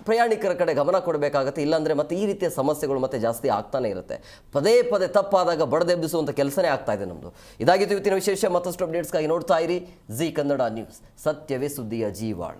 ಪ್ರಯಾಣಿಕರ ಕಡೆ ಗಮನ ಕೊಡಬೇಕಾಗತ್ತೆ. ಇಲ್ಲಾಂದರೆ ಮತ್ತೆ ಈ ರೀತಿಯ ಸಮಸ್ಯೆಗಳು ಮತ್ತೆ ಜಾಸ್ತಿ ಆಗ್ತಾನೆ ಇರುತ್ತೆ. ಪದೇ ತಪ್ಪಾದಾಗ ಬಡದೆಬ್ಬಿಸುವಂಥ ಕೆಲಸನೇ ಆಗ್ತಾ ಇದೆ ನಮ್ಮದು. ಇದಾಗಿತ್ತು ಇವತ್ತಿನ ವಿಶೇಷ. ಮತ್ತಷ್ಟು ಅಪ್ಡೇಟ್ಸ್ಗಾಗಿ ನೋಡ್ತಾ ಇರಿ ಜಿ ಕನ್ನಡ ನ್ಯೂಸ್. ಸತ್ಯವೇ ಸುದ್ದಿಯ ಜೀವಾಳ.